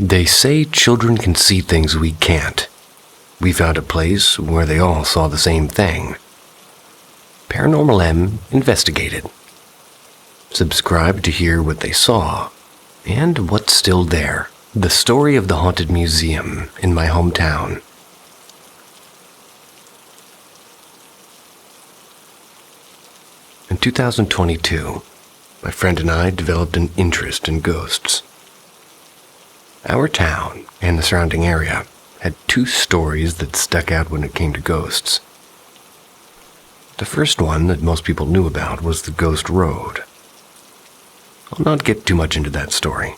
They say children can see things we can't. We found a place where they all saw the same thing. Paranormal M investigated. Subscribe to hear what they saw and what's still there. The story of the haunted museum in my hometown. In 2022, my friend and I developed an interest in ghosts. Our town and the surrounding area had two stories that stuck out when it came to ghosts. The first one that most people knew about was the Ghost Road. I'll not get too much into that story,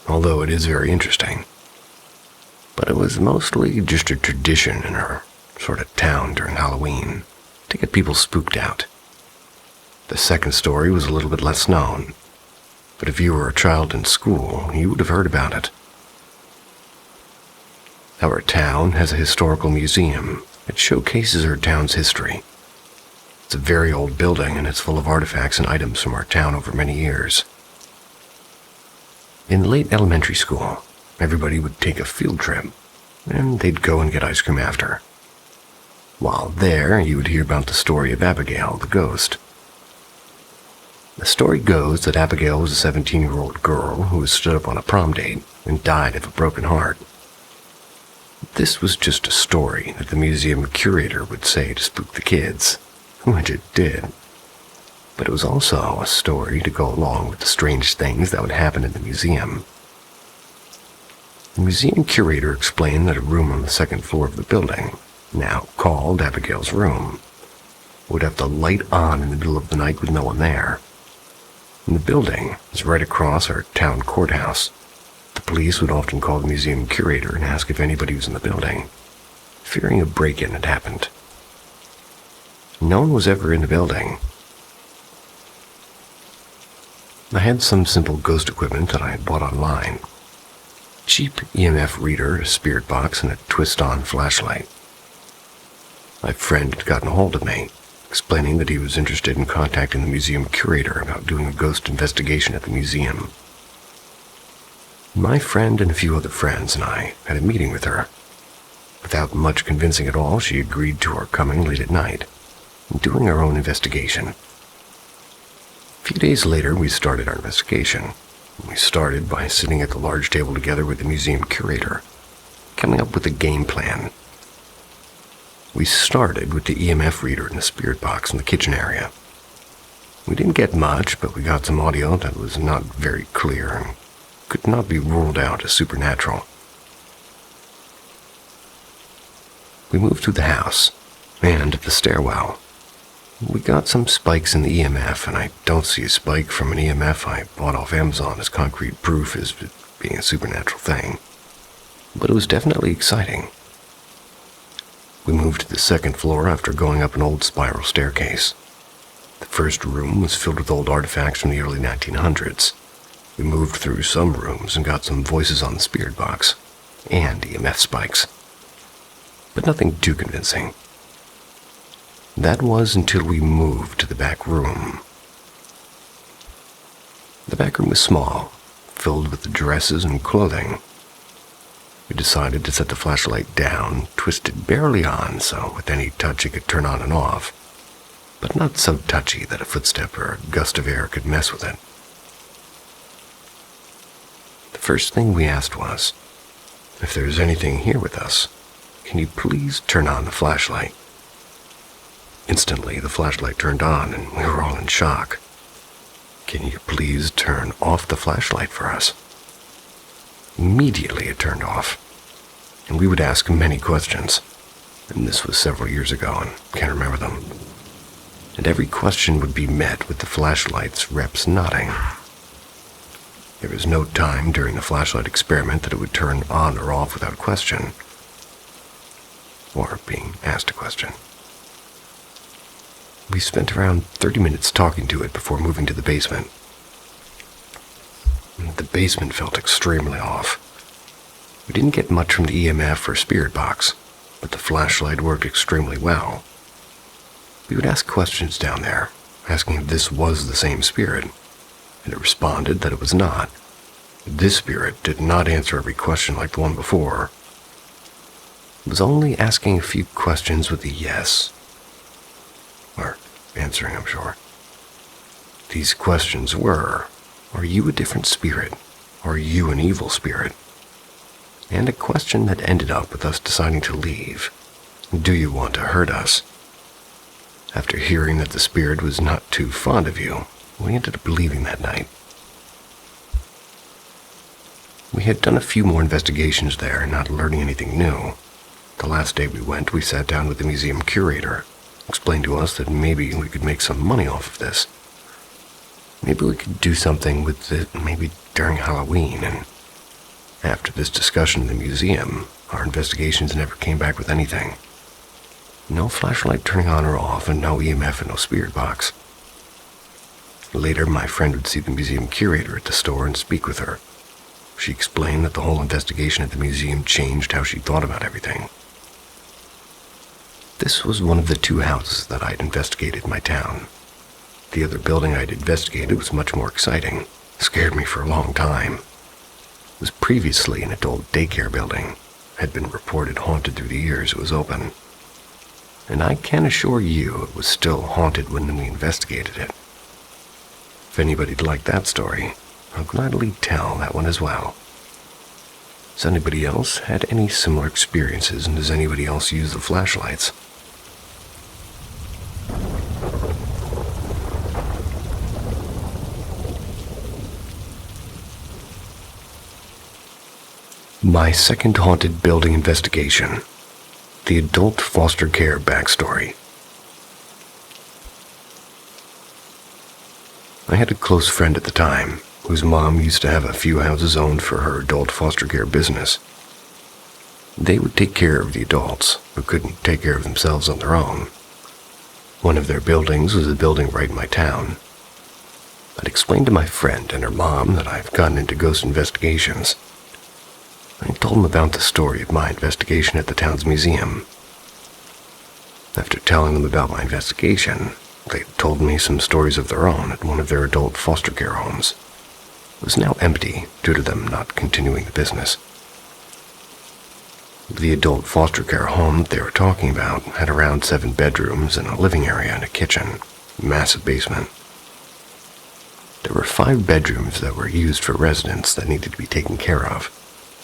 although it is very interesting. But it was mostly just a tradition in our sort of town during Halloween to get people spooked out. The second story was a little bit less known, but if you were a child in school, you would have heard about it. Our town has a historical museum. It showcases our town's history. It's a very old building, and it's full of artifacts and items from our town over many years. In late elementary school, everybody would take a field trip, and they'd go and get ice cream after. While there, you would hear about the story of Abigail, the ghost. The story goes that Abigail was a 17-year-old girl who was stood up on a prom date and died of a broken heart. This was just a story that the museum curator would say to spook the kids, which it did. But it was also a story to go along with the strange things that would happen in the museum. The museum curator explained that a room on the second floor of the building, now called Abigail's room, would have the light on in the middle of the night with no one there. And the building is right across our town courthouse. The police would often call the museum curator and ask if anybody was in the building, fearing a break-in had happened. No one was ever in the building. I had some simple ghost equipment that I had bought online. Cheap EMF reader, a spirit box, and a twist-on flashlight. My friend had gotten a hold of me, explaining that he was interested in contacting the museum curator about doing a ghost investigation at the museum. My friend and a few other friends and I had a meeting with her. Without much convincing at all, she agreed to our coming late at night and doing our own investigation. A few days later, we started our investigation. We started by sitting at the large table together with the museum curator, coming up with a game plan. We started with the EMF reader and the spirit box in the kitchen area. We didn't get much, but we got some audio that was not very clear and could not be ruled out as supernatural. We moved through the house, and at the stairwell. We got some spikes in the EMF, and I don't see a spike from an EMF I bought off Amazon as concrete proof as being a supernatural thing. But it was definitely exciting. We moved to the second floor after going up an old spiral staircase. The first room was filled with old artifacts from the early 1900s. We moved through some rooms and got some voices on the spirit box and EMF spikes, but nothing too convincing. That was until we moved to the back room. The back room was small, filled with dresses and clothing. We decided to set the flashlight down, twist it barely on so with any touch it could turn on and off, but not so touchy that a footstep or a gust of air could mess with it. The first thing we asked was, if there's anything here with us, can you please turn on the flashlight? Instantly, the flashlight turned on and we were all in shock. Can you please turn off the flashlight for us? Immediately it turned off, and we would ask many questions, and this was several years ago and can't remember them. And every question would be met with the flashlight's reps nodding. There was no time during the flashlight experiment that it would turn on or off without question, or being asked a question. We spent around 30 minutes talking to it before moving to the basement. The basement felt extremely off. We didn't get much from the EMF or spirit box, but the flashlight worked extremely well. We would ask questions down there, asking if this was the same spirit, and it responded that it was not. This spirit did not answer every question like the one before. It was only asking a few questions with a yes. Or answering, I'm sure. These questions were, are you a different spirit? Are you an evil spirit? And a question that ended up with us deciding to leave. Do you want to hurt us? After hearing that the spirit was not too fond of you, we ended up leaving that night. We had done a few more investigations there, not learning anything new. The last day we went, we sat down with the museum curator, explained to us that maybe we could make some money off of this. Maybe we could do something with it, maybe during Halloween, and after this discussion in the museum, our investigations never came back with anything. No flashlight turning on or off, and no EMF and no spirit box. Later, my friend would see the museum curator at the store and speak with her. She explained that the whole investigation at the museum changed how she thought about everything. This was one of the 2 houses that I'd investigated in my town. The other building I'd investigated was much more exciting. It scared me for a long time. It was previously an adult daycare building. It had been reported haunted through the years it was open. And I can assure you it was still haunted when we investigated it. If anybody'd like that story, I'll gladly tell that one as well. Has anybody else had any similar experiences, and does anybody else use the flashlights? My second haunted building investigation. The adult foster care backstory. I had a close friend at the time, whose mom used to have a few houses owned for her adult foster care business. They would take care of the adults who couldn't take care of themselves on their own. One of their buildings was a building right in my town. I'd explained to my friend and her mom that I've gotten into ghost investigations. I told them about the story of my investigation at the town's museum. After telling them about my investigation, they told me some stories of their own at one of their adult foster care homes. It was now empty due to them not continuing the business. The adult foster care home they were talking about had around 7 bedrooms and a living area and a kitchen, a massive basement. There were 5 bedrooms that were used for residents that needed to be taken care of.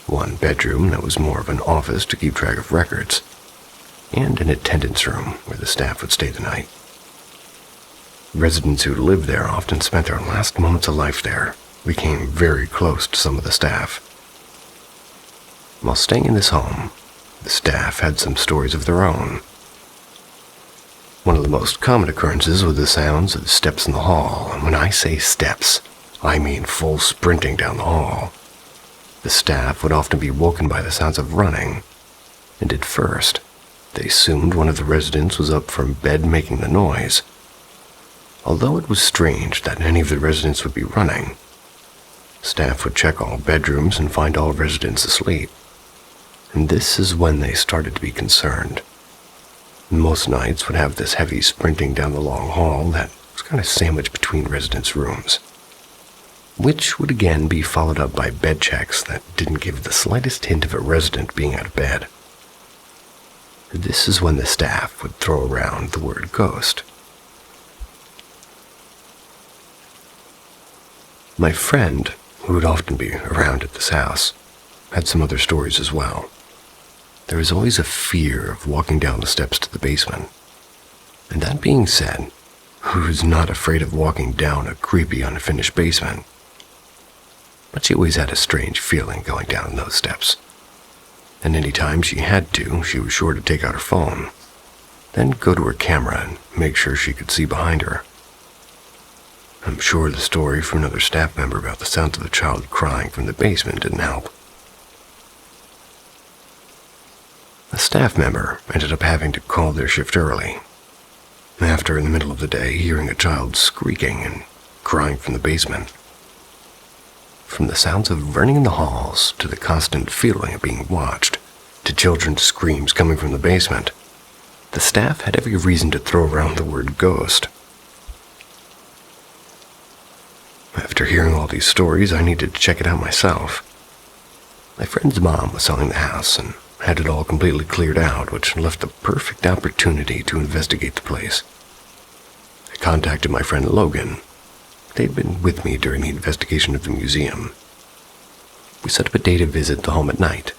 1 bedroom that was more of an office to keep track of records, and an attendance room where the staff would stay the night. Residents who lived there often spent their last moments of life there, became very close to some of the staff. While staying in this home, the staff had some stories of their own. One of the most common occurrences was the sounds of steps in the hall, and when I say steps, I mean full sprinting down the hall. The staff would often be woken by the sounds of running, and at first, they assumed one of the residents was up from bed making the noise. Although it was strange that any of the residents would be running, staff would check all bedrooms and find all residents asleep. And this is when they started to be concerned. Most nights would have this heavy sprinting down the long hall that was kind of sandwiched between residents' rooms, which would again be followed up by bed checks that didn't give the slightest hint of a resident being out of bed. This is when the staff would throw around the word ghost. My friend, who would often be around at this house, had some other stories as well. There was always a fear of walking down the steps to the basement. And that being said, who's not afraid of walking down a creepy unfinished basement? But she always had a strange feeling going down those steps. And any time she had to, she was sure to take out her phone, then go to her camera and make sure she could see behind her. I'm sure the story from another staff member about the sounds of a child crying from the basement didn't help. A staff member ended up having to call their shift early, after in the middle of the day hearing a child squeaking and crying from the basement. From the sounds of running in the halls, to the constant feeling of being watched, to children's screams coming from the basement, the staff had every reason to throw around the word ghost. After hearing all these stories, I needed to check it out myself. My friend's mom was selling the house and had it all completely cleared out, which left the perfect opportunity to investigate the place. I contacted my friend Logan. They'd been with me during the investigation of the museum. We set up a day to visit the home at night.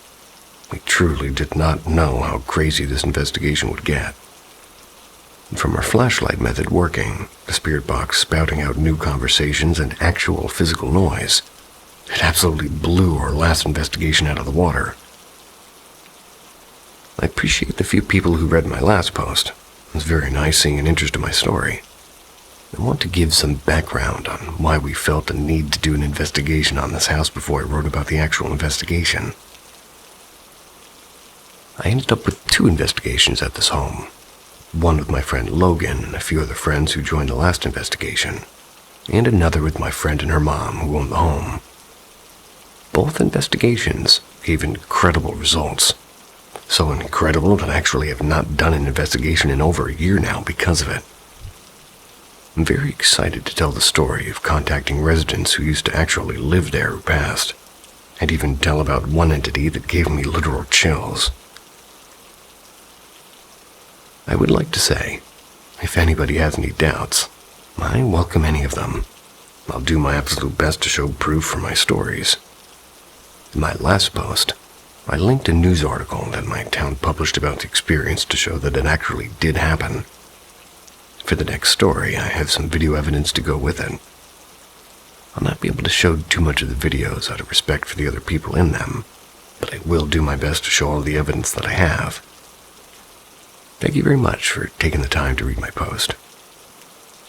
We truly did not know how crazy this investigation would get. And from our flashlight method working, the spirit box spouting out new conversations and actual physical noise, it absolutely blew our last investigation out of the water. I appreciate the few people who read my last post. It was very nice seeing an interest in my story. I want to give some background on why we felt the need to do an investigation on this house before I wrote about the actual investigation. I ended up with 2 investigations at this home. One with my friend Logan and a few other friends who joined the last investigation, and another with my friend and her mom who owned the home. Both investigations gave incredible results. So incredible that I actually have not done an investigation in over a year now because of it. I'm very excited to tell the story of contacting residents who used to actually live there who passed, and even tell about one entity that gave me literal chills. I would like to say, if anybody has any doubts, I welcome any of them. I'll do my absolute best to show proof for my stories. In my last post, I linked a news article that my town published about the experience to show that it actually did happen. For the next story, I have some video evidence to go with it. I'll not be able to show too much of the videos out of respect for the other people in them, but I will do my best to show all the evidence that I have. Thank you very much for taking the time to read my post.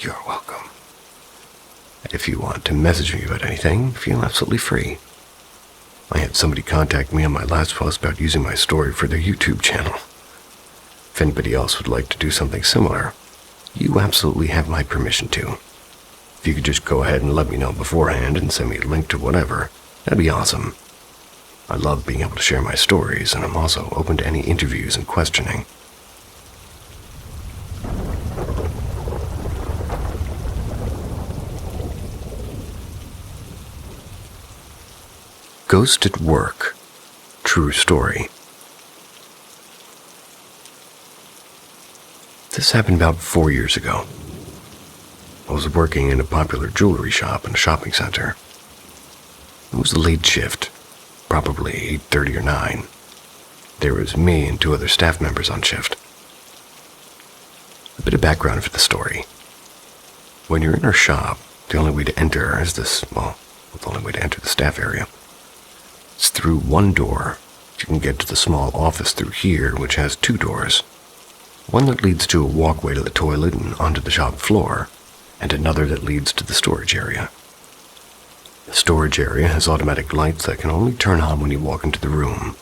You're welcome. If you want to message me about anything, feel absolutely free. I had somebody contact me on my last post about using my story for their YouTube channel. If anybody else would like to do something similar, you absolutely have my permission to. If you could just go ahead and let me know beforehand and send me a link to whatever, that'd be awesome. I love being able to share my stories, and I'm also open to any interviews and questioning. Ghost at Work. True story. This happened about 4 years ago. I was working in a popular jewelry shop in a shopping center. It was a late shift, probably 8:30 or 9. There was me and 2 other staff members on shift. A bit of background for the story. When you're in our shop, the only way to enter is the only way to enter the staff area. It's through one door. You can get to the small office through here, which has 2 doors. One that leads to a walkway to the toilet and onto the shop floor, and another that leads to the storage area. The storage area has automatic lights that can only turn on when you walk into the room.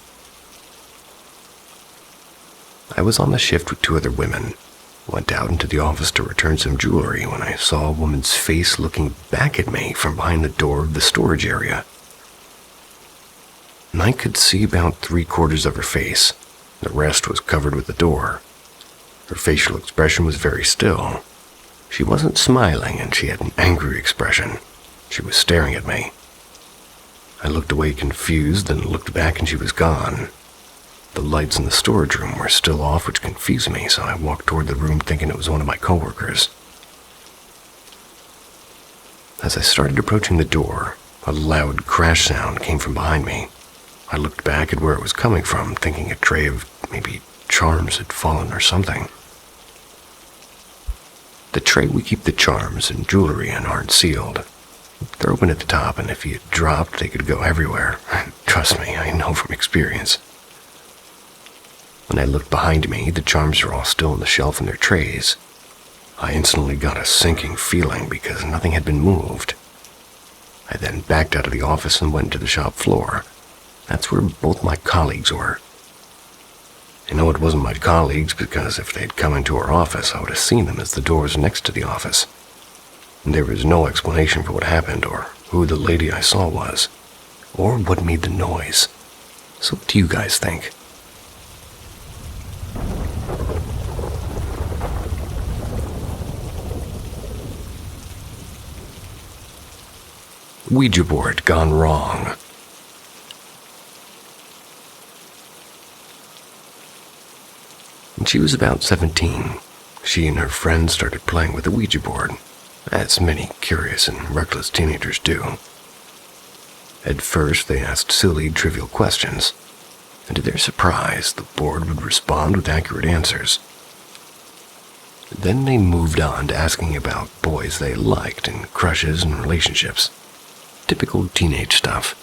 I was on the shift with 2 other women. Went out into the office to return some jewelry when I saw a woman's face looking back at me from behind the door of the storage area. And I could see about 3/4 of her face. The rest was covered with the door. Her facial expression was very still. She wasn't smiling, and she had an angry expression. She was staring at me. I looked away confused, then looked back, and she was gone. The lights in the storage room were still off, which confused me, so I walked toward the room thinking it was one of my coworkers. As I started approaching the door, a loud crash sound came from behind me. I looked back at where it was coming from, thinking a tray of maybe charms had fallen or something. The tray we keep the charms and jewelry in aren't sealed. They're open at the top, and if you dropped, they could go everywhere. Trust me, I know from experience. When I looked behind me, the charms were all still on the shelf in their trays. I instantly got a sinking feeling because nothing had been moved. I then backed out of the office and went to the shop floor. That's where both my colleagues were. I know it wasn't my colleagues because if they'd come into our office, I would have seen them as the doors next to the office. And there was no explanation for what happened or who the lady I saw was, or what made the noise. So what do you guys think? Ouija board gone wrong. When she was about 17, she and her friends started playing with the Ouija board, as many curious and reckless teenagers do. At first, they asked silly, trivial questions, and to their surprise, the board would respond with accurate answers. Then they moved on to asking about boys they liked and crushes and relationships. Typical teenage stuff.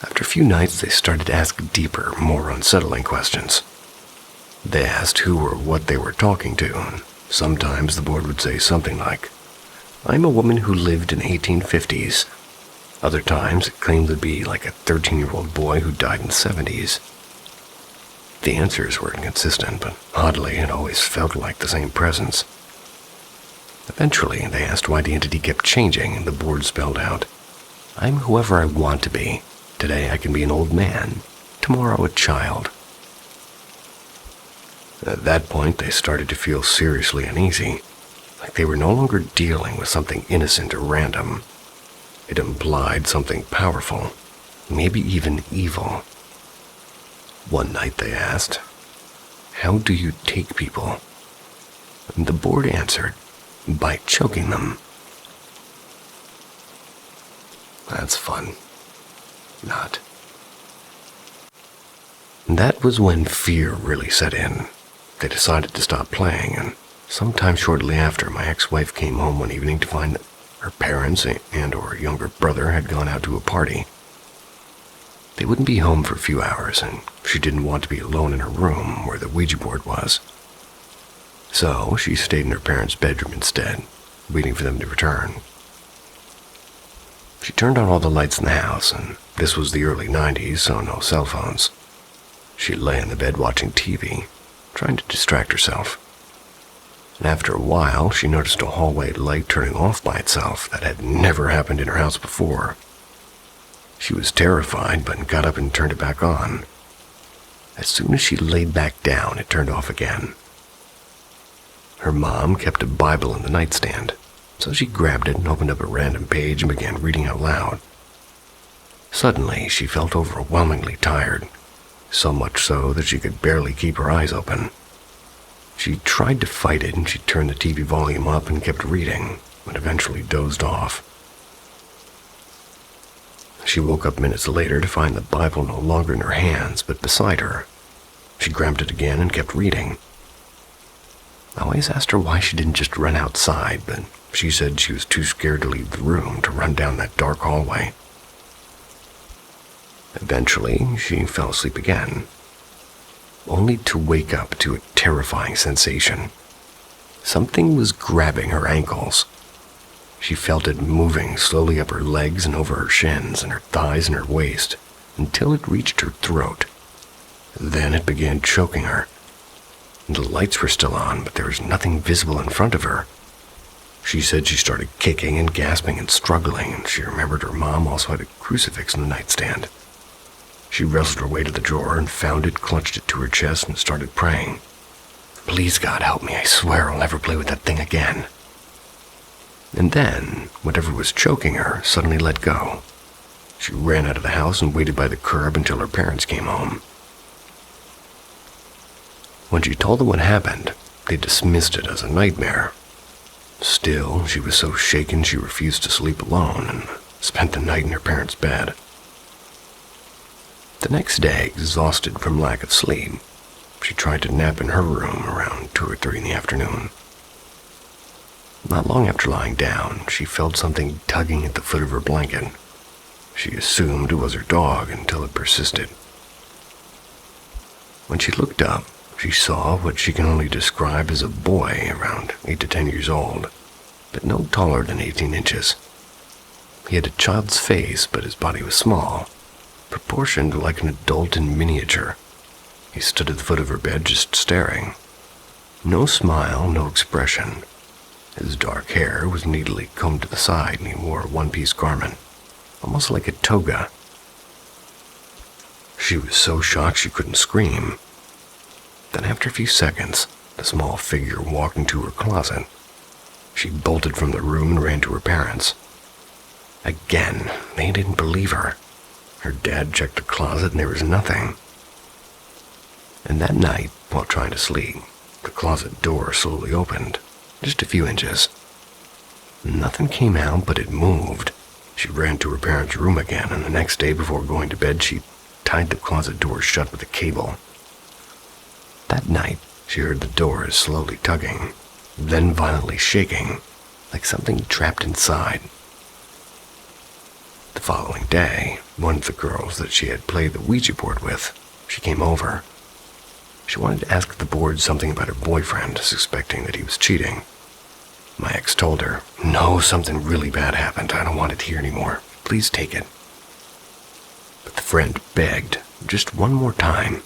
After a few nights, they started to ask deeper, more unsettling questions. They asked who or what they were talking to, and sometimes the board would say something like, "I'm a woman who lived in the 1850s. Other times, it claimed to be like a 13-year-old boy who died in the 70s. The answers were inconsistent, but oddly, it always felt like the same presence. Eventually, they asked why the entity kept changing, and the board spelled out, "I'm whoever I want to be. Today I can be an old man, tomorrow a child." At that point, they started to feel seriously uneasy, like they were no longer dealing with something innocent or random. It implied something powerful, maybe even evil. One night they asked, "How do you take people?" And the board answered, "By choking them." That's fun. Not. That was when fear really set in. They decided to stop playing, and sometime shortly after, my ex-wife came home one evening to find that her parents and or younger brother had gone out to a party. They wouldn't be home for a few hours, and she didn't want to be alone in her room where the Ouija board was. So she stayed in her parents' bedroom instead, waiting for them to return. She turned on all the lights in the house, and this was the early 90s, so no cell phones. She lay in the bed watching TV, trying to distract herself. And after a while, she noticed a hallway light turning off by itself that had never happened in her house before. She was terrified, but got up and turned it back on. As soon as she laid back down, it turned off again. Her mom kept a Bible in the nightstand, so she grabbed it and opened up a random page and began reading out loud. Suddenly, she felt overwhelmingly tired, so much so that she could barely keep her eyes open. She tried to fight it, and she turned the TV volume up and kept reading, but eventually dozed off. She woke up minutes later to find the Bible no longer in her hands, but beside her. She grabbed it again and kept reading. I always asked her why she didn't just run outside, but she said she was too scared to leave the room to run down that dark hallway. Eventually, she fell asleep again, only to wake up to a terrifying sensation. Something was grabbing her ankles. She felt it moving slowly up her legs and over her shins and her thighs and her waist until it reached her throat. Then it began choking her. The lights were still on, but there was nothing visible in front of her. She said she started kicking and gasping and struggling, and she remembered her mom also had a crucifix in the nightstand. She wrestled her way to the drawer and found it, clutched it to her chest, and started praying. "Please, God, help me. I swear I'll never play with that thing again." And then, whatever was choking her suddenly let go. She ran out of the house and waited by the curb until her parents came home. When she told them what happened, they dismissed it as a nightmare. Still, she was so shaken she refused to sleep alone and spent the night in her parents' bed. The next day, exhausted from lack of sleep, she tried to nap in her room around 2 or 3 in the afternoon. Not long after lying down, she felt something tugging at the foot of her blanket. She assumed it was her dog until it persisted. When she looked up, she saw what she can only describe as a boy around 8 to 10 years old, but no taller than 18 inches. He had a child's face, but his body was small, proportioned like an adult in miniature. He stood at the foot of her bed just staring. No smile, no expression. His dark hair was neatly combed to the side, and he wore a one-piece garment, almost like a toga. She was so shocked she couldn't scream. Then after a few seconds, the small figure walked into her closet. She bolted from the room and ran to her parents. Again, they didn't believe her. Her dad checked the closet and there was nothing. And that night, while trying to sleep, the closet door slowly opened, just a few inches. Nothing came out, but it moved. She ran to her parents' room again, and the next day before going to bed, she tied the closet door shut with a cable. That night, she heard the doors slowly tugging, then violently shaking, like something trapped inside. The following day, one of the girls that she had played the Ouija board with, she came over. She wanted to ask the board something about her boyfriend, suspecting that he was cheating. My ex told her, "No, something really bad happened. I don't want it here anymore. Please take it." But the friend begged, just one more time.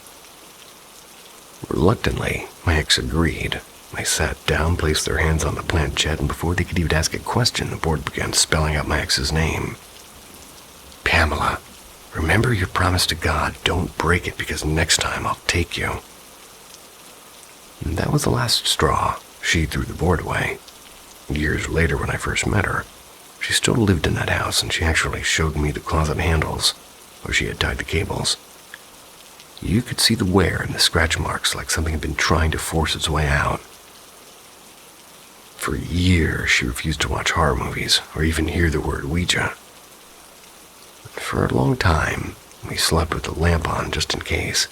Reluctantly, my ex agreed. They sat down, placed their hands on the planchette, and before they could even ask a question, the board began spelling out my ex's name. "Pamela, remember your promise to God. Don't break it, because next time I'll take you." And that was the last straw. She threw the board away. Years later, when I first met her, she still lived in that house, and she actually showed me the closet handles where she had tied the cables. You could see the wear and the scratch marks, like something had been trying to force its way out. For years, she refused to watch horror movies or even hear the word Ouija. For a long time, we slept with the lamp on just in case.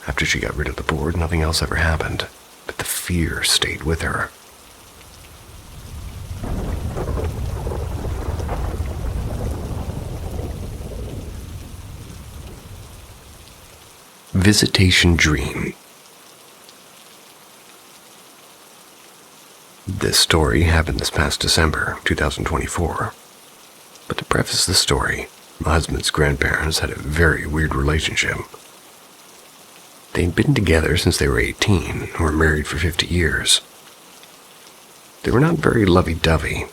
After she got rid of the board, nothing else ever happened, but the fear stayed with her. Visitation Dream. This story happened this past December 2024. But to preface the story, my husband's grandparents had a very weird relationship. They'd been together since they were 18 and were married for 50 years. They were not very lovey-dovey.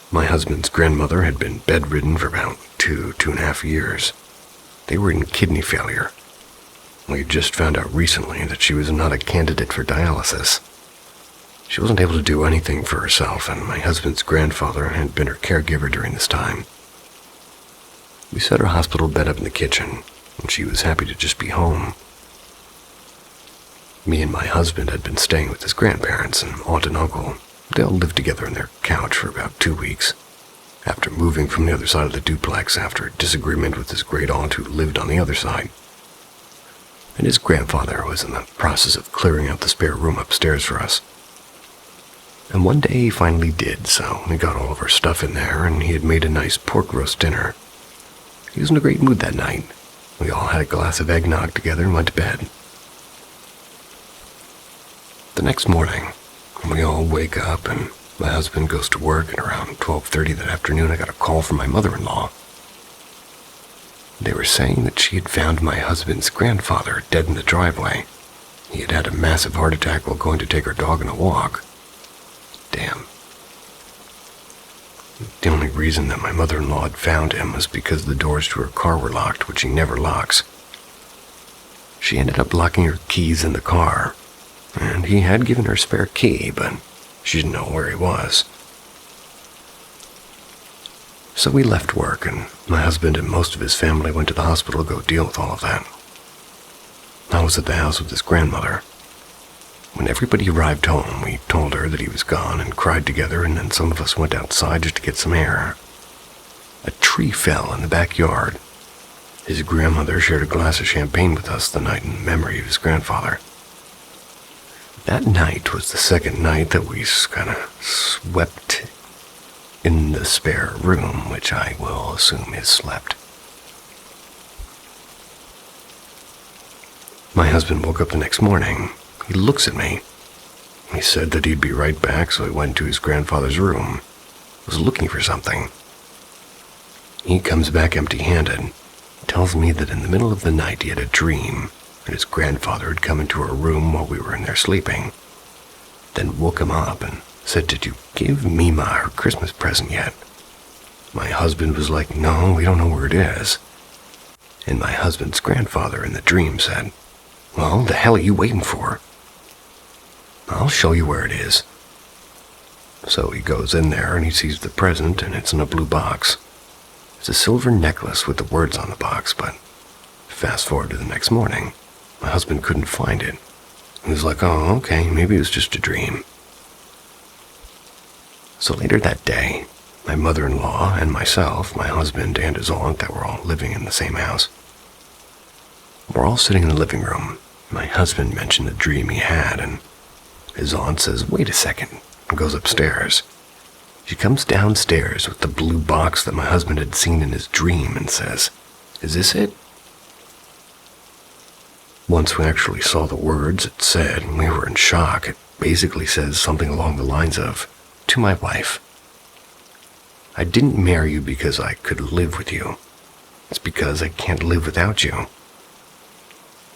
My husband's grandmother had been bedridden for about 2.5 years. They were in kidney failure. We just found out recently that she was not a candidate for dialysis. She wasn't able to do anything for herself, and my husband's grandfather had been her caregiver during this time. We set her hospital bed up in the kitchen, and she was happy to just be home. Me and my husband had been staying with his grandparents and aunt and uncle. They all lived together on their couch for about 2 weeks, after moving from the other side of the duplex after a disagreement with his great aunt who lived on the other side. And his grandfather was in the process of clearing out the spare room upstairs for us. And one day he finally did, so we got all of our stuff in there, and he had made a nice pork roast dinner. He was in a great mood that night. We all had a glass of eggnog together and went to bed. The next morning, we all wake up, and my husband goes to work, and around 12:30 that afternoon I got a call from my mother-in-law. They were saying that she had found my husband's grandfather dead in the driveway. He had had a massive heart attack while going to take our dog on a walk. Damn. The only reason that my mother-in-law had found him was because the doors to her car were locked, which she never locks. She ended up locking her keys in the car, and he had given her a spare key, but she didn't know where he was. So we left work, and my husband and most of his family went to the hospital to go deal with all of that. I was at the house with his grandmother. When everybody arrived home, we told her that he was gone and cried together, and then some of us went outside just to get some air. A tree fell in the backyard. His grandmother shared a glass of champagne with us the night in memory of his grandfather. That night was the second night that we kind of swept in the spare room, which I will assume is slept. My husband woke up the next morning. He looks at me. He said that he'd be right back, so he went to his grandfather's room. Was looking for something. He comes back empty-handed. Tells me that in the middle of the night he had a dream, and his grandfather had come into our room while we were in there sleeping. Then woke him up and said, "Did you give Mima her Christmas present yet?" My husband was like, "No, we don't know where it is." And my husband's grandfather in the dream said, "Well, the hell are you waiting for? I'll show you where it is." So he goes in there and he sees the present, and it's in a blue box. It's a silver necklace with the words on the box, but fast forward to the next morning, my husband couldn't find it. He was like, oh, okay, maybe it was just a dream. So later that day, my mother-in-law and myself, my husband and his aunt that were all living in the same house, we're all sitting in the living room. My husband mentioned the dream he had, and his aunt says, wait a second, and goes upstairs. She comes downstairs with the blue box that my husband had seen in his dream and says, is this it? Once we actually saw the words it said, we were in shock. It basically says something along the lines of, to my wife, I didn't marry you because I could live with you. It's because I can't live without you.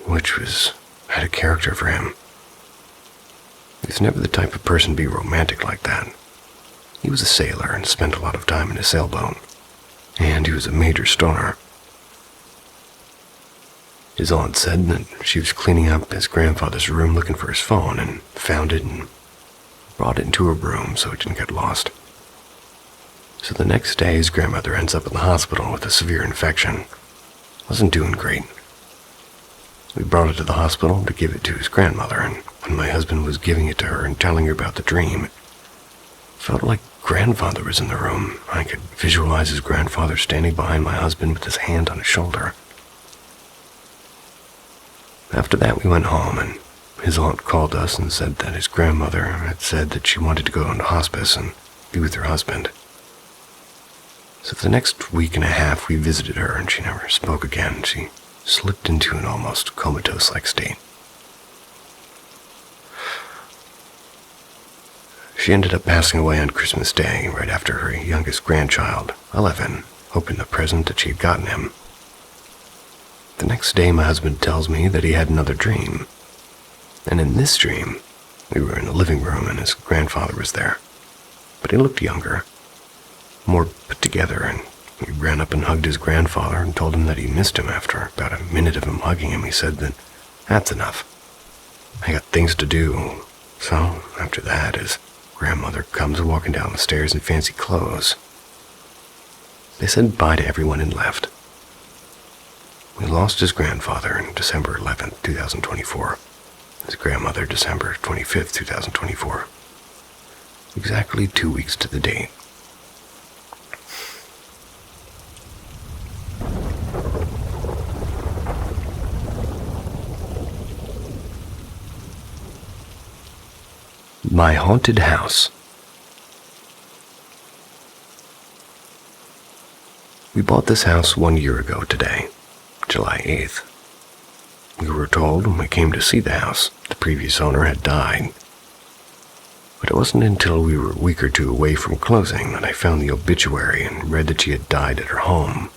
Which was out of character for him. He was never the type of person to be romantic like that. He was a sailor and spent a lot of time in a sailboat. And he was a major stoner. His aunt said that she was cleaning up his grandfather's room looking for his phone and found it and brought it into her room so it didn't get lost. So the next day, his grandmother ends up in the hospital with a severe infection. Wasn't doing great. We brought it to the hospital to give it to his grandmother, and when my husband was giving it to her and telling her about the dream, it felt like grandfather was in the room. I could visualize his grandfather standing behind my husband with his hand on his shoulder. After that, we went home, and his aunt called us and said that his grandmother had said that she wanted to go into hospice and be with her husband. So for the next week and a half, we visited her, and she never spoke again. She slipped into an almost comatose-like state. She ended up passing away on Christmas Day, right after her youngest grandchild, 11, opened the present that she had gotten him. The next day, my husband tells me that he had another dream. And in this dream, we were in the living room and his grandfather was there. But he looked younger, more put together, and he ran up and hugged his grandfather and told him that he missed him. After about a minute of him hugging him, he said that, that's enough. I got things to do. So, after that, his grandmother comes walking down the stairs in fancy clothes. They said bye to everyone and left. We lost his grandfather on December 11th, 2024. His grandmother, December 25th, 2024. Exactly 2 weeks to the date. My haunted house. We bought this house 1 year ago today, July 8th. We were told when we came to see the house, the previous owner had died. But it wasn't until we were a week or two away from closing that I found the obituary and read that she had died at her home.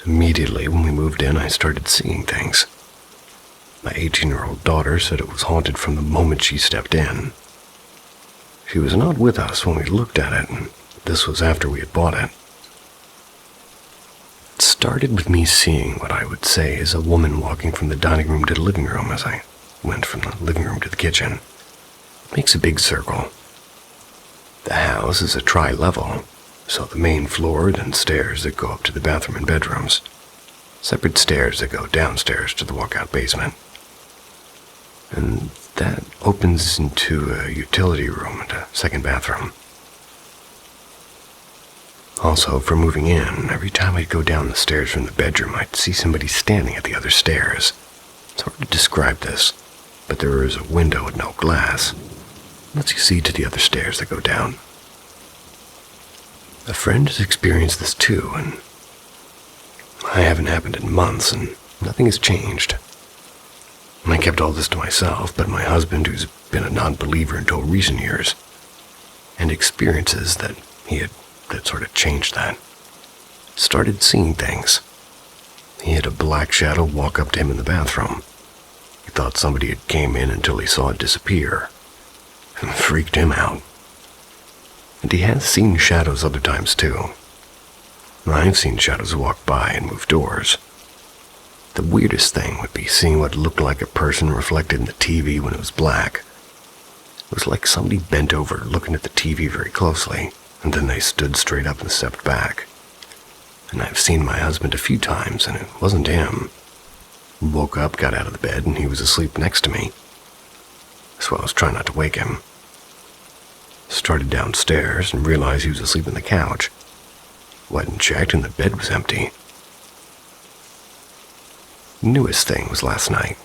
Immediately when we moved in, I started seeing things. My 18-year-old daughter said it was haunted from the moment she stepped in. She was not with us when we looked at it, and this was after we had bought it. It started with me seeing what I would say is a woman walking from the dining room to the living room as I went from the living room to the kitchen. It makes a big circle. The house is a tri-level, so the main floor, then stairs that go up to the bathroom and bedrooms. Separate stairs that go downstairs to the walkout basement. And that opens into a utility room and a second bathroom. Also, for moving in, every time I'd go down the stairs from the bedroom, I'd see somebody standing at the other stairs. It's hard to describe this, but there is a window with no glass. It lets you see to the other stairs that go down. A friend has experienced this too, and I haven't happened in months, and nothing has changed. I kept all this to myself, but my husband, who's been a non-believer until recent years, and experiences that sort of changed that, started seeing things. He had a black shadow walk up to him in the bathroom. He thought somebody had came in until he saw it disappear, and it freaked him out. And he has seen shadows other times too. I've seen shadows walk by and move doors. The weirdest thing would be seeing what looked like a person reflected in the TV when it was black. was like somebody bent over looking at the TV very closely, and then they stood straight up and stepped back. And I've seen my husband a few times, and it wasn't him. Woke up, got out of the bed, and he was asleep next to me. So I was trying not to wake him. Started downstairs and realized he was asleep on the couch. Went and checked, and the bed was empty. Newest thing was last night.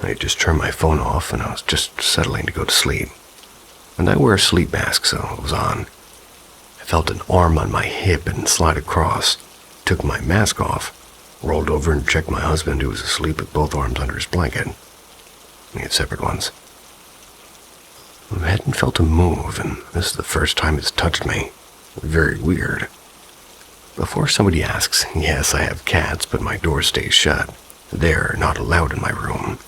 I had just turned my phone off, and I was just settling to go to sleep. And I wear a sleep mask, so it was on. I felt an arm on my hip and slide across. Took my mask off, rolled over and checked my husband, who was asleep with both arms under his blanket. We had separate ones. I hadn't felt him move, and this is the first time it's touched me. Very weird. Before somebody asks, yes, I have cats, but my door stays shut. They're not allowed in my room.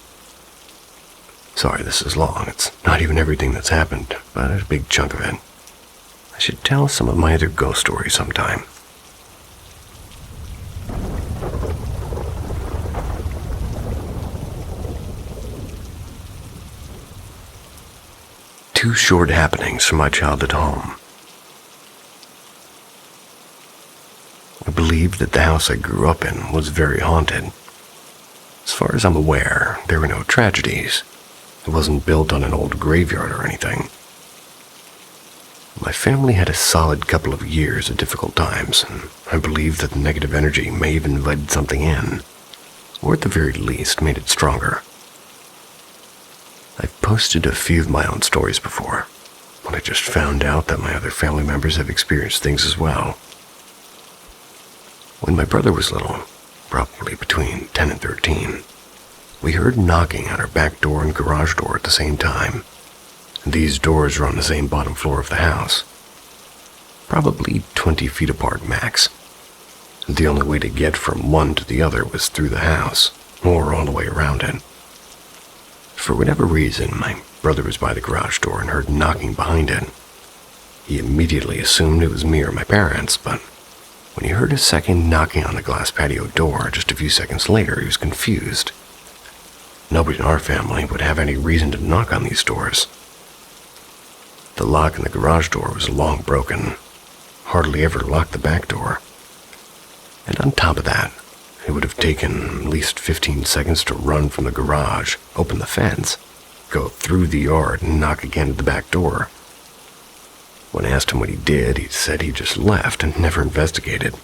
Sorry this is long. It's not even everything that's happened, but a big chunk of it. I should tell some of my other ghost stories sometime. Two short happenings from my childhood home. I believe that the house I grew up in was very haunted. As far as I'm aware, there were no tragedies. It wasn't built on an old graveyard or anything. My family had a solid couple of years of difficult times, and I believe that the negative energy may have invited something in, or at the very least made it stronger. I've posted a few of my own stories before, but I just found out that my other family members have experienced things as well. When my brother was little, probably between 10 and 13, we heard knocking on our back door and garage door at the same time. These doors were on the same bottom floor of the house, probably 20 feet apart max. The only way to get from one to the other was through the house, or all the way around it. For whatever reason, my brother was by the garage door and heard knocking behind it. He immediately assumed it was me or my parents, but when he heard a second knocking on the glass patio door just a few seconds later, he was confused. Nobody in our family would have any reason to knock on these doors. The lock in the garage door was long broken, hardly ever locked the back door. And on top of that, it would have taken at least 15 seconds to run from the garage, open the fence, go through the yard, and knock again at the back door. When I asked him what he did, he said he just left and never investigated.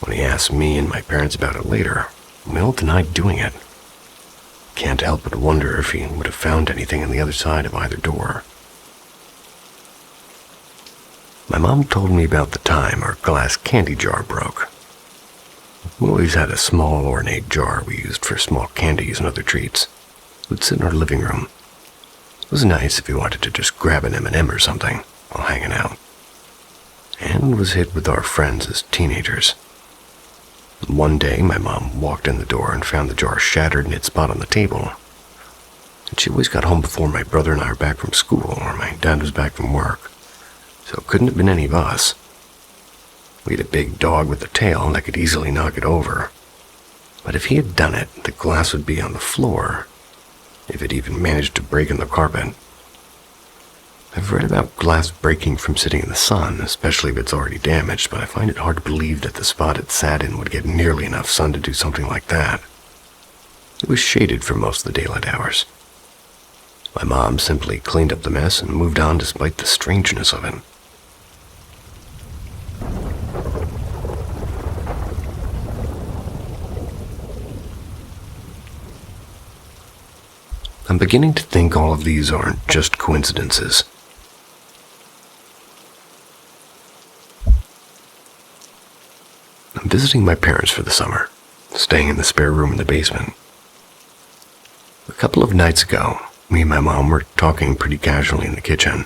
When he asked me and my parents about it later, we all denied doing it. Can't help but wonder if he would have found anything on the other side of either door. My mom told me about the time our glass candy jar broke. We always had a small ornate jar we used for small candies and other treats. It would sit in our living room. It was nice if you wanted to just grab an M&M or something while hanging out. And was hit with our friends as teenagers. One day, my mom walked in the door and found the jar shattered in its spot on the table. And she always got home before my brother and I were back from school, or my dad was back from work. So it couldn't have been any of us. We had a big dog with a tail that could easily knock it over. But if he had done it, the glass would be on the floor, if it even managed to break in the carpet. I've read about glass breaking from sitting in the sun, especially if it's already damaged, but I find it hard to believe that the spot it sat in would get nearly enough sun to do something like that. It was shaded for most of the daylight hours. My mom simply cleaned up the mess and moved on despite the strangeness of it. I'm beginning to think all of these aren't just coincidences. I'm visiting my parents for the summer, staying in the spare room in the basement. A couple of nights ago, me and my mom were talking pretty casually in the kitchen.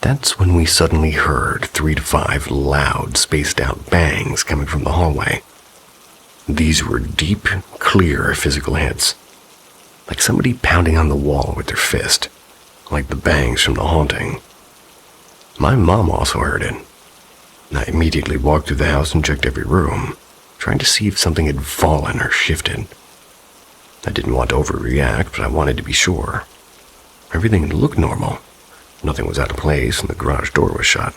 That's when we suddenly heard 3 to 5 loud, spaced-out bangs coming from the hallway. These were deep, clear physical hits, like somebody pounding on the wall with their fist, like the bangs from the haunting. My mom also heard it. I immediately walked through the house and checked every room, trying to see if something had fallen or shifted. I didn't want to overreact, but I wanted to be sure. Everything looked normal. Nothing was out of place and the garage door was shut.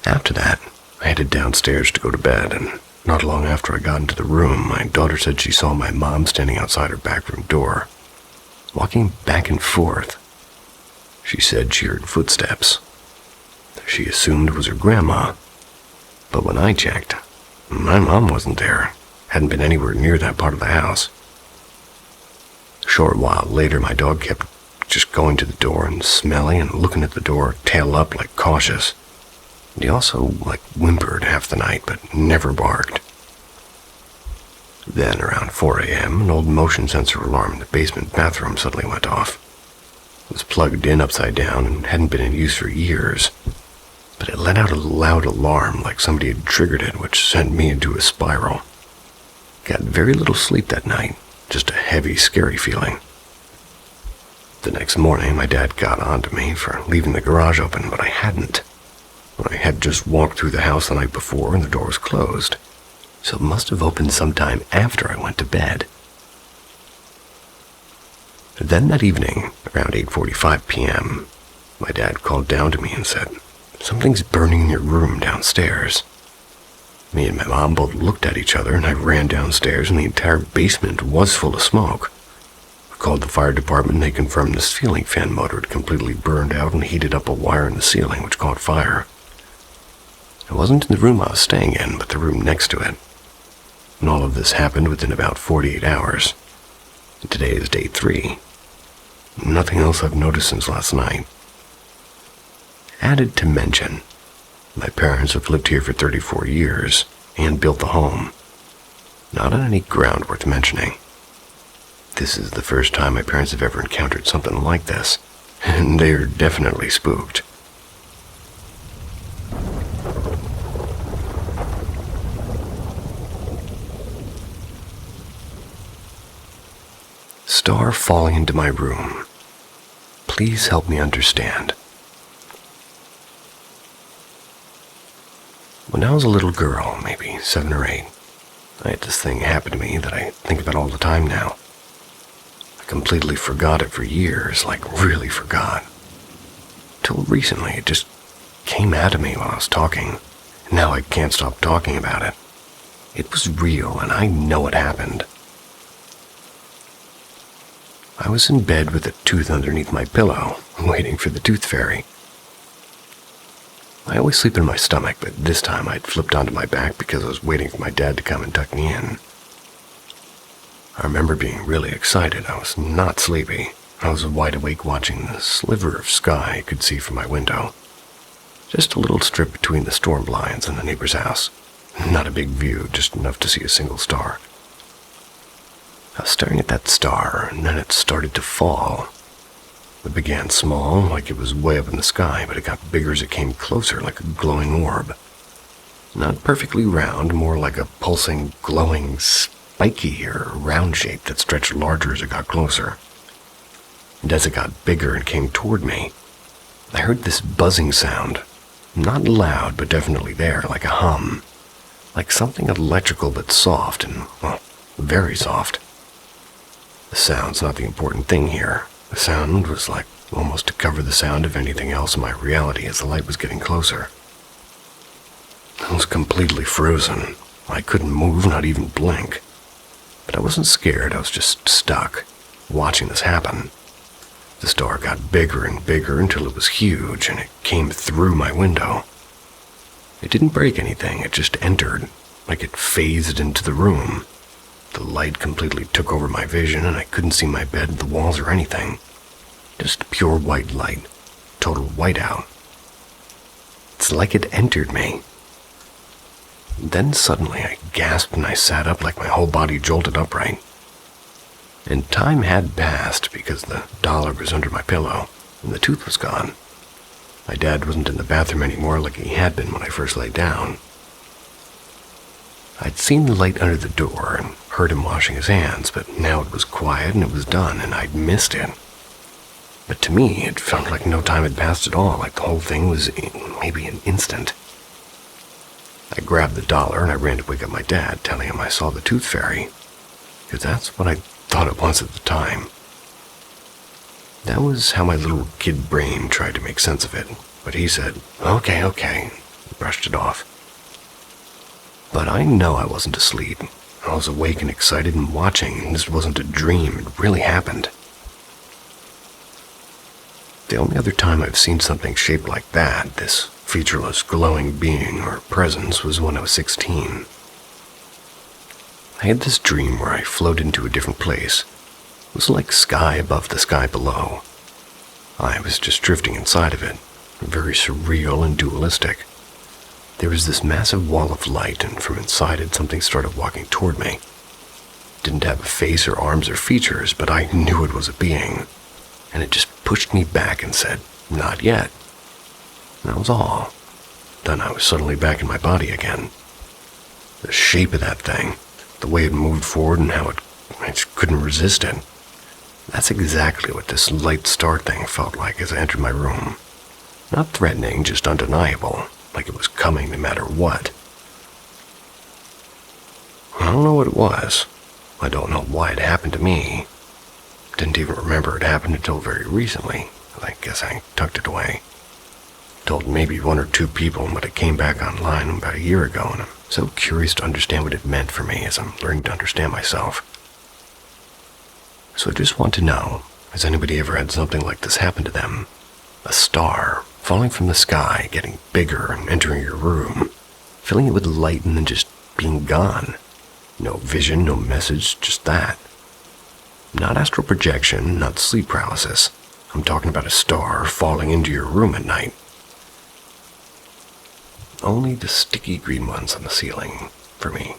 After that, I headed downstairs to go to bed, and not long after I got into the room, my daughter said she saw my mom standing outside her back room door, walking back and forth. She said she heard footsteps. She assumed it was her grandma, but when I checked, my mom wasn't there, hadn't been anywhere near that part of the house. A short while later, my dog kept just going to the door and smelling and looking at the door, tail up, like cautious. And he also, whimpered half the night, but never barked. Then, around 4 a.m., an old motion sensor alarm in the basement bathroom suddenly went off. It was plugged in upside down and hadn't been in use for years, but it let out a loud alarm like somebody had triggered it, which sent me into a spiral. Got very little sleep that night, just a heavy, scary feeling. The next morning, my dad got on to me for leaving the garage open, but I hadn't. I had just walked through the house the night before and the door was closed, so it must have opened sometime after I went to bed. Then that evening, around 8:45 p.m., my dad called down to me and said, "Something's burning in your room downstairs." Me and my mom both looked at each other, and I ran downstairs, and the entire basement was full of smoke. I called the fire department, and they confirmed the ceiling fan motor had completely burned out and heated up a wire in the ceiling, which caught fire. It wasn't in the room I was staying in, but the room next to it. And all of this happened within about 48 hours. And today is day 3. Nothing else I've noticed since last night. Added to mention, my parents have lived here for 34 years and built the home. Not on any ground worth mentioning. This is the first time my parents have ever encountered something like this, and they are definitely spooked. Star falling into my room. Please help me understand. When I was a little girl, maybe 7 or 8, I had this thing happen to me that I think about all the time now. I completely forgot it for years, really forgot. Till recently, it just came out of me while I was talking, and now I can't stop talking about it. It was real, and I know it happened. I was in bed with a tooth underneath my pillow, waiting for the tooth fairy. I always sleep in my stomach, but this time I'd flipped onto my back because I was waiting for my dad to come and tuck me in. I remember being really excited. I was not sleepy. I was wide awake watching the sliver of sky I could see from my window. Just a little strip between the storm blinds and the neighbor's house. Not a big view, just enough to see a single star. I was staring at that star, and then it started to fall. It began small, like it was way up in the sky, but it got bigger as it came closer, like a glowing orb. Not perfectly round, more like a pulsing, glowing, spiky or round shape that stretched larger as it got closer. And as it got bigger and came toward me, I heard this buzzing sound. Not loud, but definitely there, like a hum. Like something electrical but soft and, very soft. The sound's not the important thing here. The sound was like almost to cover the sound of anything else in my reality as the light was getting closer. I was completely frozen. I couldn't move, not even blink. But I wasn't scared, I was just stuck, watching this happen. The star got bigger and bigger until it was huge, and it came through my window. It didn't break anything, it just entered, like it phased into the room. The light completely took over my vision, and I couldn't see my bed, the walls, or anything. Just pure white light. Total whiteout. It's like it entered me. Then suddenly I gasped and I sat up like my whole body jolted upright. And time had passed because the dollar was under my pillow and the tooth was gone. My dad wasn't in the bathroom anymore like he had been when I first lay down. I'd seen the light under the door and heard him washing his hands, but now it was quiet and it was done, and I'd missed it. But to me, it felt like no time had passed at all, like the whole thing was maybe an instant. I grabbed the dollar and I ran to wake up my dad, telling him I saw the tooth fairy, because that's what I thought it was at the time. That was how my little kid brain tried to make sense of it, but he said, okay, and brushed it off. But I know I wasn't asleep. I was awake and excited and watching. This wasn't a dream, it really happened. The only other time I've seen something shaped like that, this featureless glowing being or presence, was when I was 16. I had this dream where I floated into a different place. It was like sky above the sky below. I was just drifting inside of it, very surreal and dualistic. There was this massive wall of light, and from inside it something started walking toward me. It didn't have a face or arms or features, but I knew it was a being, and it just pushed me back and said, "Not yet." And that was all. Then I was suddenly back in my body again. The shape of that thing, the way it moved forward and how I just couldn't resist it. That's exactly what this light star thing felt like as I entered my room. Not threatening, just undeniable, like it was coming no matter what. I don't know what it was. I don't know why it happened to me. Didn't even remember it happened until very recently. I guess I tucked it away. Told maybe 1 or 2 people, but it came back online about a year ago, and I'm so curious to understand what it meant for me as I'm learning to understand myself. So I just want to know, has anybody ever had something like this happen to them? A star falling from the sky, getting bigger and entering your room, filling it with light and then just being gone. No vision, no message, just that. Not astral projection, not sleep paralysis. I'm talking about a star falling into your room at night. Only the sticky green ones on the ceiling, for me.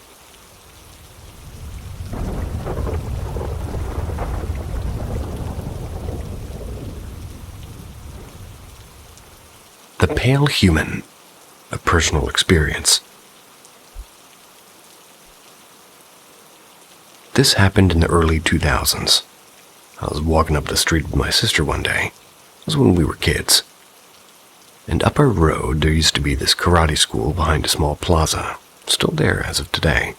The Pale Human, a personal experience. This happened in the early 2000s. I was walking up the street with my sister one day. It was when we were kids. And up our road, there used to be this karate school behind a small plaza, still there as of today.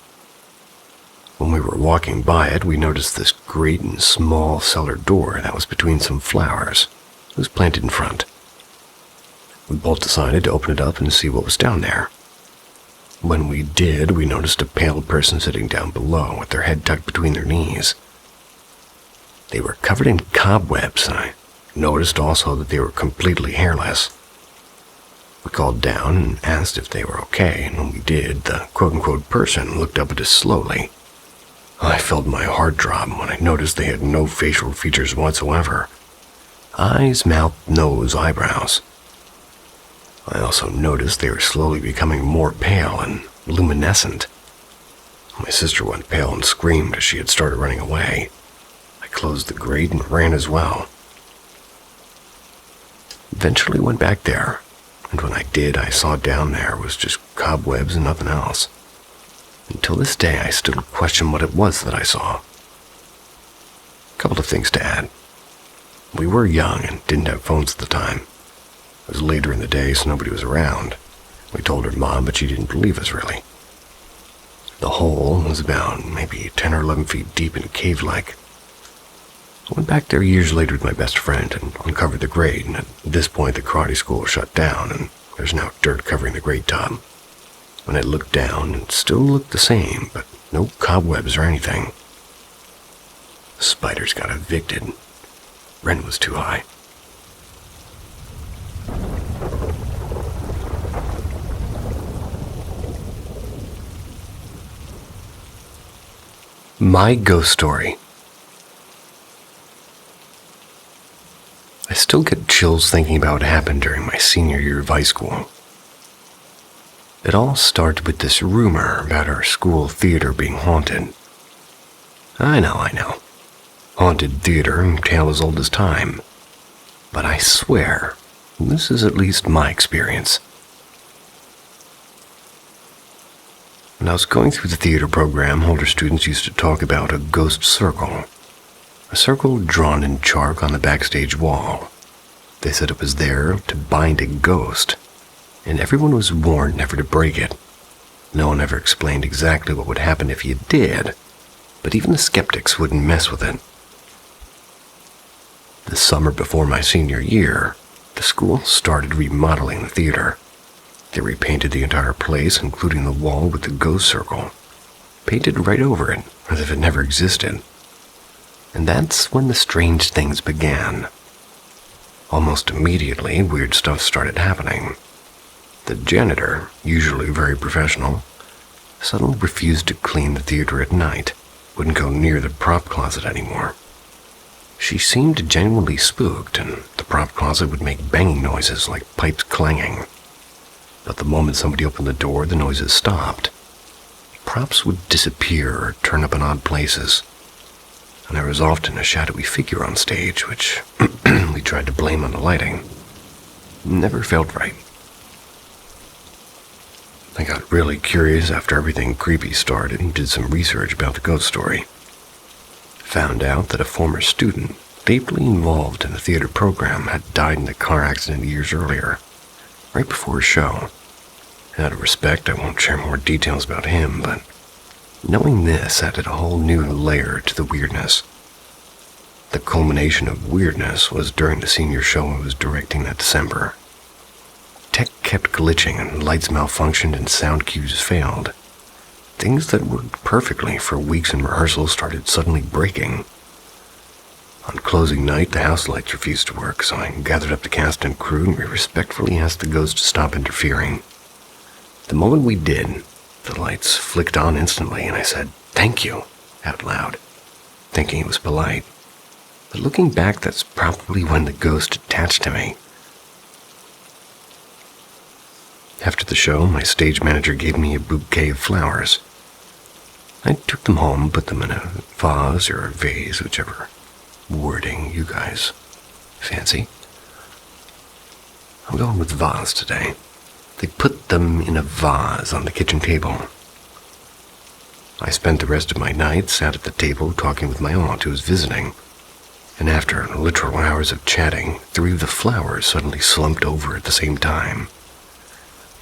When we were walking by it, we noticed this great and small cellar door that was between some flowers. It was planted in front. We both decided to open it up and see what was down there. When we did, we noticed a pale person sitting down below with their head tucked between their knees. They were covered in cobwebs, and I noticed also that they were completely hairless. We called down and asked if they were okay, and when we did, the quote-unquote person looked up at us slowly. I felt my heart drop when I noticed they had no facial features whatsoever. Eyes, mouth, nose, eyebrows. I also noticed they were slowly becoming more pale and luminescent. My sister went pale and screamed as she had started running away. I closed the grate and ran as well. Eventually went back there, and when I did, I saw down there was just cobwebs and nothing else. Until this day, I still question what it was that I saw. A couple of things to add. We were young and didn't have phones at the time. It was later in the day, so nobody was around. We told her mom, but she didn't believe us, really. The hole was about maybe 10 or 11 feet deep and cave-like. I went back there years later with my best friend and uncovered the grate, and at this point the karate school was shut down, and there's now dirt covering the grate top. When I looked down, it still looked the same, but no cobwebs or anything. Spiders got evicted. Rent was too high. My ghost story. I still get chills thinking about what happened during my senior year of high school. It all started with this rumor about our school theater being haunted. I know. Haunted theater, tale as old as time. But I swear, this is at least my experience. When I was going through the theater program, older students used to talk about a ghost circle. A circle drawn in chalk on the backstage wall. They said it was there to bind a ghost, and everyone was warned never to break it. No one ever explained exactly what would happen if you did, but even the skeptics wouldn't mess with it. The summer before my senior year, the school started remodeling the theater. They repainted the entire place, including the wall with the ghost circle, painted right over it as if it never existed. And that's when the strange things began. Almost immediately, weird stuff started happening. The janitor, usually very professional, suddenly refused to clean the theater at night, wouldn't go near the prop closet anymore. She seemed genuinely spooked, and the prop closet would make banging noises like pipes clanging. But the moment somebody opened the door, the noises stopped. Props would disappear or turn up in odd places, and there was often a shadowy figure on stage, which we tried to blame on the lighting. Never felt right. I got really curious after everything creepy started and did some research about the ghost story. Found out that a former student, deeply involved in the theater program, had died in a car accident years earlier, right before a show. Out of respect, I won't share more details about him, but knowing this added a whole new layer to the weirdness. The culmination of weirdness was during the senior show I was directing that December. Tech kept glitching and lights malfunctioned and sound cues failed. Things that worked perfectly for weeks in rehearsal started suddenly breaking. On closing night, the house lights refused to work, so I gathered up the cast and crew and we respectfully asked the ghost to stop interfering. The moment we did, the lights flicked on instantly and I said, "Thank you," out loud, thinking it was polite. But looking back, that's probably when the ghost attached to me. After the show, my stage manager gave me a bouquet of flowers. I took them home, put them in a vase or a vase, whichever wording you guys fancy. I'm going with vase today. They put them in a vase on the kitchen table. I spent the rest of my night sat at the table talking with my aunt who was visiting, and after literal hours of chatting, 3 of the flowers suddenly slumped over at the same time.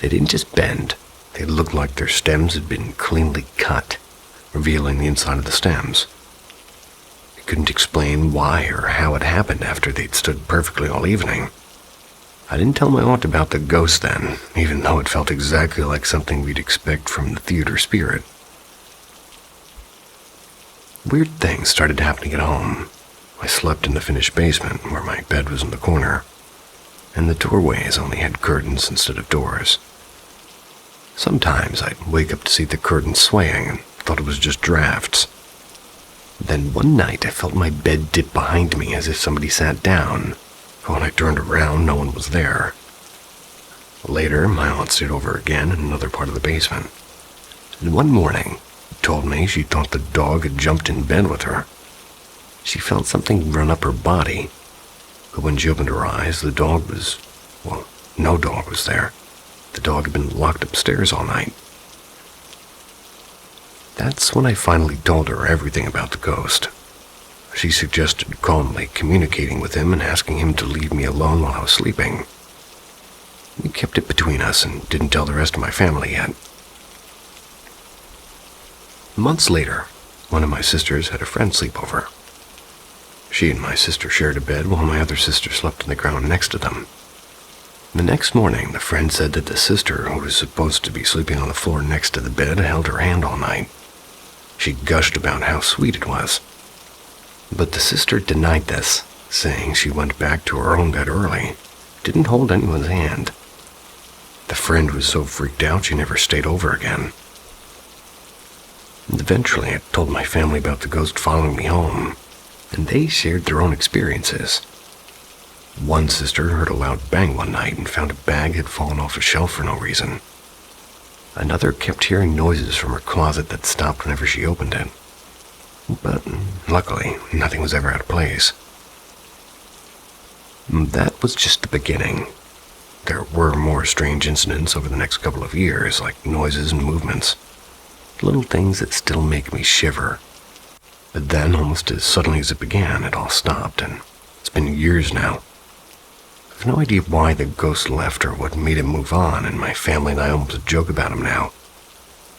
They didn't just bend, they looked like their stems had been cleanly cut, revealing the inside of the stems. I couldn't explain why or how it happened after they'd stood perfectly all evening. I didn't tell my aunt about the ghost then, even though it felt exactly like something we'd expect from the theater spirit. Weird things started happening at home. I slept in the finished basement, where my bed was in the corner, and the doorways only had curtains instead of doors. Sometimes I'd wake up to see the curtains swaying and thought it was just drafts. Then one night I felt my bed dip behind me as if somebody sat down. When I turned around, no one was there. Later, my aunt stayed over again in another part of the basement. And one morning, she told me she thought the dog had jumped in bed with her. She felt something run up her body. But when she opened her eyes, the dog was, well, no dog was there. The dog had been locked upstairs all night. That's when I finally told her everything about the ghost. She suggested calmly communicating with him and asking him to leave me alone while I was sleeping. We kept it between us and didn't tell the rest of my family yet. Months later, one of my sisters had a friend sleep over. She and my sister shared a bed while my other sister slept on the ground next to them. The next morning, the friend said that the sister, who was supposed to be sleeping on the floor next to the bed, held her hand all night. She gushed about how sweet it was. But the sister denied this, saying she went back to her own bed early, didn't hold anyone's hand. The friend was so freaked out she never stayed over again. And eventually I told my family about the ghost following me home, and they shared their own experiences. One sister heard a loud bang one night and found a bag had fallen off a shelf for no reason. Another kept hearing noises from her closet that stopped whenever she opened it. But luckily, nothing was ever out of place. That was just the beginning. There were more strange incidents over the next couple of years, like noises and movements. Little things that still make me shiver. But then, almost as suddenly as it began, it all stopped, and it's been years now. I have no idea why the ghost left or what made him move on, and my family and I almost joke about him now.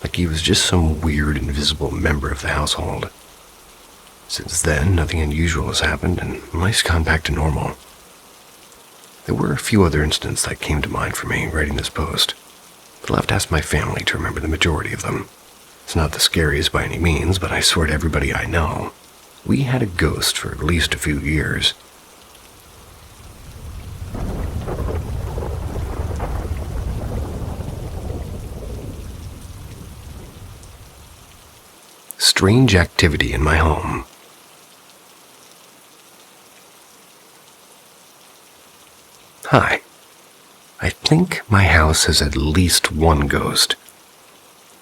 Like he was just some weird, invisible member of the household. Since then, nothing unusual has happened, and life's gone back to normal. There were a few other incidents that came to mind for me writing this post, but I'll have to ask my family to remember the majority of them. It's not the scariest by any means, but I swear to everybody I know, we had a ghost for at least a few years. Strange activity in my home. Hi. I think my house has at least one ghost.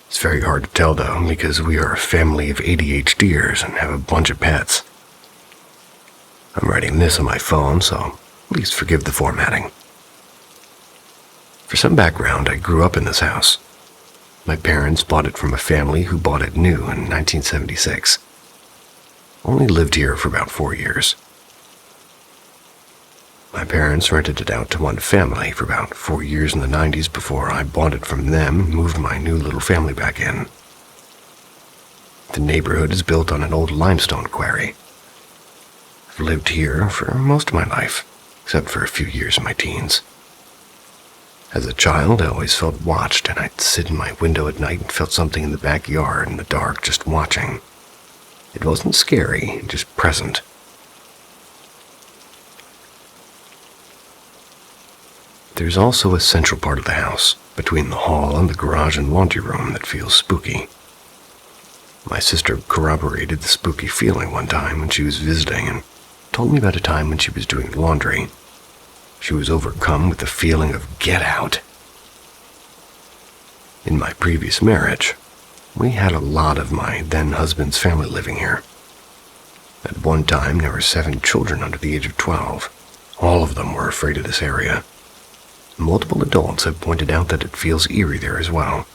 It's very hard to tell though, because we are a family of ADHDers and have a bunch of pets. I'm writing this on my phone, so please forgive the formatting. For some background, I grew up in this house. My parents bought it from a family who bought it new in 1976. Only lived here for about 4 years. My parents rented it out to one family for about 4 years in the 90s before I bought it from them and moved my new little family back in. The neighborhood is built on an old limestone quarry. I've lived here for most of my life, except for a few years in my teens. As a child, I always felt watched, and I'd sit in my window at night and felt something in the backyard in the dark just watching. It wasn't scary, just present. There's also a central part of the house, between the hall and the garage and laundry room, that feels spooky. My sister corroborated the spooky feeling one time when she was visiting and told me about a time when she was doing laundry. She was overcome with the feeling of get out. In my previous marriage, we had a lot of my then-husband's family living here. At one time, there were 7 children under the age of 12. All of them were afraid of this area. Multiple adults have pointed out that it feels eerie there as well.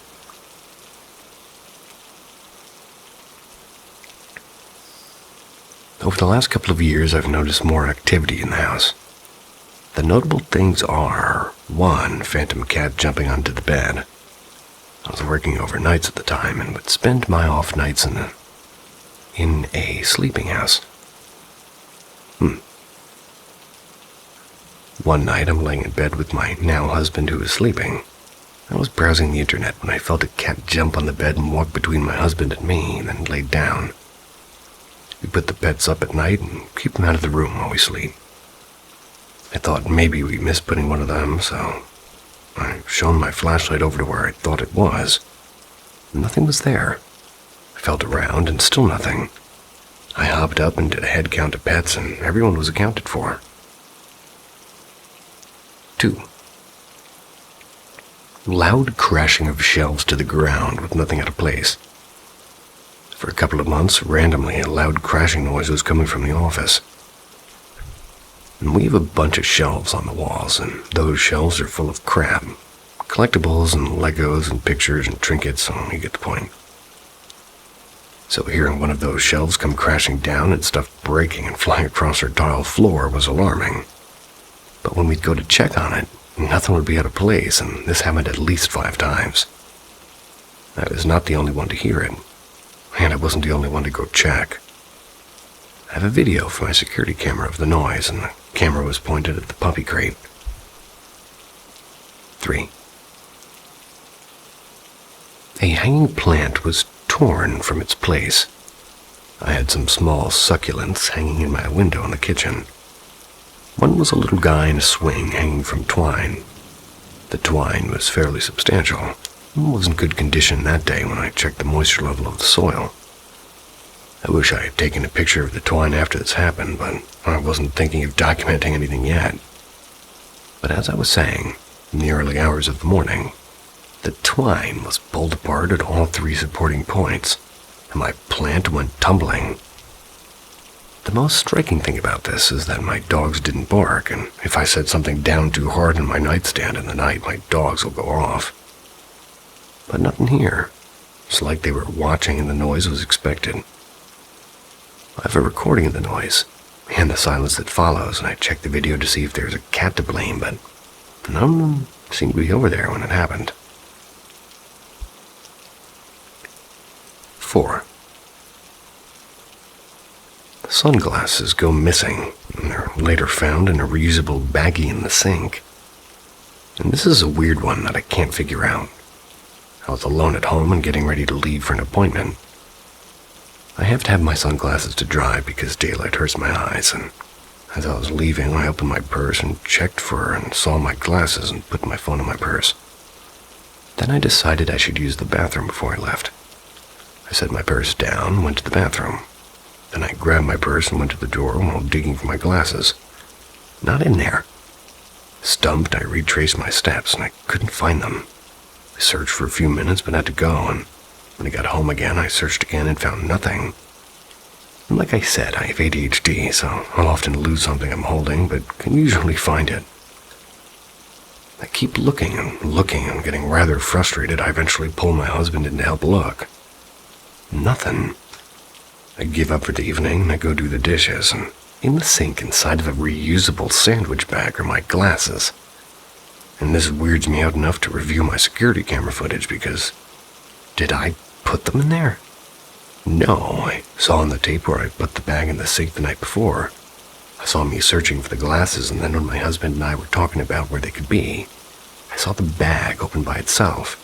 Over the last couple of years, I've noticed more activity in the house. The notable things are, 1, phantom cat jumping onto the bed. I was working overnights at the time and would spend my off nights in a sleeping house. One night, I'm laying in bed with my now husband who was sleeping. I was browsing the internet when I felt a cat jump on the bed and walk between my husband and me, then laid down. We put the pets up at night and keep them out of the room while we sleep. I thought maybe we missed putting one of them, so I shone my flashlight over to where I thought it was. Nothing was there. I felt around and still nothing. I hopped up and did a head count of pets, and everyone was accounted for. 2. Loud crashing of shelves to the ground with nothing out of place. For a couple of months, randomly, a loud crashing noise was coming from the office. And we have a bunch of shelves on the walls, and those shelves are full of crap. Collectibles and Legos and pictures and trinkets, so you get the point. So hearing one of those shelves come crashing down and stuff breaking and flying across our tile floor was alarming. But when we'd go to check on it, nothing would be out of place, and this happened at least 5 times. I was not the only one to hear it, and I wasn't the only one to go check. I have a video from my security camera of the noise, and the camera was pointed at the puppy crate. 3. A hanging plant was torn from its place. I had some small succulents hanging in my window in the kitchen. One was a little guy in a swing hanging from twine. The twine was fairly substantial. It was in good condition that day when I checked the moisture level of the soil. I wish I had taken a picture of the twine after this happened, but I wasn't thinking of documenting anything yet. But as I was saying, in the early hours of the morning, the twine was pulled apart at all 3 supporting points, and my plant went tumbling. The most striking thing about this is that my dogs didn't bark, and if I set something down too hard in my nightstand in the night, my dogs will go off. But nothing here. It's like they were watching and the noise was expected. I have a recording of the noise, and the silence that follows, and I checked the video to see if there's a cat to blame, but none of them seemed to be over there when it happened. 4. The sunglasses go missing, and they're later found in a reusable baggie in the sink. And this is a weird one that I can't figure out. I was alone at home and getting ready to leave for an appointment. I have to have my sunglasses to dry because daylight hurts my eyes, and as I was leaving, I opened my purse and checked for her and saw my glasses and put my phone in my purse. Then I decided I should use the bathroom before I left. I set my purse down and went to the bathroom. Then I grabbed my purse and went to the door while digging for my glasses. Not in there. Stumped, I retraced my steps and I couldn't find them. I searched for a few minutes but had to go, and when I got home again, I searched again and found nothing. And like I said, I have ADHD, so I'll often lose something I'm holding, but can usually find it. I keep looking and getting rather frustrated. I eventually pull my husband in to help look. Nothing. I give up for the evening and I go do the dishes, and in the sink inside of a reusable sandwich bag are my glasses. And this weirds me out enough to review my security camera footage because did I put them in there? No, I saw on the tape where I put the bag in the sink the night before. I saw me searching for the glasses, and then when my husband and I were talking about where they could be, I saw the bag open by itself.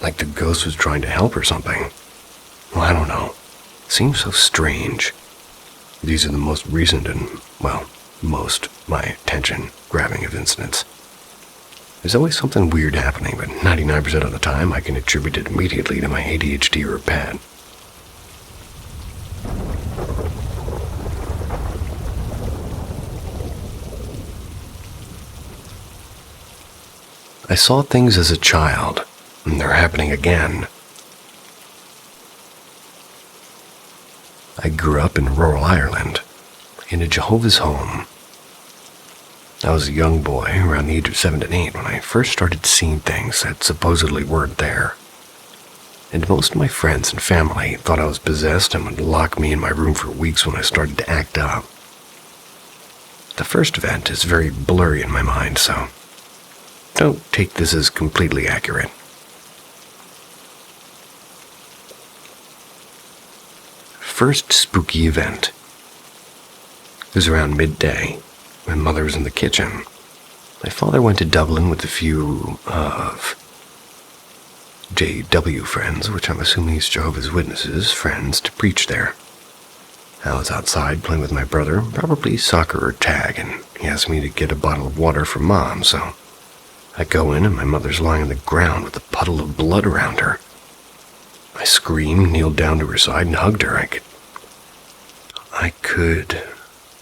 Like the ghost was trying to help or something. Well, I don't know. Seems so strange. These are the most recent and, well, most my attention-grabbing of incidents. There's always something weird happening, but 99% of the time I can attribute it immediately to my ADHD or pad. I saw things as a child, and they're happening again. I grew up in rural Ireland, in a Jehovah's home. I was a young boy, around the age of 7 and 8, when I first started seeing things that supposedly weren't there. And most of my friends and family thought I was possessed and would lock me in my room for weeks when I started to act up. The first event is very blurry in my mind, so don't take this as completely accurate. First spooky event. It was around midday. My mother was in the kitchen. My father went to Dublin with a few of JW friends, which I'm assuming is Jehovah's Witnesses friends, to preach there. I was outside playing with my brother, probably soccer or tag, and he asked me to get a bottle of water for Mom, so I go in and my mother's lying on the ground with a puddle of blood around her. I screamed, kneeled down to her side, and hugged her.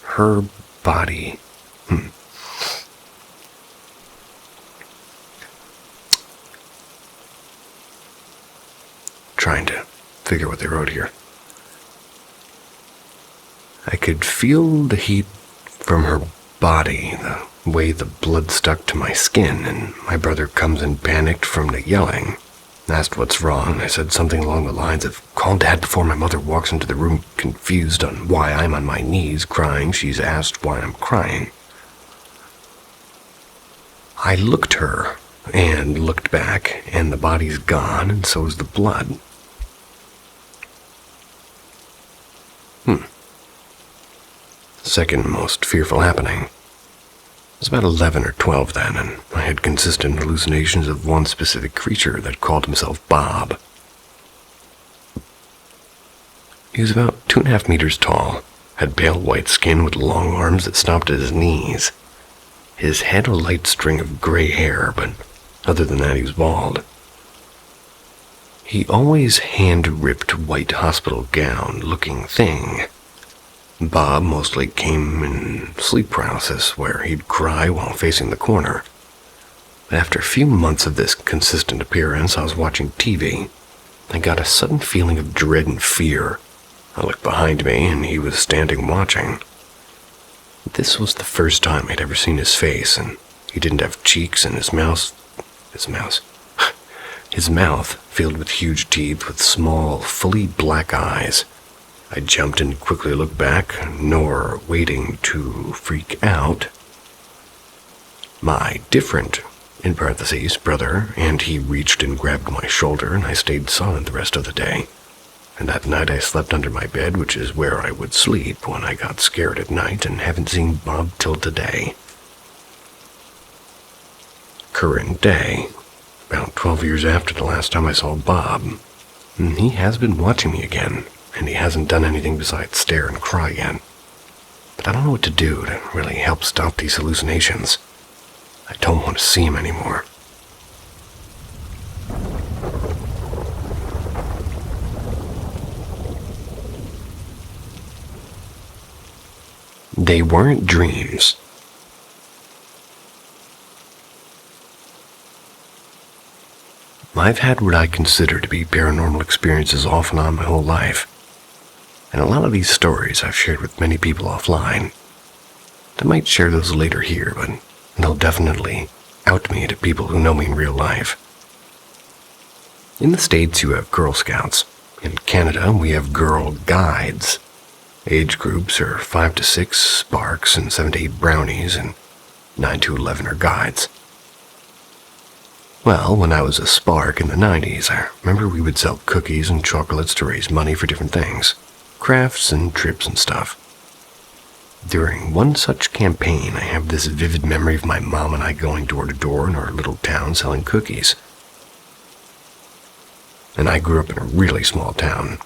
Her body. Trying to figure what they wrote here. I could feel the heat from her body, the way the blood stuck to my skin, and my brother comes in panicked from the yelling. Asked what's wrong. I said something along the lines of, "Call Dad," before my mother walks into the room confused on why I'm on my knees crying. She's asked why I'm crying. I looked her and looked back, and the body's gone, and so is the blood. Second most fearful happening. I was about 11 or 12 then, and I had consistent hallucinations of one specific creature that called himself Bob. He was about 2.5 meters tall, had pale white skin with long arms that stopped at his knees. His head a light string of gray hair, but other than that he was bald. He always hand-ripped white hospital gown-looking thing. Bob mostly came in sleep paralysis, where he'd cry while facing the corner. After a few months of this consistent appearance, I was watching TV. I got a sudden feeling of dread and fear. I looked behind me, and he was standing watching. This was the first time I'd ever seen his face, and he didn't have cheeks, and his mouth filled with huge teeth with small, fully black eyes. I jumped and quickly looked back, nor waiting to freak out. My different, in parentheses, brother, and he reached and grabbed my shoulder, and I stayed silent the rest of the day. and that night I slept under my bed, which is where I would sleep when I got scared at night, and haven't seen Bob till today. Current day, about 12 years after the last time I saw Bob, and he has been watching me again, and he hasn't done anything besides stare and cry yet. But I don't know what to do to really help stop these hallucinations. I don't want to see him anymore. They weren't dreams. I've had what I consider to be paranormal experiences off and on my whole life, and a lot of these stories I've shared with many people offline. I might share those later here, but they'll definitely out me to people who know me in real life. In the States, you have Girl Scouts. In Canada, we have Girl Guides. Age groups are 5 to 6 Sparks and 7 to 8 Brownies, and 9 to 11 are Guides. Well, when I was a Spark in the 90s, I remember we would sell cookies and chocolates to raise money for different things, crafts and trips and stuff. During one such campaign, I have this vivid memory of my mom and I going door to door in our little town selling cookies. And I grew up in a really small town.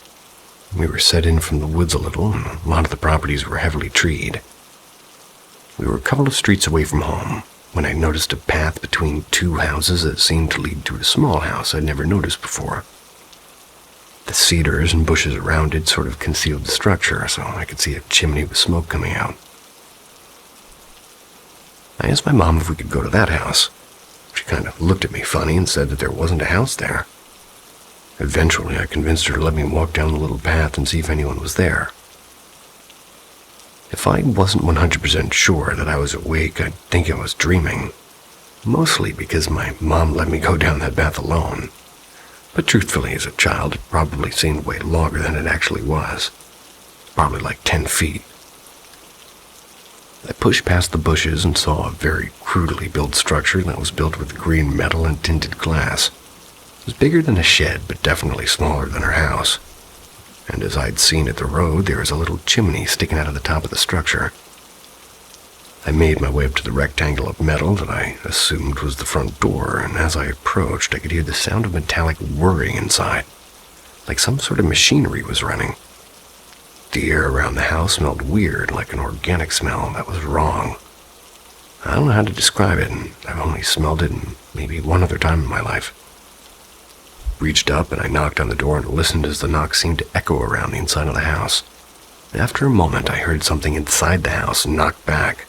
We were set in from the woods a little, and a lot of the properties were heavily treed. We were a couple of streets away from home when I noticed a path between two houses that seemed to lead to a small house I'd never noticed before. The cedars and bushes around it sort of concealed the structure, so I could see a chimney with smoke coming out. I asked my mom if we could go to that house. She kind of looked at me funny and said that there wasn't a house there. Eventually, I convinced her to let me walk down the little path and see if anyone was there. If I wasn't 100% sure that I was awake, I'd think I was dreaming. Mostly because my mom let me go down that path alone. But truthfully, as a child, it probably seemed way longer than it actually was. Probably like 10 feet. I pushed past the bushes and saw a very crudely built structure that was built with green metal and tinted glass. It was bigger than a shed, but definitely smaller than our house. And as I'd seen at the road, there was a little chimney sticking out of the top of the structure. I made my way up to the rectangle of metal that I assumed was the front door, and as I approached, I could hear the sound of metallic whirring inside, like some sort of machinery was running. The air around the house smelled weird, like an organic smell that was wrong. I don't know how to describe it, and I've only smelled it maybe one other time in my life. Reached up and I knocked on the door and listened as the knock seemed to echo around the inside of the house. After a moment, I heard something inside the house knock back.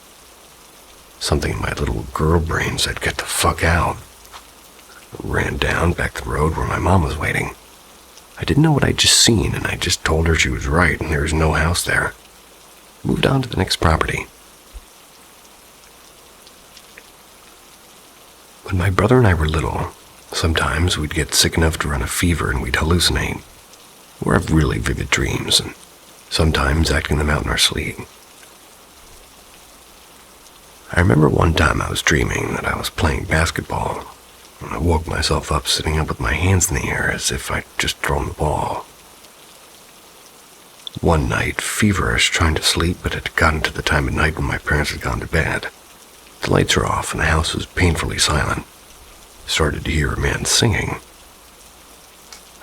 Something in my little girl brain said, "Get the fuck out." I ran down back the road where my mom was waiting. I didn't know what I'd just seen, and I just told her she was right and there was no house there. Moved on to the next property. When my brother and I were little, sometimes we'd get sick enough to run a fever and we'd hallucinate, or have really vivid dreams, and sometimes acting them out in our sleep. I remember one time I was dreaming that I was playing basketball, and I woke myself up sitting up with my hands in the air as if I'd just thrown the ball. One night, feverish, trying to sleep, but it had gotten to the time of night when my parents had gone to bed. The lights were off and the house was painfully silent. I started to hear a man singing.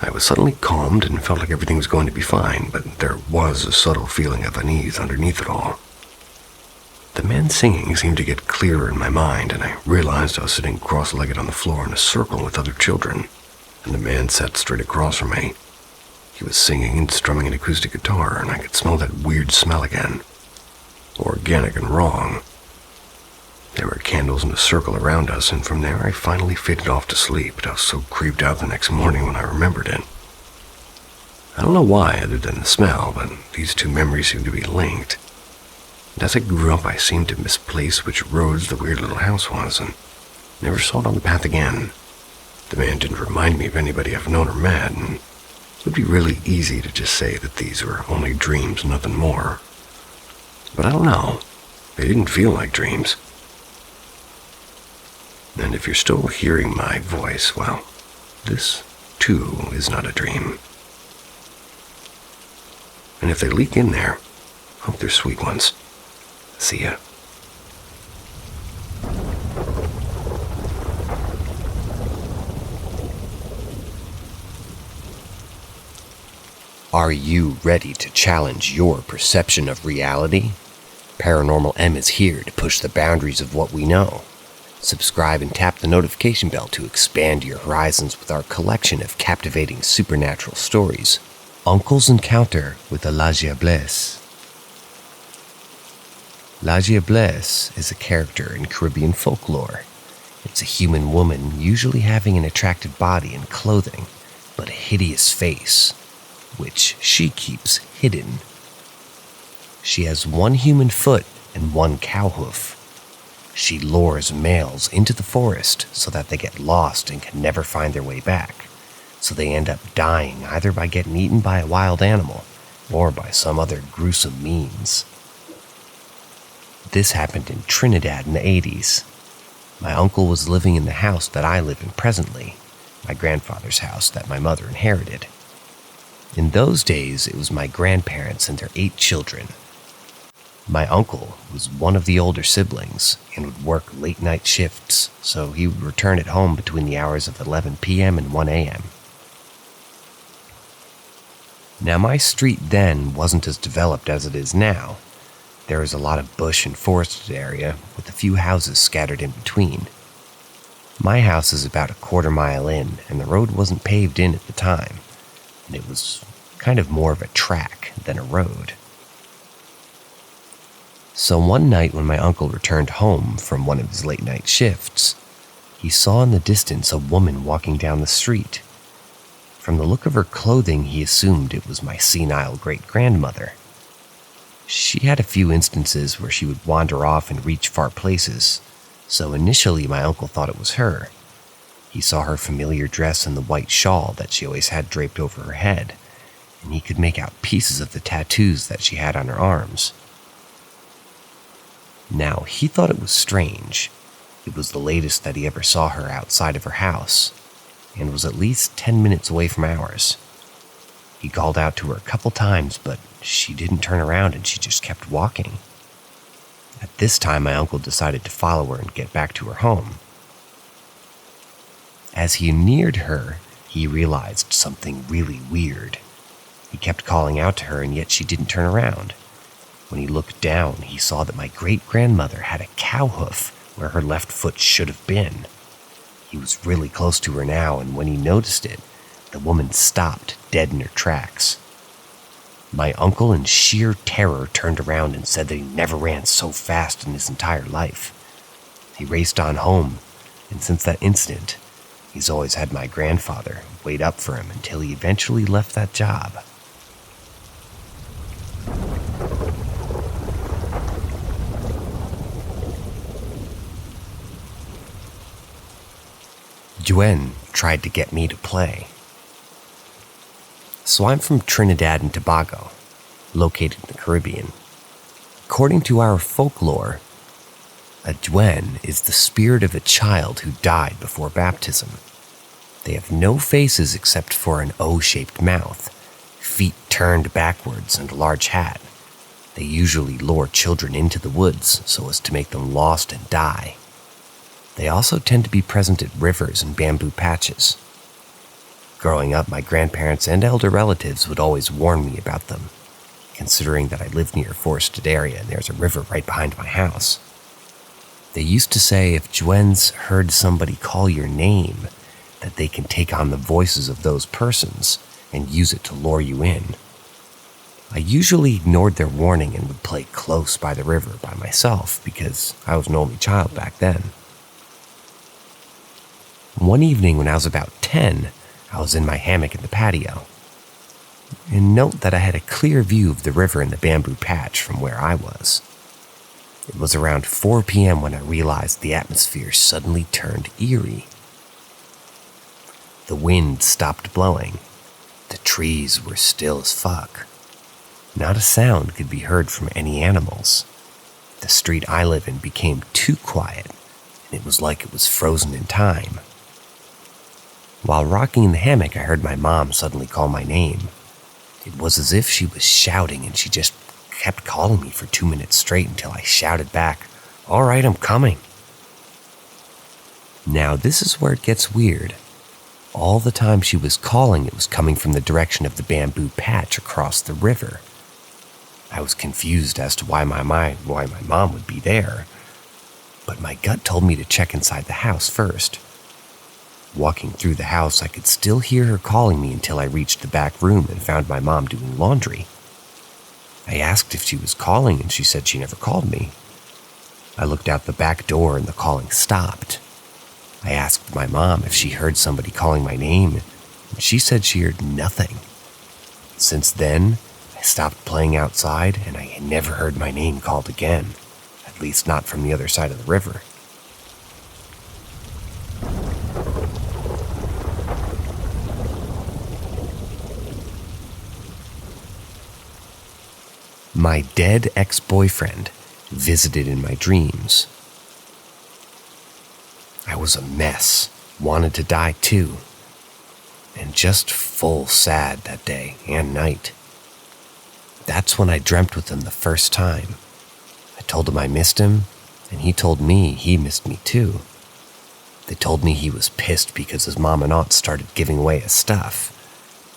I was suddenly calmed and felt like everything was going to be fine, but there was a subtle feeling of unease underneath it all. The man singing seemed to get clearer in my mind, and I realized I was sitting cross-legged on the floor in a circle with other children, and the man sat straight across from me. He was singing and strumming an acoustic guitar, and I could smell that weird smell again. Organic and wrong. There were candles in a circle around us, and from there I finally faded off to sleep, but I was so creeped out the next morning when I remembered it. I don't know why, other than the smell, but these two memories seem to be linked. And as I grew up, I seemed to misplace which roads the weird little house was, and never saw it on the path again. The man didn't remind me of anybody I've known or met, and it would be really easy to just say that these were only dreams, nothing more. But I don't know. They didn't feel like dreams. And if you're still hearing my voice, well, this, too, is not a dream. And if they leak in there, hope they're sweet ones. See ya. Are you ready to challenge your perception of reality? Paranormal M is here to push the boundaries of what we know. Subscribe and tap the notification bell to expand your horizons with our collection of captivating supernatural stories. Uncle's Encounter with a La Diablesse. La Diablesse is a character in Caribbean folklore. It's a human woman usually having an attractive body and clothing, but a hideous face, which she keeps hidden. She has one human foot and one cow hoof. She lures males into the forest so that they get lost and can never find their way back, so they end up dying either by getting eaten by a wild animal or by some other gruesome means. This happened in Trinidad in the 80s. My uncle was living in the house that I live in presently, my grandfather's house that my mother inherited. In those days, it was my grandparents and their 8 children. My uncle was one of the older siblings and would work late-night shifts, so he would return at home between the hours of 11 p.m. and 1 a.m. Now, my street then wasn't as developed as it is now. There was a lot of bush and forested area, with a few houses scattered in between. My house is about a quarter-mile in, and the road wasn't paved in at the time. And it was kind of more of a track than a road. So one night when my uncle returned home from one of his late-night shifts, he saw in the distance a woman walking down the street. From the look of her clothing, he assumed it was my senile great-grandmother. She had a few instances where she would wander off and reach far places, so initially my uncle thought it was her. He saw her familiar dress and the white shawl that she always had draped over her head, and he could make out pieces of the tattoos that she had on her arms. Now, he thought it was strange. It was the latest that he ever saw her outside of her house, and was at least 10 minutes away from ours. He called out to her a couple times, but she didn't turn around and she just kept walking. At this time, my uncle decided to follow her and get back to her home. As he neared her, he realized something really weird. He kept calling out to her, and yet she didn't turn around. When he looked down, he saw that my great-grandmother had a cow hoof where her left foot should have been. He was really close to her now, and when he noticed it, the woman stopped dead in her tracks. My uncle, in sheer terror, turned around and said that he never ran so fast in his entire life. He raced on home, and since that incident, he's always had my grandfather wait up for him until he eventually left that job. Gwen tried to get me to play. So I'm from Trinidad and Tobago, located in the Caribbean. According to our folklore, a Gwen is the spirit of a child who died before baptism. They have no faces except for an O-shaped mouth, feet turned backwards, and a large hat. They usually lure children into the woods so as to make them lost and die. They also tend to be present at rivers and bamboo patches. Growing up, my grandparents and elder relatives would always warn me about them, considering that I live near a forested area and there's a river right behind my house. They used to say if Gwens heard somebody call your name, that they can take on the voices of those persons and use it to lure you in. I usually ignored their warning and would play close by the river by myself because I was an only child back then. One evening when I was about 10, I was in my hammock in the patio. And note that I had a clear view of the river and the bamboo patch from where I was. It was around 4 p.m. when I realized the atmosphere suddenly turned eerie. The wind stopped blowing. The trees were still as fuck. Not a sound could be heard from any animals. The street I live in became too quiet, and it was like it was frozen in time. While rocking in the hammock, I heard my mom suddenly call my name. It was as if she was shouting, and she just kept calling me for 2 minutes straight until I shouted back, "All right, I'm coming." Now, this is where it gets weird. All the time she was calling, it was coming from the direction of the bamboo patch across the river. I was confused as to why my mom would be there, but my gut told me to check inside the house first. Walking through the house, I could still hear her calling me until I reached the back room and found my mom doing laundry. I asked if she was calling, and she said she never called me. I looked out the back door and the calling stopped. I asked my mom if she heard somebody calling my name, and she said she heard nothing. Since then, I stopped playing outside, and I had never heard my name called again, at least not from the other side of the river. My dead ex-boyfriend visited in my dreams. I was a mess, wanted to die too, and just full sad that day and night. That's when I dreamt with him the first time. I told him I missed him, and he told me he missed me too. They told me he was pissed because his mom and aunt started giving away his stuff,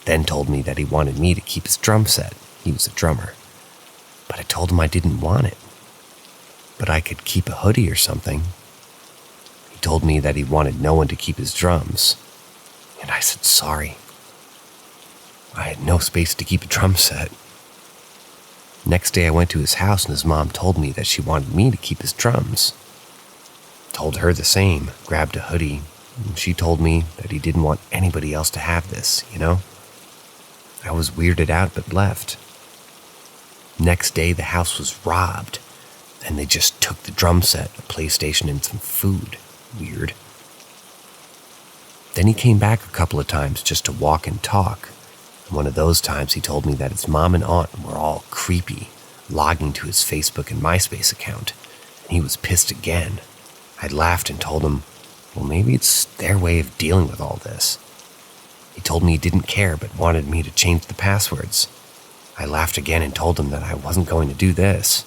then told me that he wanted me to keep his drum set. He was a drummer. But I told him I didn't want it, but I could keep a hoodie or something. He told me that he wanted no one to keep his drums, and I said sorry. I had no space to keep a drum set. Next day I went to his house and his mom told me that she wanted me to keep his drums. Told her the same, grabbed a hoodie, and she told me that he didn't want anybody else to have this, you know? I was weirded out but left. Next day, the house was robbed, and they just took the drum set, a PlayStation, and some food. Weird. Then he came back a couple of times just to walk and talk. And one of those times, he told me that his mom and aunt were all creepy, logging to his Facebook and MySpace account, and he was pissed again. I laughed and told him, well, maybe it's their way of dealing with all this. He told me he didn't care, but wanted me to change the passwords. I laughed again and told him that I wasn't going to do this,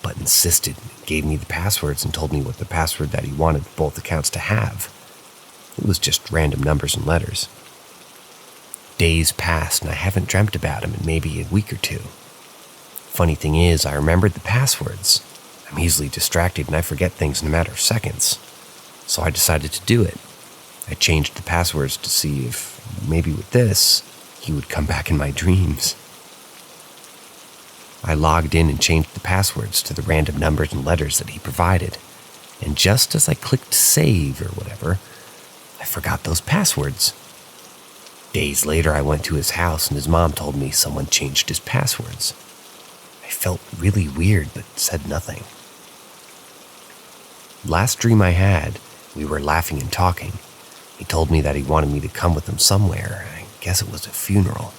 but insisted and gave me the passwords and told me what the password that he wanted both accounts to have. It was just random numbers and letters. Days passed and I haven't dreamt about him in maybe a week or two. Funny thing is, I remembered the passwords. I'm easily distracted and I forget things in a matter of seconds. So I decided to do it. I changed the passwords to see if maybe with this, he would come back in my dreams. I logged in and changed the passwords to the random numbers and letters that he provided. And just as I clicked save or whatever, I forgot those passwords. Days later, I went to his house and his mom told me someone changed his passwords. I felt really weird but said nothing. Last dream I had, we were laughing and talking. He told me that he wanted me to come with him somewhere. I guess it was a funeral.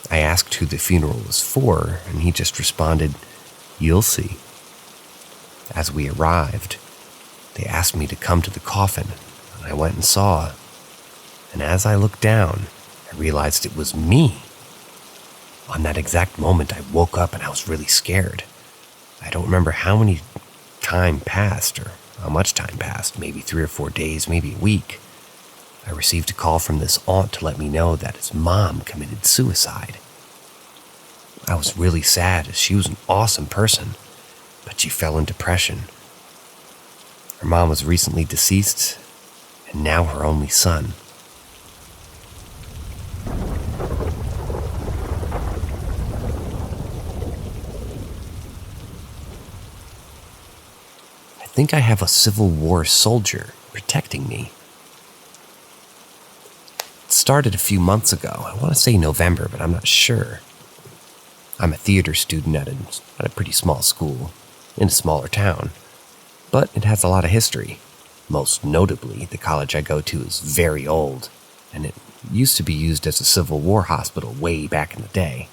I asked who the funeral was for, and he just responded, "You'll see." As we arrived, they asked me to come to the coffin, and I went and saw. And as I looked down, I realized it was me. On that exact moment, I woke up and I was really scared. I don't remember how many time passed or how much time passed, maybe 3 or 4 days, maybe a week. I received a call from this aunt to let me know that his mom committed suicide. I was really sad as she was an awesome person, but she fell in depression. Her mom was recently deceased, and now her only son. I think I have a Civil War soldier protecting me. It started a few months ago. I want to say November, but I'm not sure. I'm a theater student at a pretty small school in a smaller town, but it has a lot of history. Most notably, the college I go to is very old, and it used to be used as a Civil War hospital way back in the day,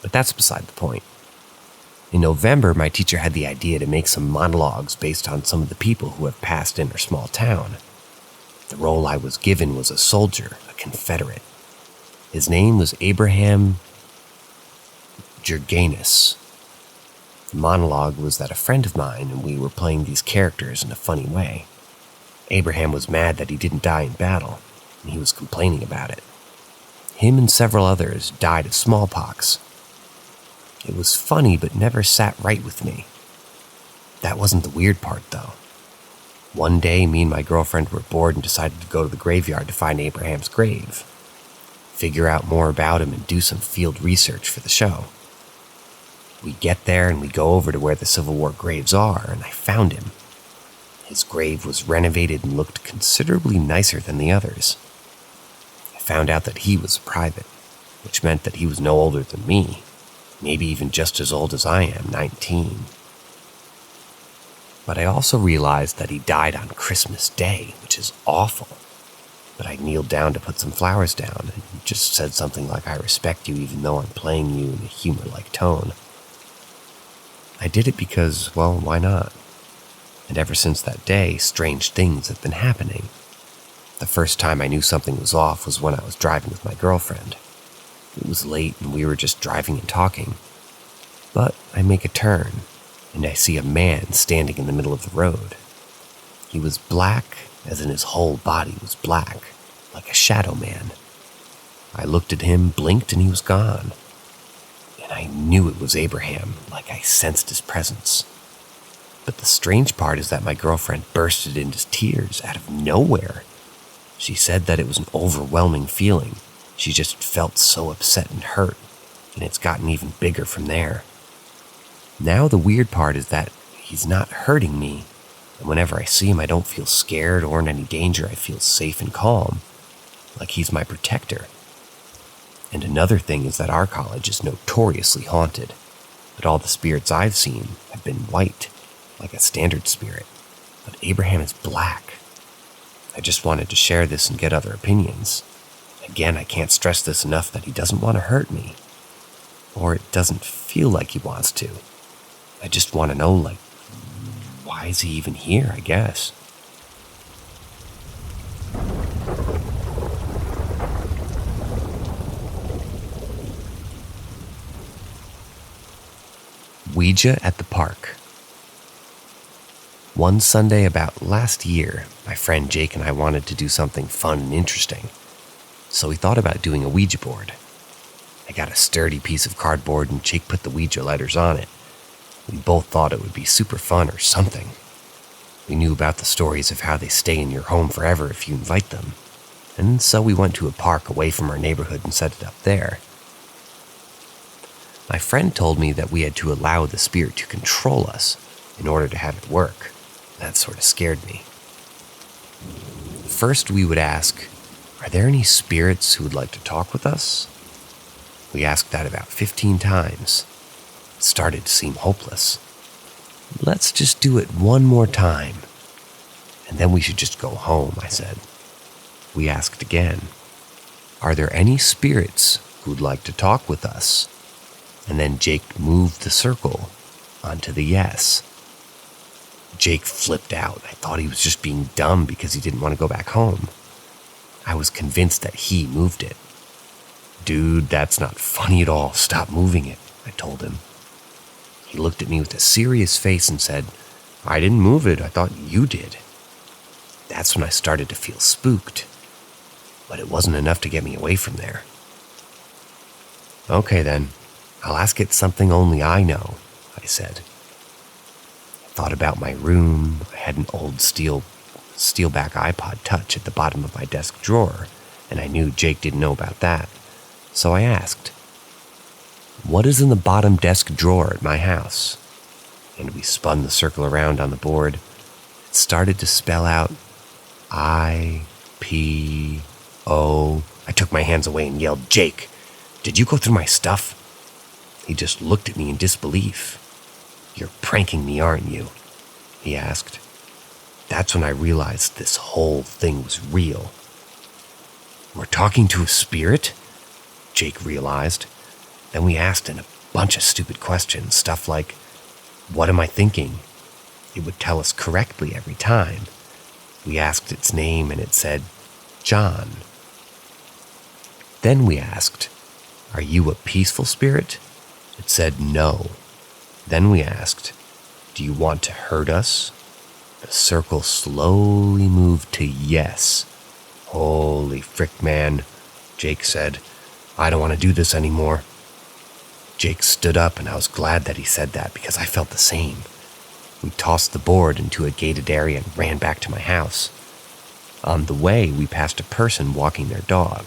but that's beside the point. In November, my teacher had the idea to make some monologues based on some of the people who have passed in our small town. The role I was given was a soldier, a Confederate. His name was Abraham Jurganus. The monologue was that a friend of mine and we were playing these characters in a funny way. Abraham was mad that he didn't die in battle, and he was complaining about it. Him and several others died of smallpox. It was funny, but never sat right with me. That wasn't the weird part, though. One day, me and my girlfriend were bored and decided to go to the graveyard to find Abraham's grave, figure out more about him, and do some field research for the show. We get there and we go over to where the Civil War graves are, and I found him. His grave was renovated and looked considerably nicer than the others. I found out that he was private, which meant that he was no older than me, maybe even just as old as I am, 19. But I also realized that he died on Christmas Day, which is awful. But I kneeled down to put some flowers down and just said something like, "I respect you even though I'm playing you in a humor-like tone." I did it because, well, why not? And ever since that day, strange things have been happening. The first time I knew something was off was when I was driving with my girlfriend. It was late and we were just driving and talking. But I make a turn, and I see a man standing in the middle of the road. He was black, as in his whole body was black, like a shadow man. I looked at him, blinked, and he was gone. And I knew it was Abraham, like I sensed his presence. But the strange part is that my girlfriend bursted into tears out of nowhere. She said that it was an overwhelming feeling. She just felt so upset and hurt, and it's gotten even bigger from there. Now the weird part is that he's not hurting me, and whenever I see him I don't feel scared or in any danger. I feel safe and calm, like he's my protector. And another thing is that our college is notoriously haunted, but all the spirits I've seen have been white, like a standard spirit, but Abraham is black. I just wanted to share this and get other opinions. Again, I can't stress this enough that he doesn't want to hurt me, or it doesn't feel like he wants to. I just want to know, like, why is he even here, I guess? Ouija at the park. One Sunday about last year, my friend Jake and I wanted to do something fun and interesting, so we thought about doing a Ouija board. I got a sturdy piece of cardboard and Jake put the Ouija letters on it. We both thought it would be super fun or something. We knew about the stories of how they stay in your home forever if you invite them, and so we went to a park away from our neighborhood and set it up there. My friend told me that we had to allow the spirit to control us in order to have it work. That sort of scared me. First, we would ask, "Are there any spirits who would like to talk with us?" We asked that about 15 times. It started to seem hopeless. "Let's just do it one more time, and then we should just go home," I said. We asked again, "Are there any spirits who would like to talk with us?" And then Jake moved the circle onto the yes. Jake flipped out. I thought he was just being dumb because he didn't want to go back home. I was convinced that he moved it. "Dude, that's not funny at all. Stop moving it," I told him. He looked at me with a serious face and said, "I didn't move it. I thought you did." That's when I started to feel spooked, but it wasn't enough to get me away from there. "Okay then, I'll ask it something only I know," I said. I thought about my room. I had an old steelback iPod Touch at the bottom of my desk drawer, and I knew Jake didn't know about that. So I asked, "What is in the bottom desk drawer at my house?" And we spun the circle around on the board. It started to spell out I-P-O. I took my hands away and yelled, "Jake, did you go through my stuff?" He just looked at me in disbelief. "You're pranking me, aren't you?" he asked. That's when I realized this whole thing was real. "We're talking to a spirit?" Jake realized. Then we asked a bunch of stupid questions, stuff like, "What am I thinking?" It would tell us correctly every time. We asked its name and it said, "John." Then we asked, "Are you a peaceful spirit?" It said no. Then we asked, "Do you want to hurt us?" The circle slowly moved to yes. "Holy frick, man," Jake said. "I don't want to do this anymore." Jake stood up, and I was glad that he said that because I felt the same. We tossed the board into a gated area and ran back to my house. On the way, we passed a person walking their dog.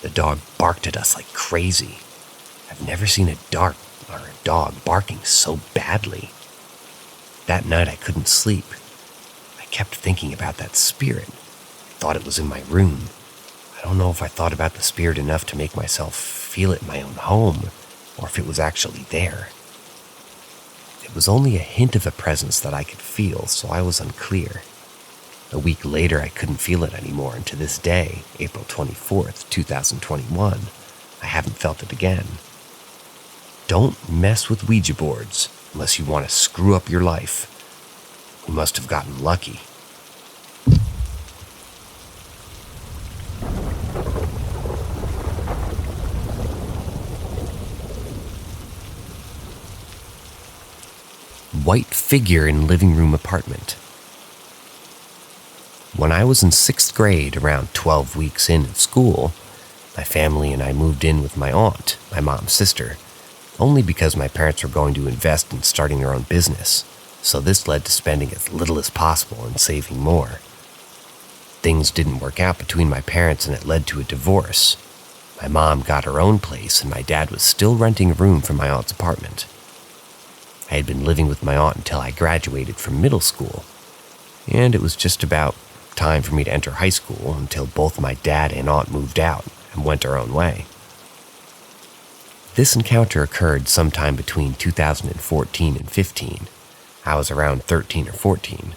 The dog barked at us like crazy. I've never seen a dog barking so badly. That night I couldn't sleep. I kept thinking about that spirit. I thought it was in my room. I don't know if I thought about the spirit enough to make myself feel it in my own home, or if it was actually there. It was only a hint of a presence that I could feel, so I was unclear. A week later, I couldn't feel it anymore, and to this day, April 24th, 2021, I haven't felt it again. Don't mess with Ouija boards unless you want to screw up your life. We must have gotten lucky. White figure in living room apartment. When I was in 6th grade, around 12 weeks in at school, my family and I moved in with my aunt, my mom's sister, only because my parents were going to invest in starting their own business, so this led to spending as little as possible and saving more. Things didn't work out between my parents and it led to a divorce. My mom got her own place and my dad was still renting a room from my aunt's apartment. I had been living with my aunt until I graduated from middle school, and it was just about time for me to enter high school until both my dad and aunt moved out and went their own way. This encounter occurred sometime between 2014 and 15. I was around 13 or 14.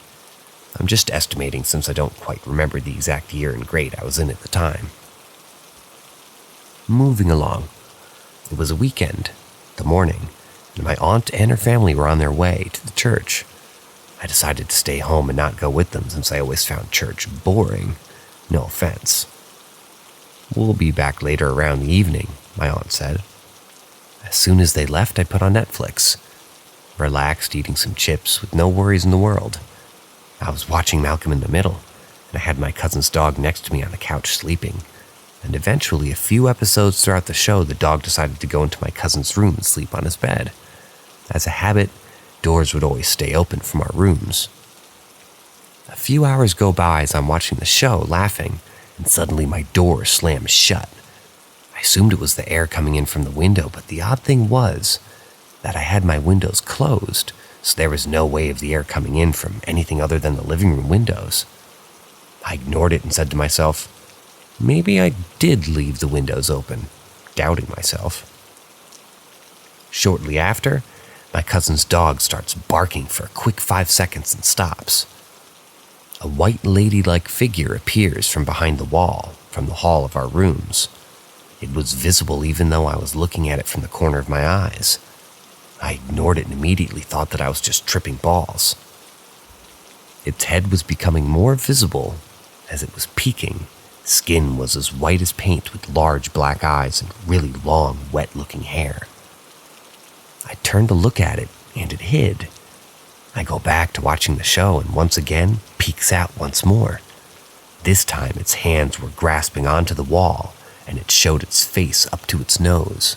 I'm just estimating since I don't quite remember the exact year and grade I was in at the time. Moving along. It was a weekend, the morning, and my aunt and her family were on their way to the church. I decided to stay home and not go with them since I always found church boring. No offense. "We'll be back later around the evening," my aunt said. As soon as they left, I put on Netflix. Relaxed, eating some chips with no worries in the world. I was watching Malcolm in the Middle, and I had my cousin's dog next to me on the couch sleeping. And eventually, a few episodes throughout the show, the dog decided to go into my cousin's room and sleep on his bed. As a habit, doors would always stay open from our rooms. A few hours go by as I'm watching the show, laughing, and suddenly my door slams shut. I assumed it was the air coming in from the window, but the odd thing was that I had my windows closed, so there was no way of the air coming in from anything other than the living room windows. I ignored it and said to myself, maybe I did leave the windows open, doubting myself. Shortly after, my cousin's dog starts barking for a quick 5 seconds and stops. A white lady-like figure appears from behind the wall, from the hall of our rooms. It was visible even though I was looking at it from the corner of my eyes. I ignored it and immediately thought that I was just tripping balls. Its head was becoming more visible as it was peeking. Skin was as white as paint with large black eyes and really long, wet-looking hair. I turned to look at it, and it hid. I go back to watching the show and once again peeks out once more. This time its hands were grasping onto the wall, and it showed its face up to its nose.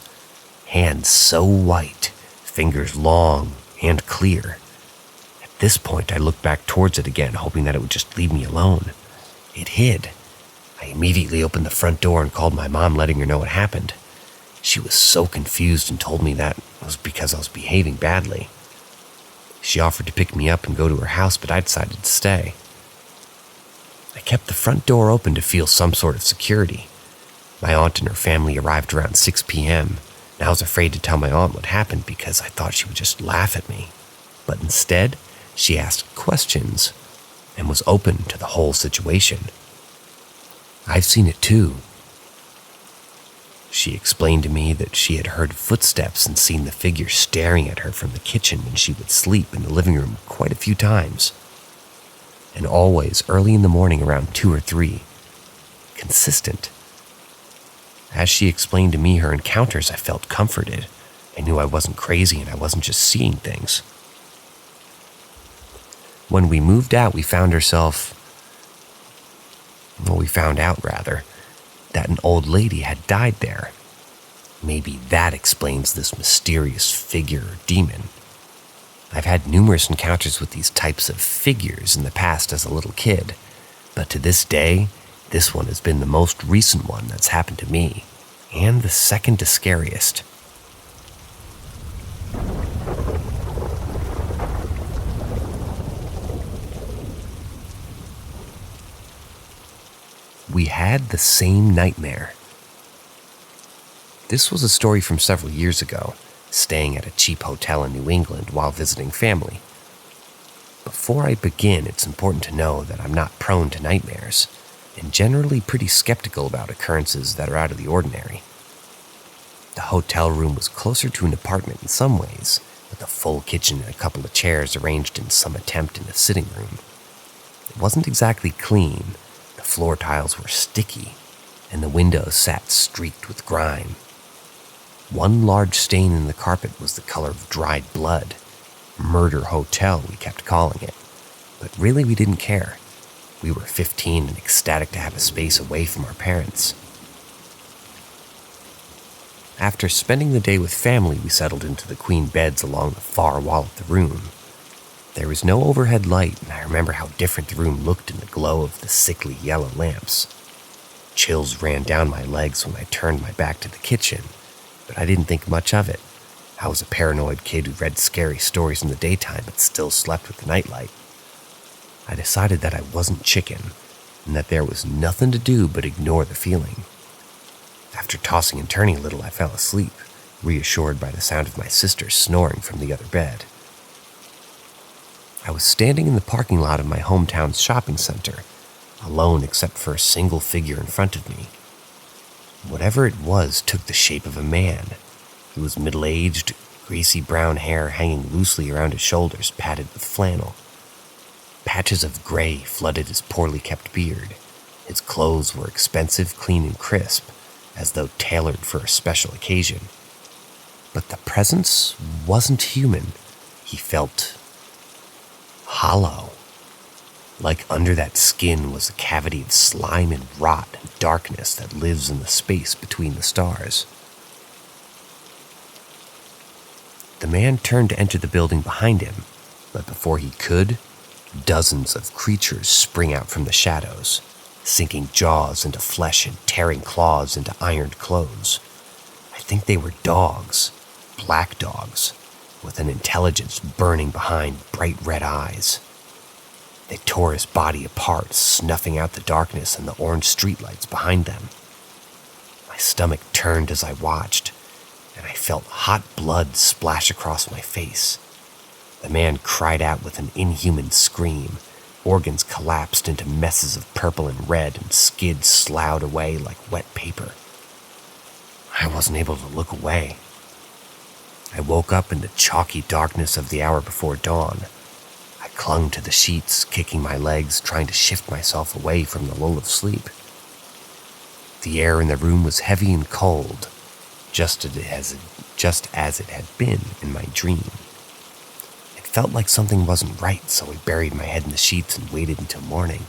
Hands so white, fingers long and clear. At this point, I looked back towards it again, hoping that it would just leave me alone. It hid. I immediately opened the front door and called my mom, letting her know what happened. She was so confused and told me that it was because I was behaving badly. She offered to pick me up and go to her house, but I decided to stay. I kept the front door open to feel some sort of security. My aunt and her family arrived around 6 p.m., and I was afraid to tell my aunt what happened because I thought she would just laugh at me. But instead, she asked questions and was open to the whole situation. I've seen it too. She explained to me that she had heard footsteps and seen the figure staring at her from the kitchen when she would sleep in the living room quite a few times. And always early in the morning around 2 or 3. Consistent. As she explained to me her encounters, I felt comforted, I knew I wasn't crazy and I wasn't just seeing things. When we moved out, we found out that an old lady had died there. Maybe that explains this mysterious figure or demon. I've had numerous encounters with these types of figures in the past as a little kid, but to this day, this one has been the most recent one that's happened to me, and the second to scariest. We had the same nightmare. This was a story from several years ago, staying at a cheap hotel in New England while visiting family. Before I begin, it's important to know that I'm not prone to nightmares, and generally pretty skeptical about occurrences that are out of the ordinary. The hotel room was closer to an apartment in some ways, with a full kitchen and a couple of chairs arranged in some attempt in a sitting room. It wasn't exactly clean. The floor tiles were sticky, and the windows sat streaked with grime. One large stain in the carpet was the color of dried blood. Murder Hotel, we kept calling it. But really, we didn't care. We were 15 and ecstatic to have a space away from our parents. After spending the day with family, we settled into the queen beds along the far wall of the room. There was no overhead light, and I remember how different the room looked in the glow of the sickly yellow lamps. Chills ran down my legs when I turned my back to the kitchen, but I didn't think much of it. I was a paranoid kid who read scary stories in the daytime but still slept with the nightlight. I decided that I wasn't chicken, and that there was nothing to do but ignore the feeling. After tossing and turning a little, I fell asleep, reassured by the sound of my sister snoring from the other bed. I was standing in the parking lot of my hometown's shopping center, alone except for a single figure in front of me. Whatever it was took the shape of a man. He was middle-aged, greasy brown hair hanging loosely around his shoulders, padded with flannel. Patches of gray flooded his poorly kept beard. His clothes were expensive, clean, and crisp, as though tailored for a special occasion. But the presence wasn't human. He felt hollow. Like under that skin was a cavity of slime and rot and darkness that lives in the space between the stars. The man turned to enter the building behind him, but before he could, dozens of creatures spring out from the shadows, sinking jaws into flesh and tearing claws into ironed clothes. I think they were dogs, black dogs, with an intelligence burning behind bright red eyes. They tore his body apart, snuffing out the darkness and the orange streetlights behind them. My stomach turned as I watched, and I felt hot blood splash across my face. The man cried out with an inhuman scream. Organs collapsed into messes of purple and red, and skids sloughed away like wet paper. I wasn't able to look away. I woke up in the chalky darkness of the hour before dawn. I clung to the sheets, kicking my legs, trying to shift myself away from the lull of sleep. The air in the room was heavy and cold, just as it had been in my dream. It felt like something wasn't right, so I buried my head in the sheets and waited until morning.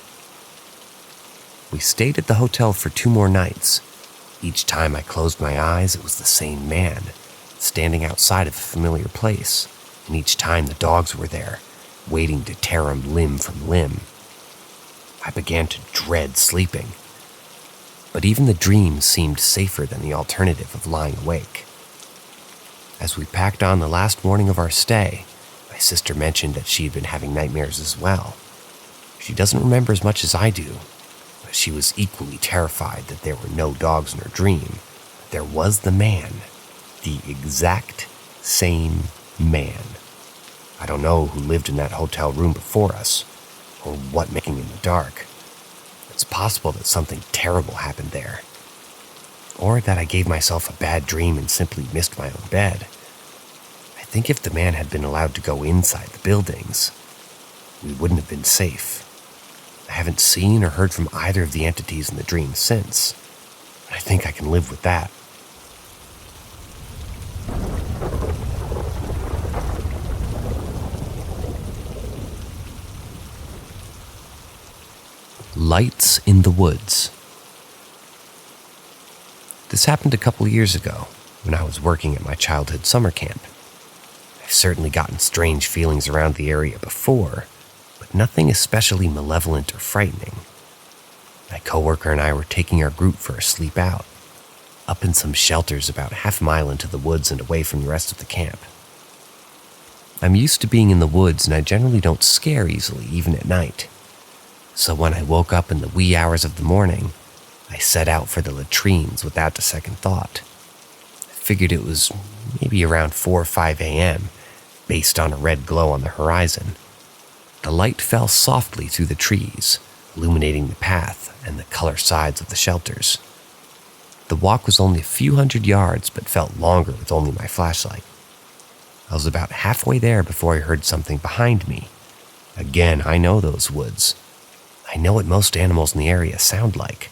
We stayed at the hotel for 2 more nights. Each time I closed my eyes, it was the same man, standing outside of a familiar place, and each time the dogs were there, waiting to tear him limb from limb. I began to dread sleeping, but even the dream seemed safer than the alternative of lying awake. As we packed on the last morning of our stay, my sister mentioned that she had been having nightmares as well. She doesn't remember as much as I do, but she was equally terrified that there were no dogs in her dream. But there was the man, the exact same man. I don't know who lived in that hotel room before us, or what making in the dark. It's possible that something terrible happened there, or that I gave myself a bad dream and simply missed my own bed. I think if the man had been allowed to go inside the buildings, we wouldn't have been safe. I haven't seen or heard from either of the entities in the dream since. I think I can live with that. Lights in the Woods. This happened a couple years ago when I was working at my childhood summer camp. I've certainly gotten strange feelings around the area before, but nothing especially malevolent or frightening. My coworker and I were taking our group for a sleep out, up in some shelters about half a mile into the woods and away from the rest of the camp. I'm used to being in the woods and I generally don't scare easily, even at night. So when I woke up in the wee hours of the morning, I set out for the latrines without a second thought. I figured it was maybe around 4 or 5 a.m., based on a red glow on the horizon. The light fell softly through the trees, illuminating the path and the color sides of the shelters. The walk was only a few hundred yards, but felt longer with only my flashlight. I was about halfway there before I heard something behind me. Again, I know those woods. I know what most animals in the area sound like.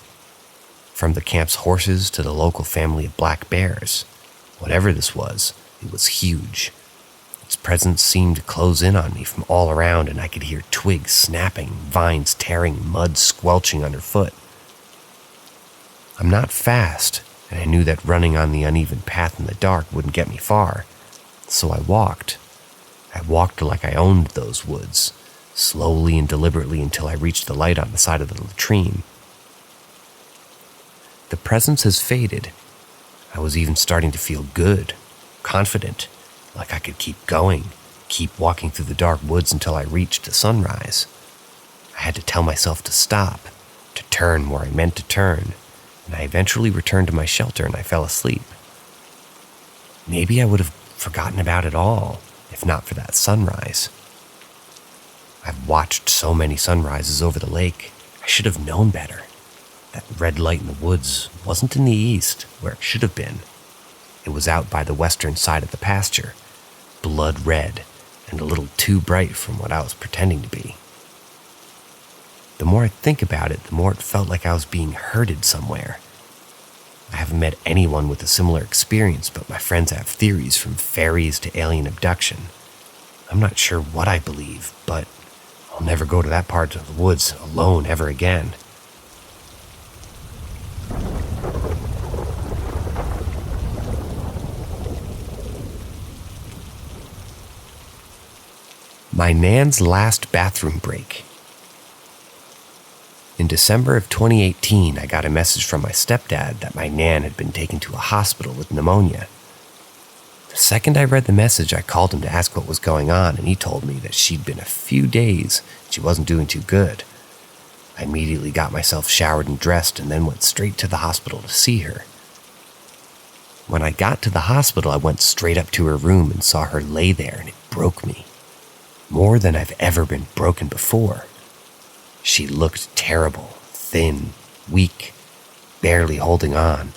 From the camp's horses to the local family of black bears. Whatever this was, it was huge. Its presence seemed to close in on me from all around, and I could hear twigs snapping, vines tearing, mud squelching underfoot. I'm not fast, and I knew that running on the uneven path in the dark wouldn't get me far. So I walked. I walked like I owned those woods, slowly and deliberately until I reached the light on the side of the latrine. The presence has faded. I was even starting to feel good, confident, like I could keep going, keep walking through the dark woods until I reached the sunrise. I had to tell myself to stop, to turn where I meant to turn, and I eventually returned to my shelter and I fell asleep. Maybe I would have forgotten about it all, if not for that sunrise. I've watched so many sunrises over the lake, I should have known better. That red light in the woods wasn't in the east, where it should have been. It was out by the western side of the pasture, blood red and a little too bright from what I was pretending to be. The more I think about it, the more it felt like I was being herded somewhere. I haven't met anyone with a similar experience, but my friends have theories from fairies to alien abduction. I'm not sure what I believe, but I'll never go to that part of the woods alone ever again. My Nan's last bathroom break. In December of 2018, I got a message from my stepdad that my Nan had been taken to a hospital with pneumonia. The second I read the message, I called him to ask what was going on, and he told me that she'd been a few days and she wasn't doing too good. I immediately got myself showered and dressed and then went straight to the hospital to see her. When I got to the hospital, I went straight up to her room and saw her lay there, and it broke me. More than I've ever been broken before. She looked terrible, thin, weak, barely holding on.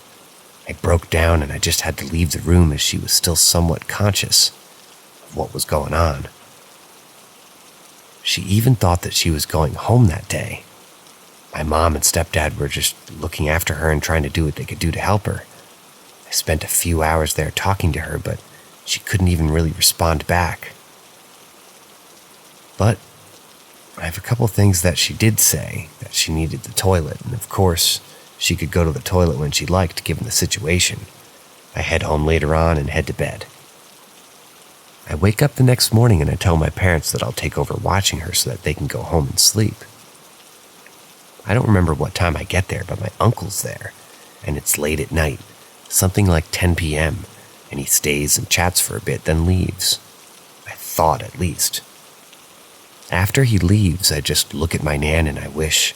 I broke down and I just had to leave the room as she was still somewhat conscious of what was going on. She even thought that she was going home that day. My mom and stepdad were just looking after her and trying to do what they could do to help her. I spent a few hours there talking to her, but she couldn't even really respond back. But I have a couple things that she did say, that she needed the toilet, and of course, she could go to the toilet when she liked, given the situation. I head home later on and head to bed. I wake up the next morning and I tell my parents that I'll take over watching her so that they can go home and sleep. I don't remember what time I get there, but my uncle's there, and it's late at night, something like 10 p.m., and he stays and chats for a bit, then leaves. I thought, at least. After he leaves, I just look at my Nan and I wish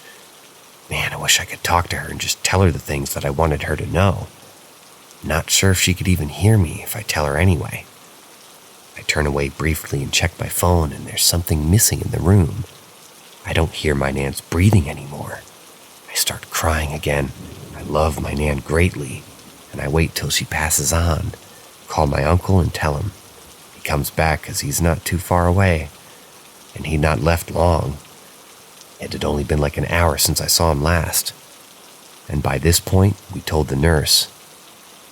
I could talk to her and just tell her the things that I wanted her to know. Not sure if she could even hear me if I tell her anyway. I turn away briefly and check my phone, and there's something missing in the room. I don't hear my Nan's breathing anymore. I start crying again. I love my Nan greatly, and I wait till she passes on, call my uncle and tell him. He comes back because he's not too far away. And he'd not left long. It had only been like an hour since I saw him last. And by this point, we told the nurse.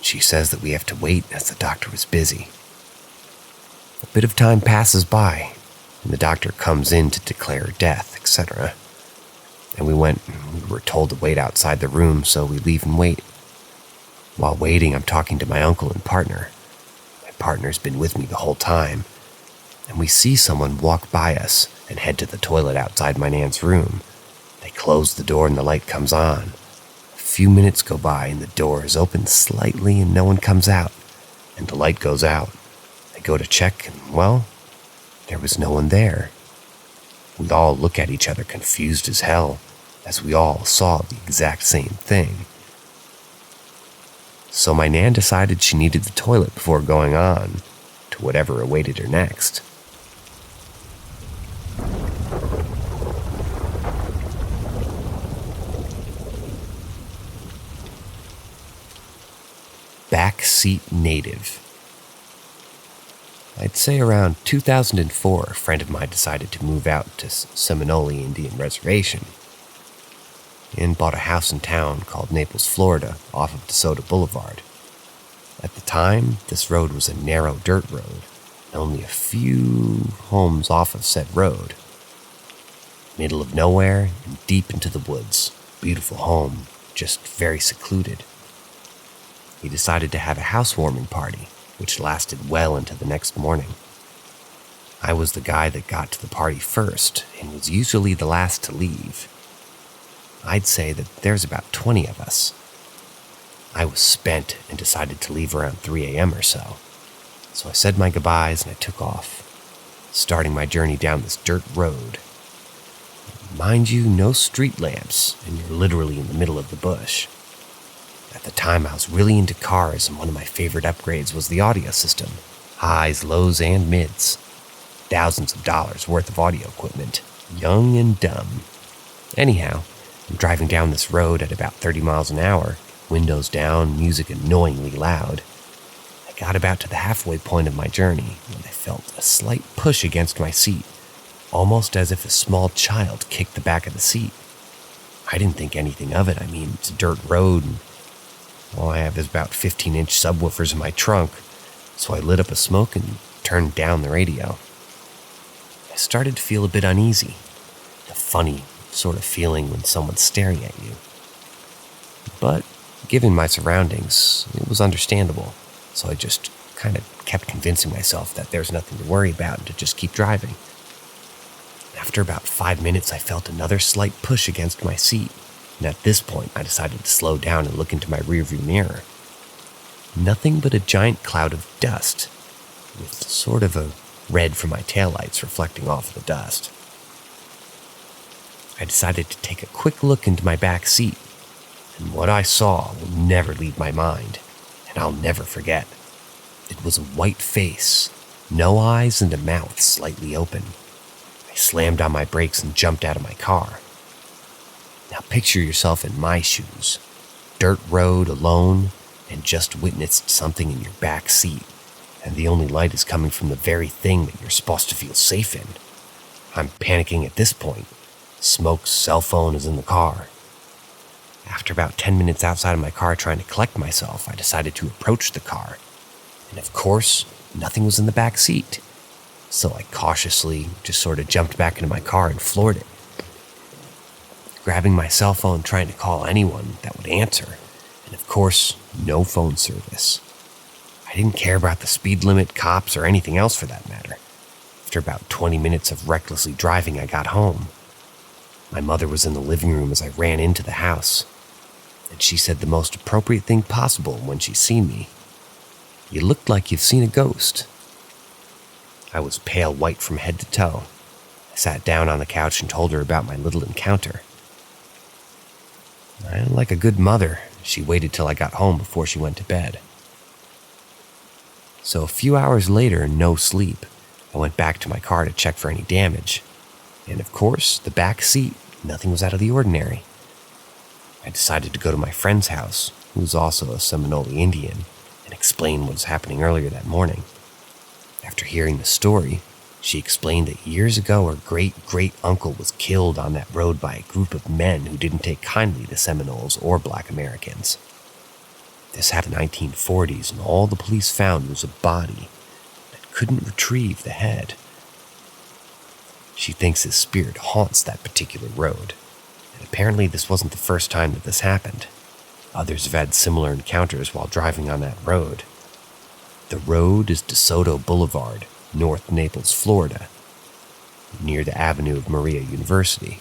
She says that we have to wait as the doctor was busy. A bit of time passes by, and the doctor comes in to declare her death, etc. and we were told to wait outside the room, so we leave and wait. While waiting, I'm talking to my uncle and partner. My partner's been with me the whole time, and we see someone walk by us and head to the toilet outside my nan's room. They close the door and the light comes on. A few minutes go by and the door is opened slightly and no one comes out, and the light goes out. They go to check and, well, there was no one there. We all look at each other confused as hell, as we all saw the exact same thing. So my nan decided she needed the toilet before going on to whatever awaited her next. Backseat native. I'd say around 2004, a friend of mine decided to move out to Seminole Indian Reservation and bought a house in town called Naples, Florida, off of DeSoto Boulevard. At the time, this road was a narrow dirt road, and only a few homes off of said road. Middle of nowhere and deep into the woods. Beautiful home, just very secluded. He decided to have a housewarming party, which lasted well into the next morning. I was the guy that got to the party first and was usually the last to leave. I'd say that there's about 20 of us. I was spent and decided to leave around 3 a.m. or so. So I said my goodbyes and I took off, starting my journey down this dirt road. Mind you, no street lamps, and you're literally in the middle of the bush. At the time, I was really into cars, and one of my favorite upgrades was the audio system. Highs, lows, and mids. Thousands of dollars worth of audio equipment. Young and dumb. Anyhow, I'm driving down this road at about 30 miles an hour, windows down, music annoyingly loud. I got about to the halfway point of my journey when I felt a slight push against my seat, almost as if a small child kicked the back of the seat. I didn't think anything of it. I mean, it's a dirt road, and all I have is about 15-inch subwoofers in my trunk, so I lit up a smoke and turned down the radio. I started to feel a bit uneasy, the funny sort of feeling when someone's staring at you. But given my surroundings, it was understandable, so I just kind of kept convincing myself that there's nothing to worry about and to just keep driving. After about 5 minutes, I felt another slight push against my seat, and at this point, I decided to slow down and look into my rearview mirror. Nothing but a giant cloud of dust, with sort of a red from my taillights reflecting off the dust. I decided to take a quick look into my back seat, and what I saw will never leave my mind, and I'll never forget. It was a white face, no eyes and a mouth slightly open. I slammed on my brakes and jumped out of my car. Now picture yourself in my shoes, dirt road, alone, and just witnessed something in your back seat, and the only light is coming from the very thing that you're supposed to feel safe in. I'm panicking at this point. Smoke's cell phone is in the car. After about 10 minutes outside of my car trying to collect myself, I decided to approach the car. And of course, nothing was in the back seat. So I cautiously just sort of jumped back into my car and floored it. Grabbing my cell phone, trying to call anyone that would answer. And of course, no phone service. I didn't care about the speed limit, cops, or anything else for that matter. After about 20 minutes of recklessly driving, I got home. My mother was in the living room as I ran into the house, and she said the most appropriate thing possible when she seen me. "You looked like you've seen a ghost." I was pale white from head to toe. I sat down on the couch and told her about my little encounter. Like a good mother, she waited till I got home before she went to bed. So a few hours later, no sleep, I went back to my car to check for any damage. And of course, the back seat, nothing was out of the ordinary. I decided to go to my friend's house, who was also a Seminole Indian, and explain what was happening earlier that morning. After hearing the story, she explained that years ago her great-great-uncle was killed on that road by a group of men who didn't take kindly to Seminoles or Black Americans. This happened in the 1940s, and all the police found was a body that couldn't retrieve the head. She thinks his spirit haunts that particular road, Apparently, this wasn't the first time that this happened. Others have had similar encounters while driving on that road. The road is DeSoto Boulevard, North Naples, Florida, near the Avenue of Maria University.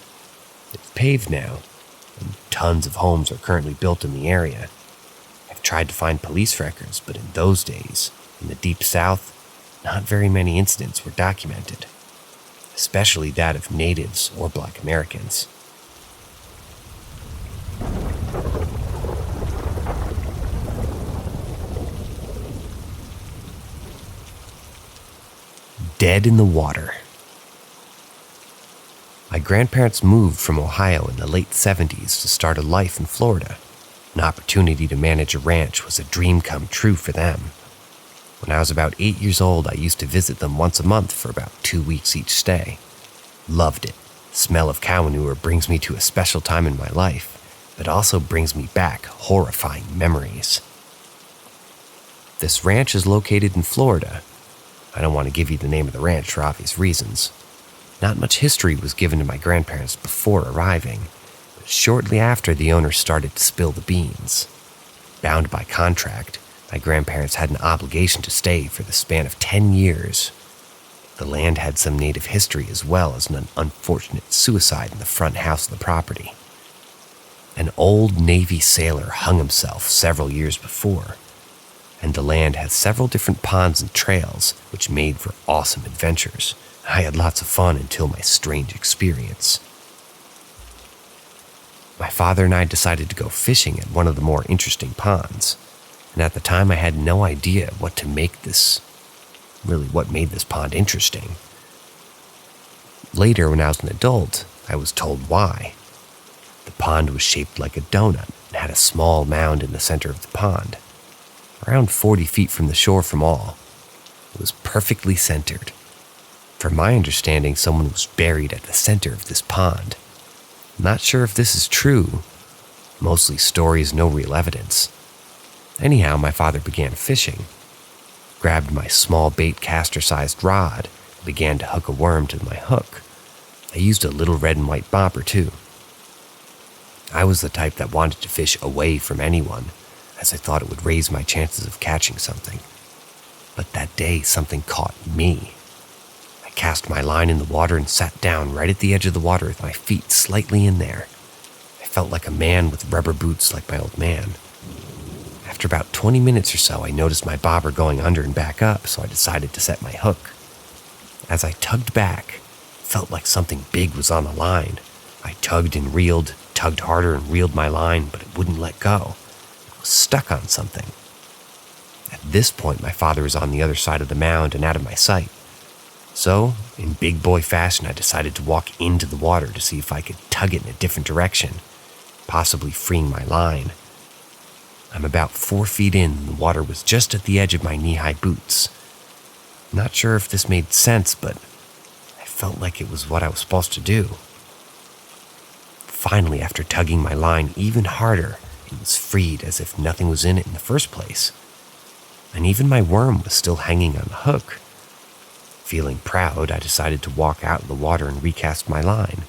It's paved now, and tons of homes are currently built in the area. I've tried to find police records, but in those days, in the Deep South, not very many incidents were documented, especially that of natives or Black Americans. Dead in the water. My grandparents moved from Ohio in the late 70s to start a life in Florida. An opportunity to manage a ranch was a dream come true for them. When I was about 8 years old, I used to visit them once a month for about 2 weeks each stay. Loved it. The smell of cow manure brings me to a special time in my life, but also brings me back horrifying memories. This ranch is located in Florida. I don't want to give you the name of the ranch for obvious reasons. Not much history was given to my grandparents before arriving, but shortly after the owner started to spill the beans. Bound by contract, my grandparents had an obligation to stay for the span of 10 years. The land had some native history as well as an unfortunate suicide in the front house of the property. An old Navy sailor hung himself several years before, and the land has several different ponds and trails, which made for awesome adventures. I had lots of fun until my strange experience. My father and I decided to go fishing at one of the more interesting ponds, and at the time I had no idea what made this pond interesting. Later, when I was an adult, I was told why. The pond was shaped like a donut and had a small mound in the center of the pond, around 40 feet from the shore from all. It was perfectly centered. From my understanding, someone was buried at the center of this pond. I'm not sure if this is true. Mostly stories, no real evidence. Anyhow, my father began fishing, grabbed my small bait caster-sized rod, and began to hook a worm to my hook. I used a little red and white bobber too. I was the type that wanted to fish away from anyone, as I thought it would raise my chances of catching something. But that day, something caught me. I cast my line in the water and sat down right at the edge of the water with my feet slightly in there. I felt like a man with rubber boots like my old man. After about 20 minutes or so, I noticed my bobber going under and back up, so I decided to set my hook. As I tugged back, it felt like something big was on the line. I tugged and reeled, tugged harder and reeled my line, but it wouldn't let go. It was stuck on something. At this point, my father was on the other side of the mound and out of my sight. So, in big boy fashion, I decided to walk into the water to see if I could tug it in a different direction, possibly freeing my line. I'm about 4 feet in, and the water was just at the edge of my knee-high boots. Not sure if this made sense, but I felt like it was what I was supposed to do. Finally, after tugging my line even harder, it was freed as if nothing was in it in the first place. And even my worm was still hanging on the hook. Feeling proud, I decided to walk out in the water and recast my line.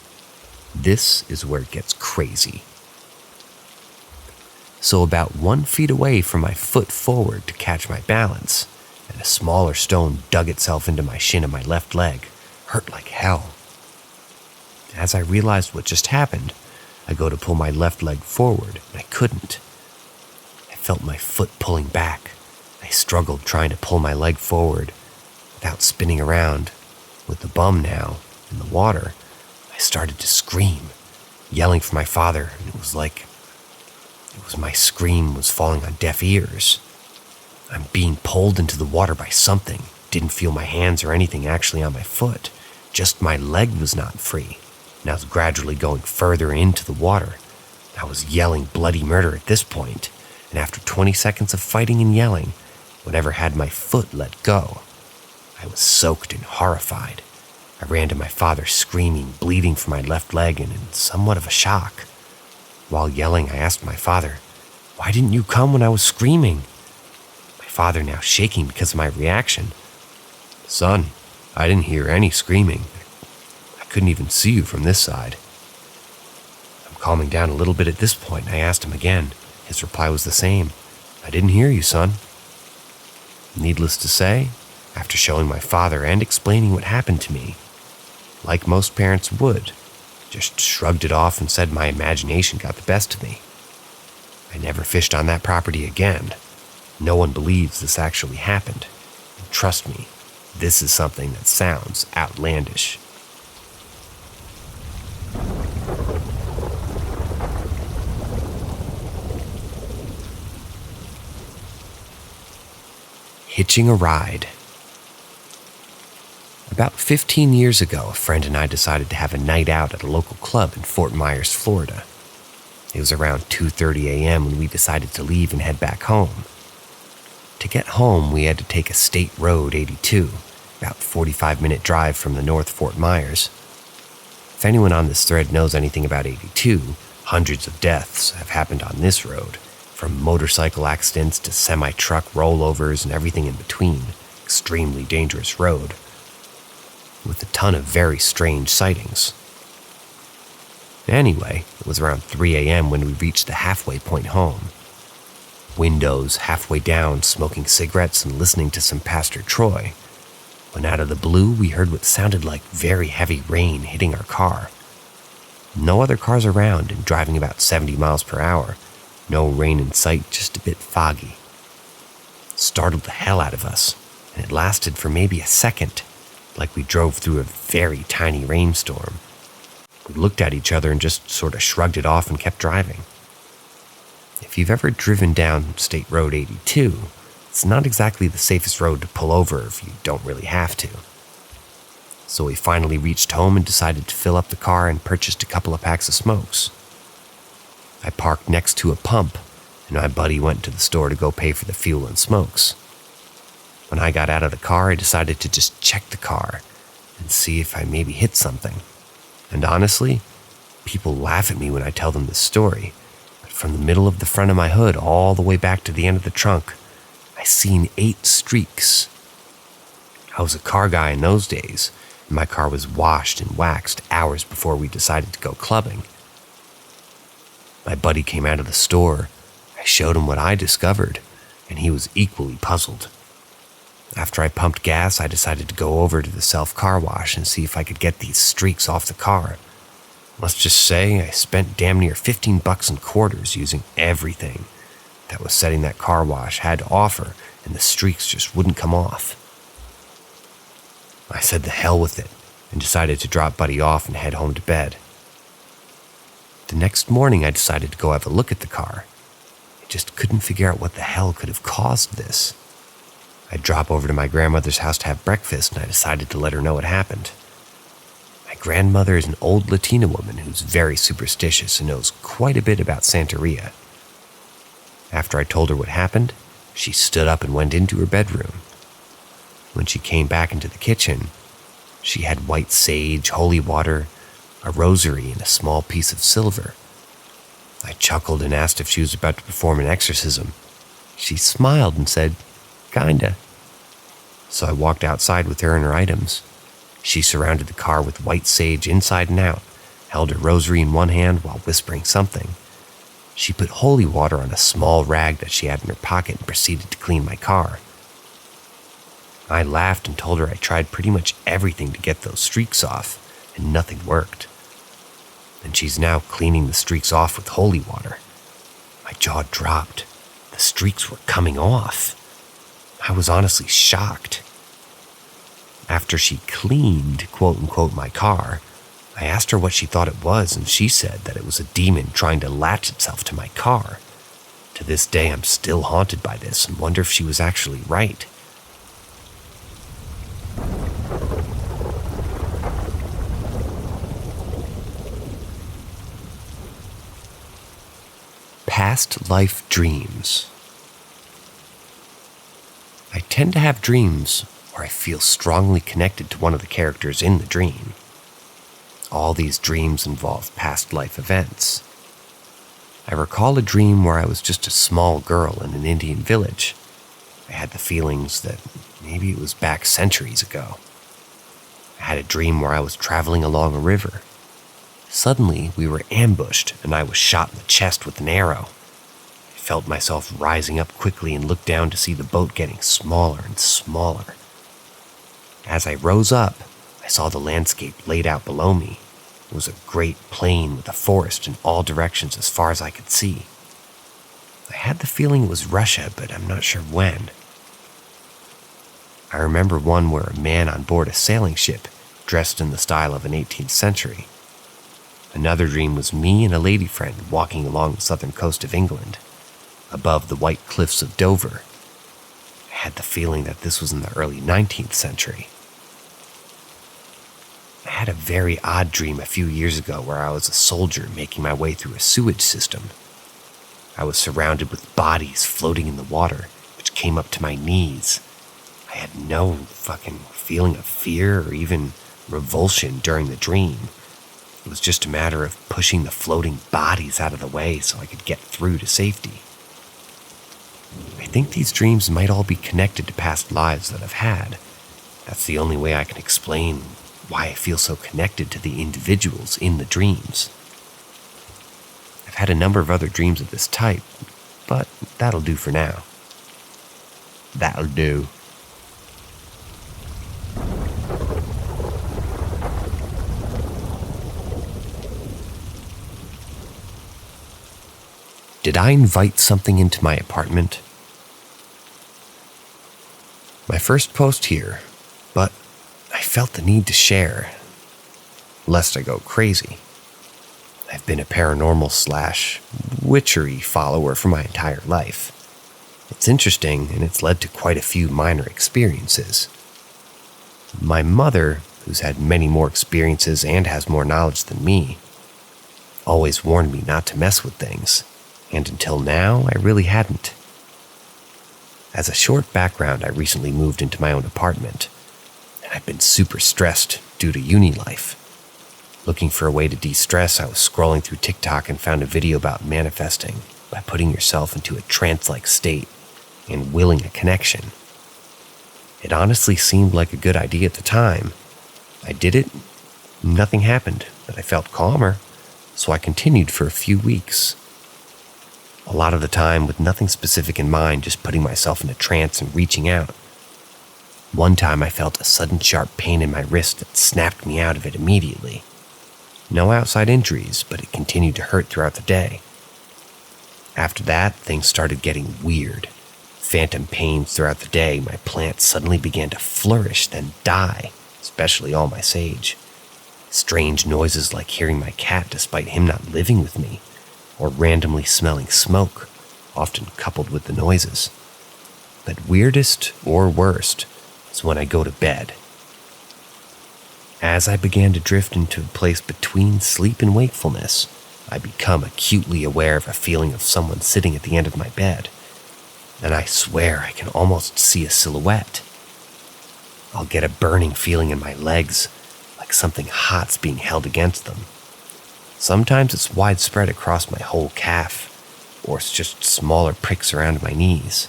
This is where it gets crazy. So about 1 foot away from my foot forward to catch my balance, and a smaller stone dug itself into my shin of my left leg. Hurt like hell. As I realized what just happened, I go to pull my left leg forward, and I couldn't. I felt my foot pulling back. I struggled trying to pull my leg forward without spinning around. With the bum now in the water, I started to scream, yelling for my father, and it was my scream was falling on deaf ears. I'm being pulled into the water by something. Didn't feel my hands or anything actually on my foot. Just my leg was not free, and I was gradually going further into the water. I was yelling bloody murder at this point, and after 20 seconds of fighting and yelling, whatever had my foot let go. I was soaked and horrified. I ran to my father screaming, bleeding from my left leg and in somewhat of a shock. While yelling, I asked my father, "Why didn't you come when I was screaming?" My father, now shaking because of my reaction, "Son, I didn't hear any screaming. I couldn't even see you from this side." I'm Calming down a little bit at this point, I asked him again. His reply was the same. "I didn't hear you, son." Needless to say, after showing my father and explaining what happened to me, like most parents would, just shrugged it off and said my imagination got the best of me. I never fished on that property again. No one believes this actually happened. And trust me, this is something that sounds outlandish. Hitching a ride. About 15 years ago, a friend and I decided to have a night out at a local club in Fort Myers, Florida. It was around 2:30 a.m. when we decided to leave and head back home. To get home, we had to take a State Road 82, about a 45-minute drive from the North Fort Myers. If anyone on this thread knows anything about 82, hundreds of deaths have happened on this road, from motorcycle accidents to semi-truck rollovers and everything in between. Extremely dangerous road, with a ton of very strange sightings. Anyway, it was around 3 a.m. when we reached the halfway point home. Windows halfway down, smoking cigarettes and listening to some Pastor Troy, when out of the blue we heard what sounded like very heavy rain hitting our car. No other cars around and driving about 70 miles per hour. No rain in sight, just a bit foggy. It startled the hell out of us, and it lasted for maybe a second, like we drove through a very tiny rainstorm. We looked at each other and just sort of shrugged it off and kept driving. If you've ever driven down State Road 82, it's not exactly the safest road to pull over if you don't really have to. So we finally reached home and decided to fill up the car and purchased a couple of packs of smokes. I parked next to a pump, and my buddy went to the store to go pay for the fuel and smokes. When I got out of the car, I decided to just check the car and see if I maybe hit something. And honestly, people laugh at me when I tell them this story, but from the middle of the front of my hood all the way back to the end of the trunk, I seen 8 streaks. I was a car guy in those days, and my car was washed and waxed hours before we decided to go clubbing. My buddy came out of the store. I showed him what I discovered, and he was equally puzzled. After I pumped gas, I decided to go over to the self-car wash and see if I could get these streaks off the car. Let's just say I spent damn near $15 in quarters using everything that was setting that car wash had to offer, and the streaks just wouldn't come off. I said the hell with it and decided to drop Buddy off and head home to bed. The next morning, I decided to go have a look at the car. I just couldn't figure out what the hell could have caused this. I'd drop over to my grandmother's house to have breakfast, and I decided to let her know what happened. My grandmother is an old Latina woman who's very superstitious and knows quite a bit about Santeria. After I told her what happened, she stood up and went into her bedroom. When she came back into the kitchen, she had white sage, holy water, a rosary, and a small piece of silver. I chuckled and asked if she was about to perform an exorcism. She smiled and said, "Kinda." So I walked outside with her and her items. She surrounded the car with white sage inside and out, held her rosary in one hand while whispering something. She put holy water on a small rag that she had in her pocket and proceeded to clean my car. I laughed and told her I tried pretty much everything to get those streaks off, and nothing worked. And she's now cleaning the streaks off with holy water. My jaw dropped. The streaks were coming off. I was honestly shocked. After she cleaned, quote-unquote, my car, I asked her what she thought it was, and she said that it was a demon trying to latch itself to my car. To this day, I'm still haunted by this and wonder if she was actually right. Past life dreams. I tend to have dreams where I feel strongly connected to one of the characters in the dream. All these dreams involve past life events. I recall a dream where I was just a small girl in an Indian village. I had the feelings that maybe it was back centuries ago. I had a dream where I was traveling along a river. Suddenly, we were ambushed and I was shot in the chest with an arrow. I felt myself rising up quickly and looked down to see the boat getting smaller and smaller. As I rose up, I saw the landscape laid out below me. It was a great plain with a forest in all directions as far as I could see. I had the feeling it was Russia, but I'm not sure when. I remember one where a man on board a sailing ship, dressed in the style of an 18th century. Another dream was me and a lady friend walking along the southern coast of England, above the white cliffs of Dover. I had the feeling that this was in the early 19th century. I had a very odd dream a few years ago where I was a soldier making my way through a sewage system. I was surrounded with bodies floating in the water, which came up to my knees. I had no fucking feeling of fear or even revulsion during the dream. It was just a matter of pushing the floating bodies out of the way so I could get through to safety. I think these dreams might all be connected to past lives that I've had. That's the only way I can explain why I feel so connected to the individuals in the dreams. I've had a number of other dreams of this type, but that'll do for now. That'll do. Did I invite something into my apartment? My first post here, but I felt the need to share, lest I go crazy. I've been a paranormal/witchery follower for my entire life. It's interesting, and it's led to quite a few minor experiences. My mother, who's had many more experiences and has more knowledge than me, always warned me not to mess with things, and until now, I really hadn't. As a short background, I recently moved into my own apartment, and I've been super stressed due to uni life. Looking for a way to de-stress, I was scrolling through TikTok and found a video about manifesting by putting yourself into a trance-like state and willing a connection. It honestly seemed like a good idea at the time. I did it, nothing happened, but I felt calmer, so I continued for a few weeks. A lot of the time with nothing specific in mind, just putting myself in a trance and reaching out. One time I felt a sudden sharp pain in my wrist that snapped me out of it immediately. No outside injuries, but it continued to hurt throughout the day. After that, things started getting weird. Phantom pains throughout the day. My plants suddenly began to flourish, then die, especially all my sage. Strange noises like hearing my cat despite him not living with me, or randomly smelling smoke, often coupled with the noises. But weirdest or worst is when I go to bed. As I began to drift into a place between sleep and wakefulness, I become acutely aware of a feeling of someone sitting at the end of my bed, and I swear I can almost see a silhouette. I'll get a burning feeling in my legs, like something hot's being held against them. Sometimes it's widespread across my whole calf, or it's just smaller pricks around my knees.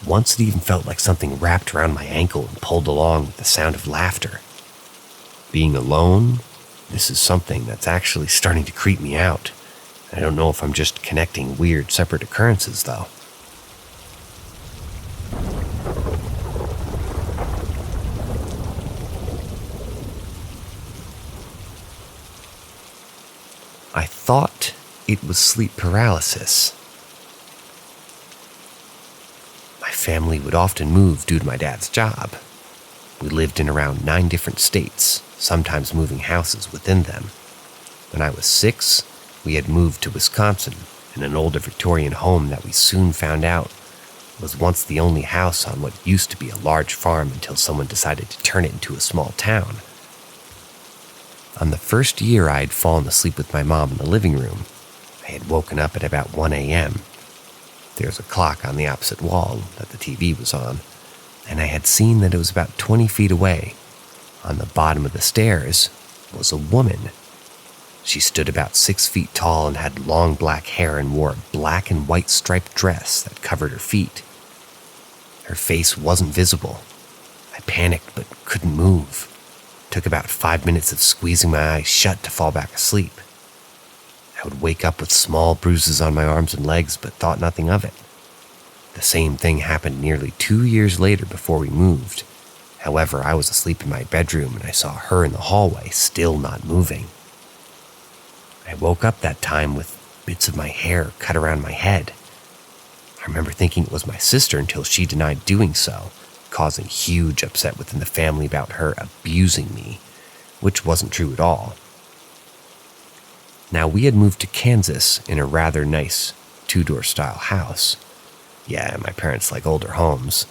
Once it even felt like something wrapped around my ankle and pulled along with the sound of laughter. Being alone, this is something that's actually starting to creep me out. I don't know if I'm just connecting weird separate occurrences, though. I thought it was sleep paralysis. My family would often move due to my dad's job. We lived in around 9 different states, sometimes moving houses within them. When I was 6, we had moved to Wisconsin in an older Victorian home that we soon found out was once the only house on what used to be a large farm until someone decided to turn it into a small town. On the first year I had fallen asleep with my mom in the living room, I had woken up at about 1 a.m. There was a clock on the opposite wall that the TV was on, and I had seen that it was about 20 feet away. On the bottom of the stairs was a woman. She stood about 6 feet tall and had long black hair and wore a black and white striped dress that covered her feet. Her face wasn't visible. I panicked but couldn't move. Took about 5 minutes of squeezing my eyes shut to fall back asleep. I would wake up with small bruises on my arms and legs, but thought nothing of it. The same thing happened nearly 2 years later before we moved. However, I was asleep in my bedroom and I saw her in the hallway, still not moving. I woke up that time with bits of my hair cut around my head. I remember thinking it was my sister until she denied doing so, causing huge upset within the family about her abusing me, which wasn't true at all. Now, we had moved to Kansas in a rather nice two-door style house. Yeah, my parents like older homes.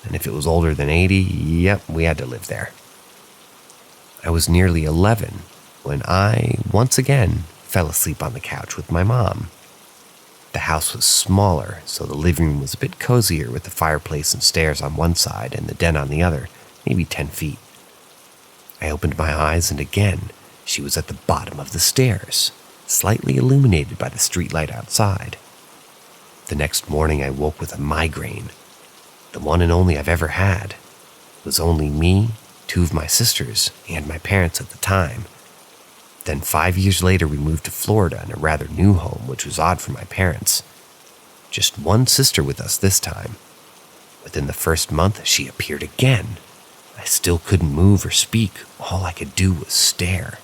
And if it was older than 80, yep, we had to live there. I was nearly 11 when I, once again, fell asleep on the couch with my mom. The house was smaller, so the living room was a bit cozier with the fireplace and stairs on one side and the den on the other, maybe 10 feet. I opened my eyes and again, she was at the bottom of the stairs, slightly illuminated by the streetlight outside. The next morning I woke with a migraine, the one and only I've ever had. It was only me, 2 of my sisters, and my parents at the time. Then 5 years later, we moved to Florida in a rather new home, which was odd for my parents. Just one sister with us this time. Within the first month, she appeared again. I still couldn't move or speak. All I could do was stare.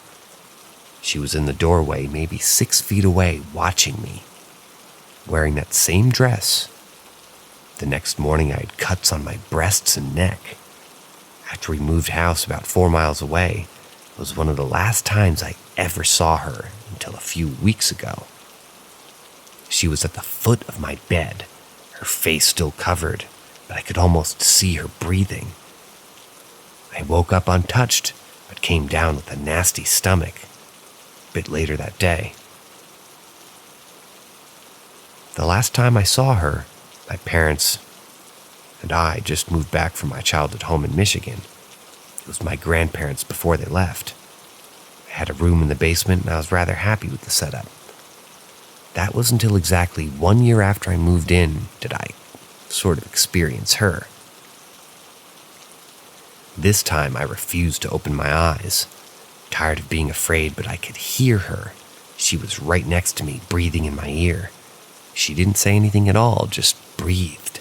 She was in the doorway, maybe 6 feet away, watching me, wearing that same dress. The next morning, I had cuts on my breasts and neck. After we moved house about 4 miles away, it was one of the last times I ever saw her until a few weeks ago. She was at the foot of my bed, her face still covered, but I could almost see her breathing. I woke up untouched, but came down with a nasty stomach a bit later that day. The last time I saw her, my parents and I just moved back from my childhood home in Michigan. It was my grandparents before they left. I had a room in the basement and I was rather happy with the setup. That was until exactly 1 year after I moved in did I sort of experience her. This time I refused to open my eyes, tired of being afraid, but I could hear her. She was right next to me, breathing in my ear. She didn't say anything at all, just breathed.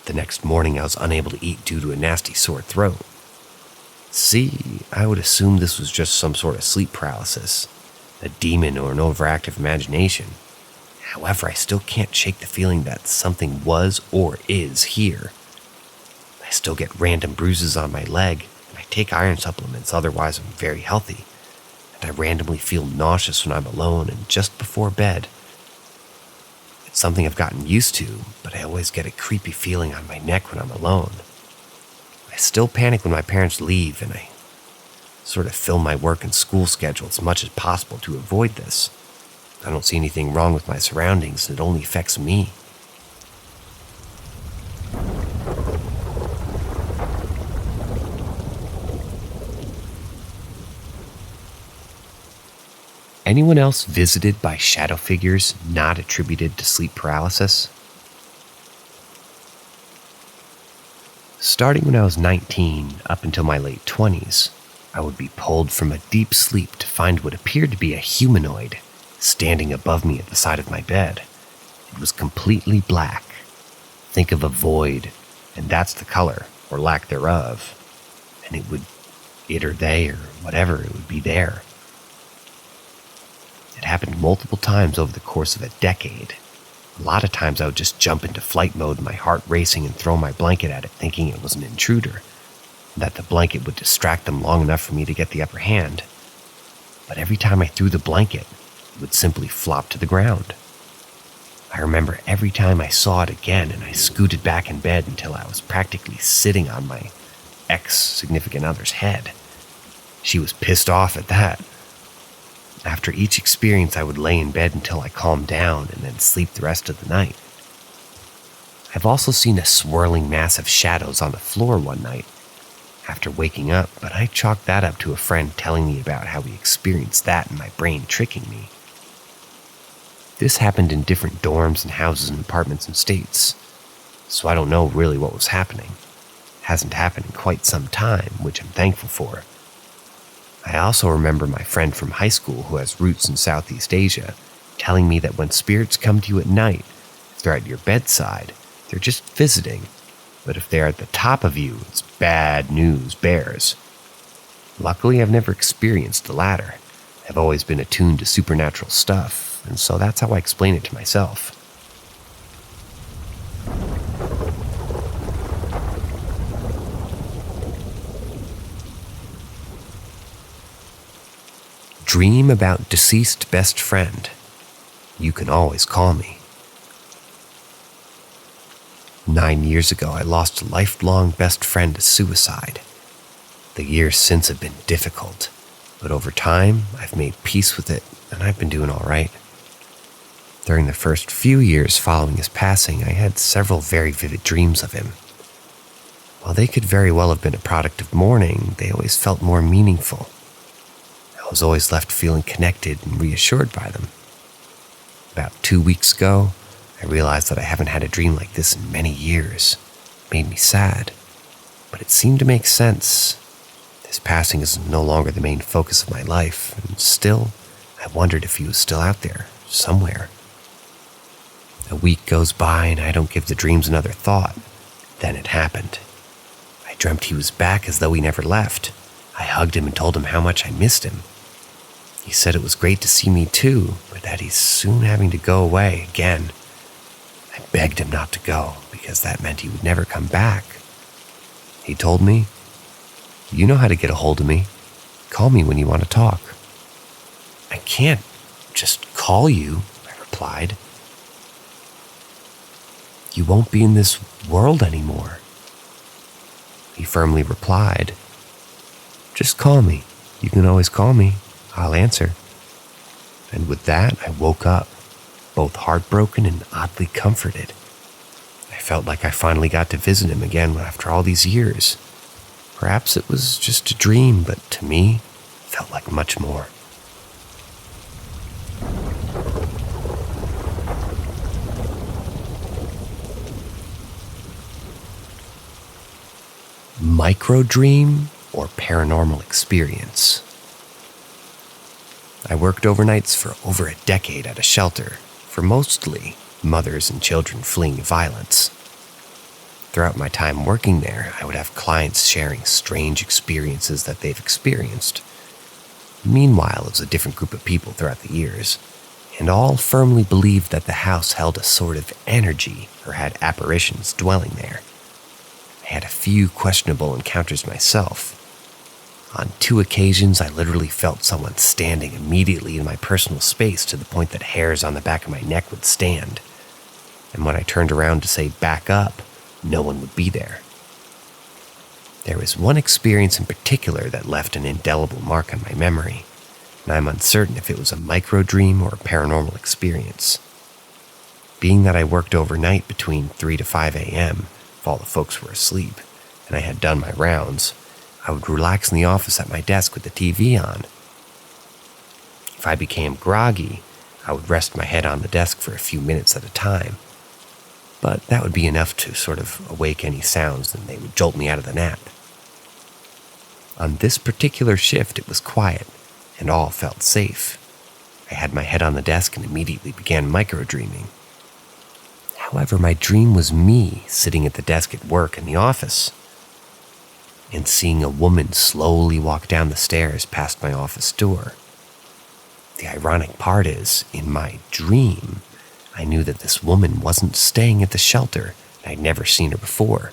The next morning I was unable to eat due to a nasty sore throat. See, I would assume this was just some sort of sleep paralysis, a demon or an overactive imagination. However, I still can't shake the feeling that something was or is here. I still get random bruises on my leg, and I take iron supplements, otherwise I'm very healthy. And I randomly feel nauseous when I'm alone and just before bed. It's something I've gotten used to, but I always get a creepy feeling on my neck when I'm alone. I still panic when my parents leave, and I sort of fill my work and school schedule as much as possible to avoid this. I don't see anything wrong with my surroundings, and it only affects me. Anyone else visited by shadow figures not attributed to sleep paralysis? Starting when I was 19 up until my late 20s, I would be pulled from a deep sleep to find what appeared to be a humanoid standing above me at the side of my bed. It was completely black. Think of a void, and that's the color, or lack thereof. And it or they, or whatever, it would be there. It happened multiple times over the course of a decade. A lot of times I would just jump into flight mode, my heart racing, and throw my blanket at it thinking it was an intruder, and that the blanket would distract them long enough for me to get the upper hand. But every time I threw the blanket, it would simply flop to the ground. I remember every time I saw it again and I scooted back in bed until I was practically sitting on my ex-significant other's head. She was pissed off at that. After each experience, I would lay in bed until I calmed down and then sleep the rest of the night. I've also seen a swirling mass of shadows on the floor one night after waking up, but I chalked that up to a friend telling me about how he experienced that and my brain tricking me. This happened in different dorms and houses and apartments and states, so I don't know really what was happening. Hasn't happened in quite some time, which I'm thankful for. I also remember my friend from high school who has roots in Southeast Asia telling me that when spirits come to you at night, if they're at your bedside, they're just visiting. But if they're at the top of you, it's bad news bears. Luckily, I've never experienced the latter. I've always been attuned to supernatural stuff, and so that's how I explain it to myself. Dream about deceased best friend. You can always call me. 9 years ago, I lost a lifelong best friend to suicide. The years since have been difficult, but over time, I've made peace with it, and I've been doing all right. During the first few years following his passing, I had several very vivid dreams of him. While they could very well have been a product of mourning, they always felt more meaningful. I was always left feeling connected and reassured by them. About 2 weeks ago, I realized that I haven't had a dream like this in many years. It made me sad, but it seemed to make sense. His passing is no longer the main focus of my life, and still, I wondered if he was still out there, somewhere. A week goes by and I don't give the dreams another thought. Then it happened. I dreamt he was back as though he never left. I hugged him and told him how much I missed him. He said it was great to see me too, but that he's soon having to go away again. I begged him not to go, because that meant he would never come back. He told me, "You know how to get a hold of me. Call me when you want to talk." "I can't just call you," I replied. "You won't be in this world anymore." He firmly replied, "Just call me. You can always call me. I'll answer." And with that, I woke up, both heartbroken and oddly comforted. I felt like I finally got to visit him again after all these years. Perhaps it was just a dream, but to me, it felt like much more. Microdream or paranormal experience. I worked overnights for over a decade at a shelter for mostly mothers and children fleeing violence. Throughout my time working there, I would have clients sharing strange experiences that they've experienced. Meanwhile, it was a different group of people throughout the years, and all firmly believed that the house held a sort of energy or had apparitions dwelling there. I had a few questionable encounters myself. On 2 occasions, I literally felt someone standing immediately in my personal space to the point that hairs on the back of my neck would stand. And when I turned around to say back up, no one would be there. There was one experience in particular that left an indelible mark on my memory, and I'm uncertain if it was a microdream or a paranormal experience. Being that I worked overnight between 3 to 5 a.m., if all the folks were asleep, and I had done my rounds, I would relax in the office at my desk with the TV on. If I became groggy, I would rest my head on the desk for a few minutes at a time. But that would be enough to sort of awake any sounds, and they would jolt me out of the nap. On this particular shift, it was quiet, and all felt safe. I had my head on the desk and immediately began microdreaming. However, my dream was me sitting at the desk at work in the office, and seeing a woman slowly walk down the stairs past my office door. The ironic part is, in my dream, I knew that this woman wasn't staying at the shelter, and I'd never seen her before.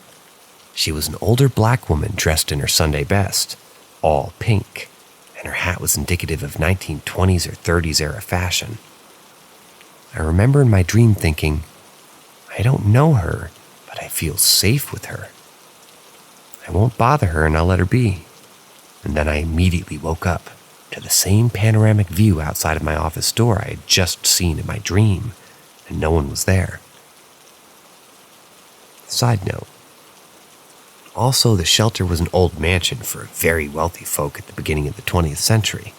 She was an older black woman dressed in her Sunday best, all pink, and her hat was indicative of 1920s or 30s era fashion. I remember in my dream thinking, I don't know her, but I feel safe with her. I won't bother her and I'll let her be. And then I immediately woke up to the same panoramic view outside of my office door I had just seen in my dream, and no one was there. Side note. Also, the shelter was an old mansion for very wealthy folk at the beginning of the 20th century.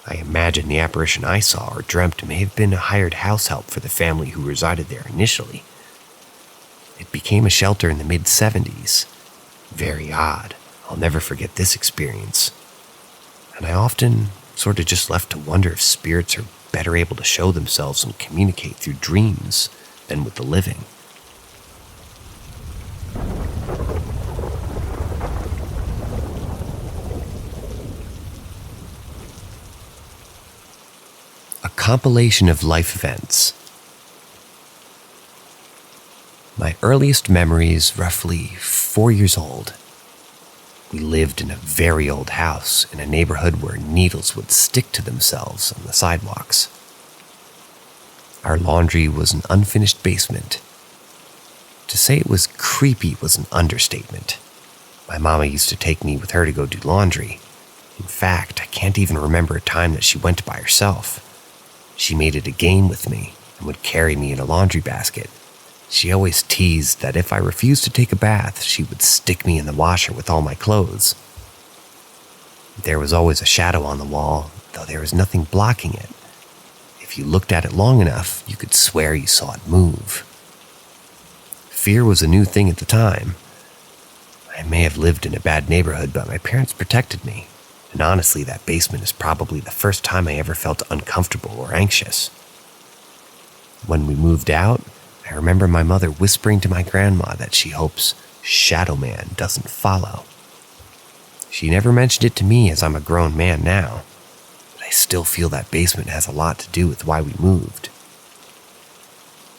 I imagine the apparition I saw or dreamt may have been a hired house help for the family who resided there initially. It became a shelter in the mid-70s. Very odd. I'll never forget this experience. And I often sort of just left to wonder if spirits are better able to show themselves and communicate through dreams than with the living. A compilation of life events. My earliest memories, roughly 4 years old. We lived in a very old house in a neighborhood where needles would stick to themselves on the sidewalks. Our laundry was an unfinished basement. To say it was creepy was an understatement. My mama used to take me with her to go do laundry. In fact, I can't even remember a time that she went by herself. She made it a game with me and would carry me in a laundry basket. She always teased that if I refused to take a bath, she would stick me in the washer with all my clothes. There was always a shadow on the wall, though there was nothing blocking it. If you looked at it long enough, you could swear you saw it move. Fear was a new thing at the time. I may have lived in a bad neighborhood, but my parents protected me. And honestly, that basement is probably the first time I ever felt uncomfortable or anxious. When we moved out, I remember my mother whispering to my grandma that she hopes Shadow Man doesn't follow. She never mentioned it to me as I'm a grown man now, but I still feel that basement has a lot to do with why we moved.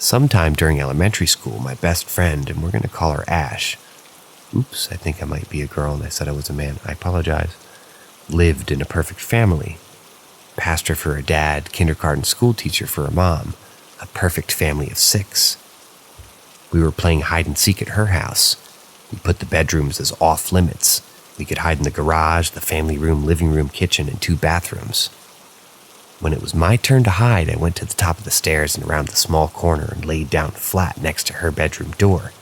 Sometime during elementary school, my best friend, and we're going to call her Ash, oops, I think I might be a girl and I said I was a man, I apologize, lived in a perfect family. Pastor for a dad, kindergarten school teacher for a mom, a perfect family of 6. We were playing hide and seek at her house. We put the bedrooms as off limits. We could hide in the garage, the family room, living room, kitchen, and 2 bathrooms. When it was my turn to hide, I went to the top of the stairs and around the small corner and laid down flat next to her bedroom door.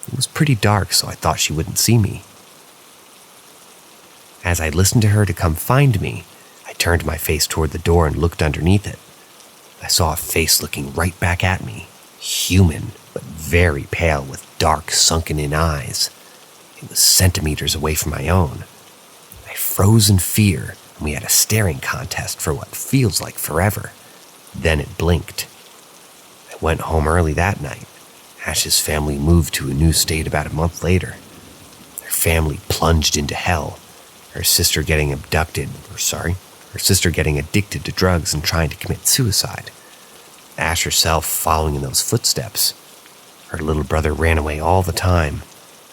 It was pretty dark, so I thought she wouldn't see me. As I listened to her to come find me, I turned my face toward the door and looked underneath it. I saw a face looking right back at me, human, but very pale with dark, sunken-in eyes. It was centimeters away from my own. I froze in fear, and we had a staring contest for what feels like forever. Then it blinked. I went home early that night. Ash's family moved to a new state about a month later. Their family plunged into hell. Her sister getting addicted to drugs and trying to commit suicide. Ash herself following in those footsteps. Her little brother ran away all the time,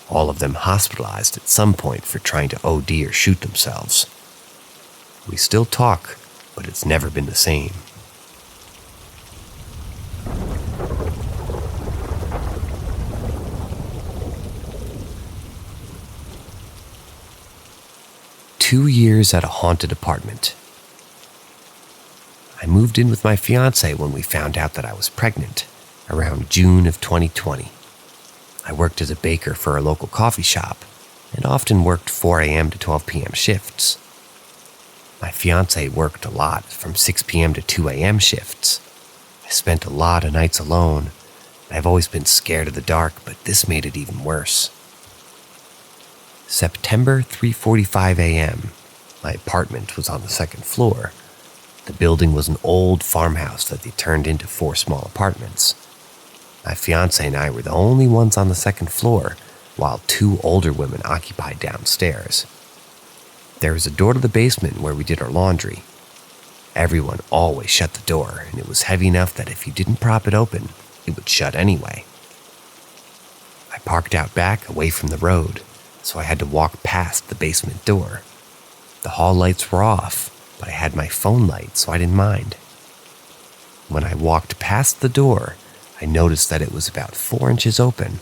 all of them hospitalized at some point for trying to OD or shoot themselves. We still talk, but it's never been the same. "2 years at a haunted apartment. I moved in with my fiance when we found out that I was pregnant, around June of 2020. I worked as a baker for a local coffee shop and often worked 4 a.m. to 12 p.m. shifts. My fiance worked a lot from 6 p.m. to 2 a.m. shifts. I spent a lot of nights alone. I've always been scared of the dark, but this made it even worse. September 3:45 a.m. My apartment was on the 2nd floor. The building was an old farmhouse that they turned into 4 small apartments. My fiance and I were the only ones on the 2nd floor, while 2 older women occupied downstairs. There was a door to the basement where we did our laundry. Everyone always shut the door, and it was heavy enough that if you didn't prop it open, it would shut anyway. I parked out back away from the road, so I had to walk past the basement door. The hall lights were off, but I had my phone light, so I didn't mind. When I walked past the door, I noticed that it was about 4 inches open.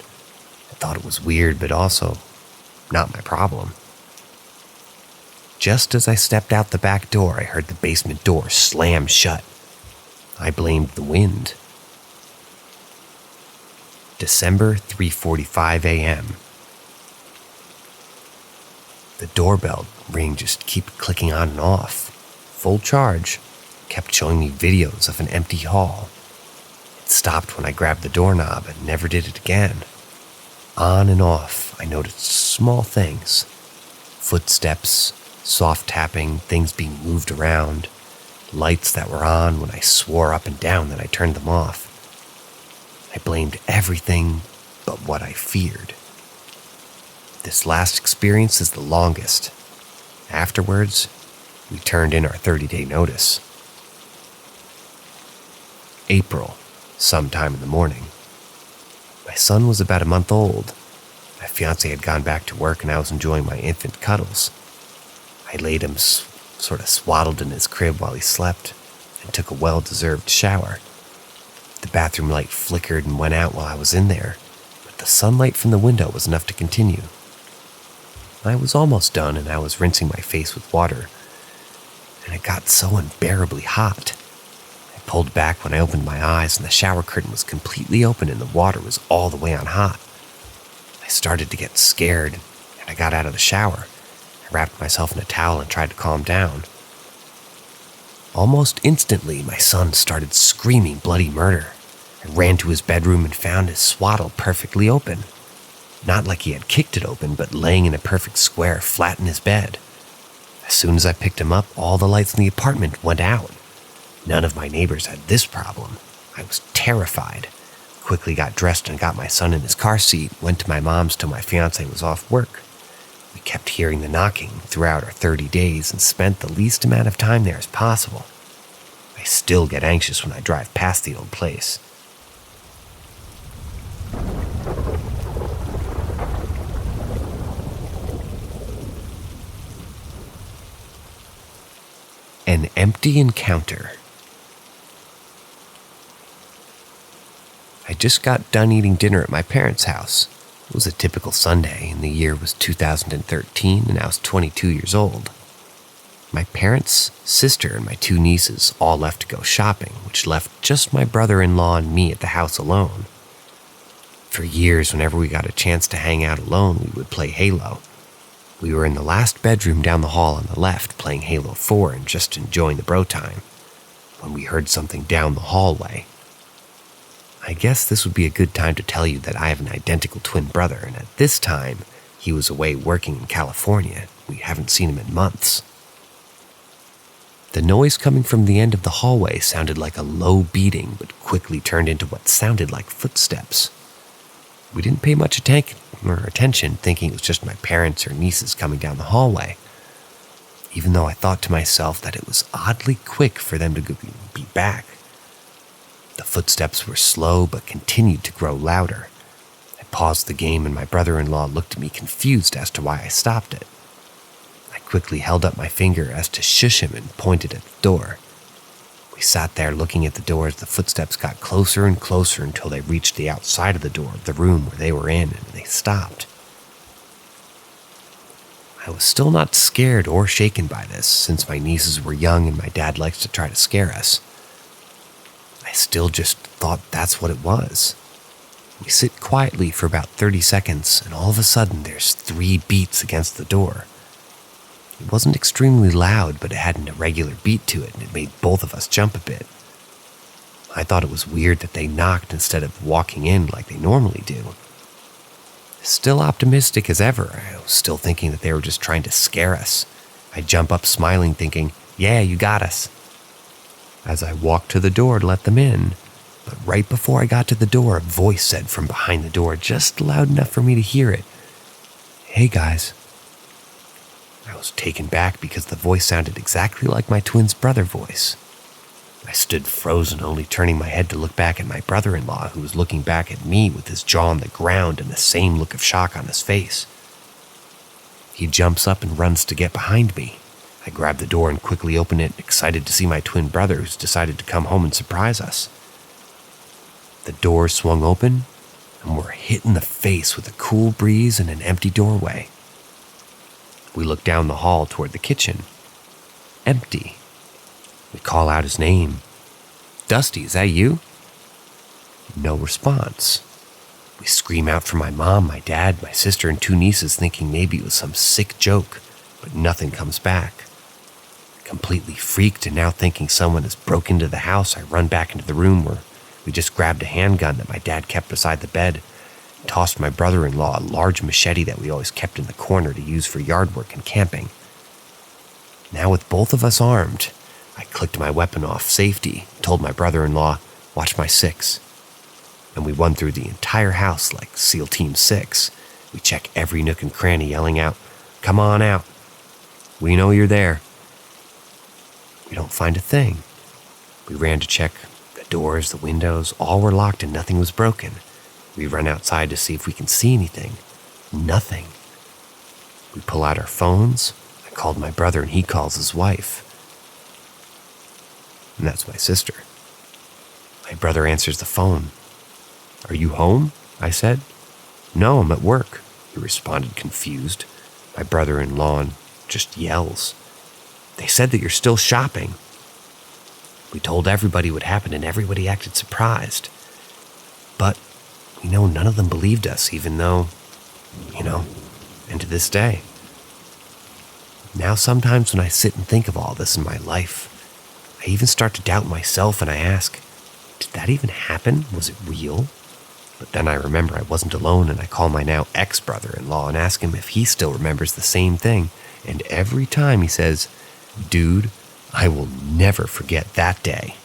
I thought it was weird, but also not my problem. Just as I stepped out the back door, I heard the basement door slam shut. I blamed the wind. December 3:45 a.m. The doorbell ring just kept clicking on and off. Full charge. Kept showing me videos of an empty hall. It stopped when I grabbed the doorknob and never did it again. On and off, I noticed small things. Footsteps, soft tapping, things being moved around, lights that were on when I swore up and down that I turned them off. I blamed everything but what I feared. This last experience is the longest. Afterwards, we turned in our 30-day notice. April, sometime in the morning. My son was about a month old. My fiance had gone back to work and I was enjoying my infant cuddles. I laid him sort of swaddled in his crib while he slept and took a well-deserved shower. The bathroom light flickered and went out while I was in there, but the sunlight from the window was enough to continue. I was almost done and I was rinsing my face with water, and it got so unbearably hot. I pulled back when I opened my eyes and the shower curtain was completely open and the water was all the way on hot. I started to get scared and I got out of the shower. I wrapped myself in a towel and tried to calm down. Almost instantly, my son started screaming bloody murder. I ran to his bedroom and found his swaddle perfectly open. Not like he had kicked it open, but laying in a perfect square flat in his bed. As soon as I picked him up, all the lights in the apartment went out. None of my neighbors had this problem. I was terrified. Quickly got dressed and got my son in his car seat, went to my mom's till my fiance was off work. We kept hearing the knocking throughout our 30 days and spent the least amount of time there as possible. I still get anxious when I drive past the old place. An empty encounter. I just got done eating dinner at my parents' house. It was a typical Sunday, and the year was 2013, and I was 22 years old. My parents, sister, and my two nieces all left to go shopping, which left just my brother-in-law and me at the house alone. For years, whenever we got a chance to hang out alone, we would play Halo. We were in the last bedroom down the hall on the left, playing Halo 4 and just enjoying the bro time, when we heard something down the hallway. I guess this would be a good time to tell you that I have an identical twin brother, and at this time, he was away working in California. We haven't seen him in months. The noise coming from the end of the hallway sounded like a low beating, but quickly turned into what sounded like footsteps. We didn't pay much attention, thinking it was just my parents or nieces coming down the hallway, even though I thought to myself that it was oddly quick for them to be back. The footsteps were slow but continued to grow louder. I paused the game and my brother-in-law looked at me confused as to why I stopped it. I quickly held up my finger as to shush him and pointed at the door. We sat there looking at the door as the footsteps got closer and closer until they reached the outside of the door of the room where they were in, and they stopped. I was still not scared or shaken by this, since my nieces were young and my dad likes to try to scare us. I still just thought that's what it was. We sit quietly for about 30 seconds, and all of a sudden there's 3 beats against the door. It wasn't extremely loud, but it had an irregular beat to it, and it made both of us jump a bit. I thought it was weird that they knocked instead of walking in like they normally do. Still optimistic as ever, I was still thinking that they were just trying to scare us. I jump up smiling, thinking, "Yeah, you got us." As I walked to the door to let them in, but right before I got to the door, a voice said from behind the door, just loud enough for me to hear it, "Hey guys." I was taken back because the voice sounded exactly like my twin's brother voice. I stood frozen, only turning my head to look back at my brother-in-law, who was looking back at me with his jaw on the ground and the same look of shock on his face. He jumps up and runs to get behind me. I grab the door and quickly open it, excited to see my twin brother, who's decided to come home and surprise us. The door swung open, and we're hit in the face with a cool breeze and an empty doorway. We look down the hall toward the kitchen. Empty. We call out his name. "Dusty, is that you?" No response. We scream out for my mom, my dad, my sister, and 2 nieces, thinking maybe it was some sick joke, but nothing comes back. Completely freaked and now thinking someone has broken into the house, I run back into the room where we just grabbed a handgun that my dad kept beside the bed tossed my brother-in-law a large machete that we always kept in the corner to use for yard work and camping. Now with both of us armed, I clicked my weapon off safety, told my brother-in-law, "Watch my 6." And we run through the entire house like SEAL Team 6. We check every nook and cranny, yelling out, "Come on out. We know you're there." We don't find a thing. We ran to check the doors, the windows, all were locked and nothing was broken. We run outside to see if we can see anything. Nothing. We pull out our phones. I called my brother and he calls his wife. And that's my sister. My brother answers the phone. "Are you home?" I said. "No, I'm at work," he responded, confused. My brother-in-law just yells, "They said that you're still shopping." We told everybody what happened and everybody acted surprised. But we know none of them believed us, even though, and to this day. Now sometimes when I sit and think of all this in my life, I even start to doubt myself and I ask, did that even happen? Was it real? But then I remember I wasn't alone and I call my now ex-brother-in-law and ask him if he still remembers the same thing. And every time he says, "Dude, I will never forget that day."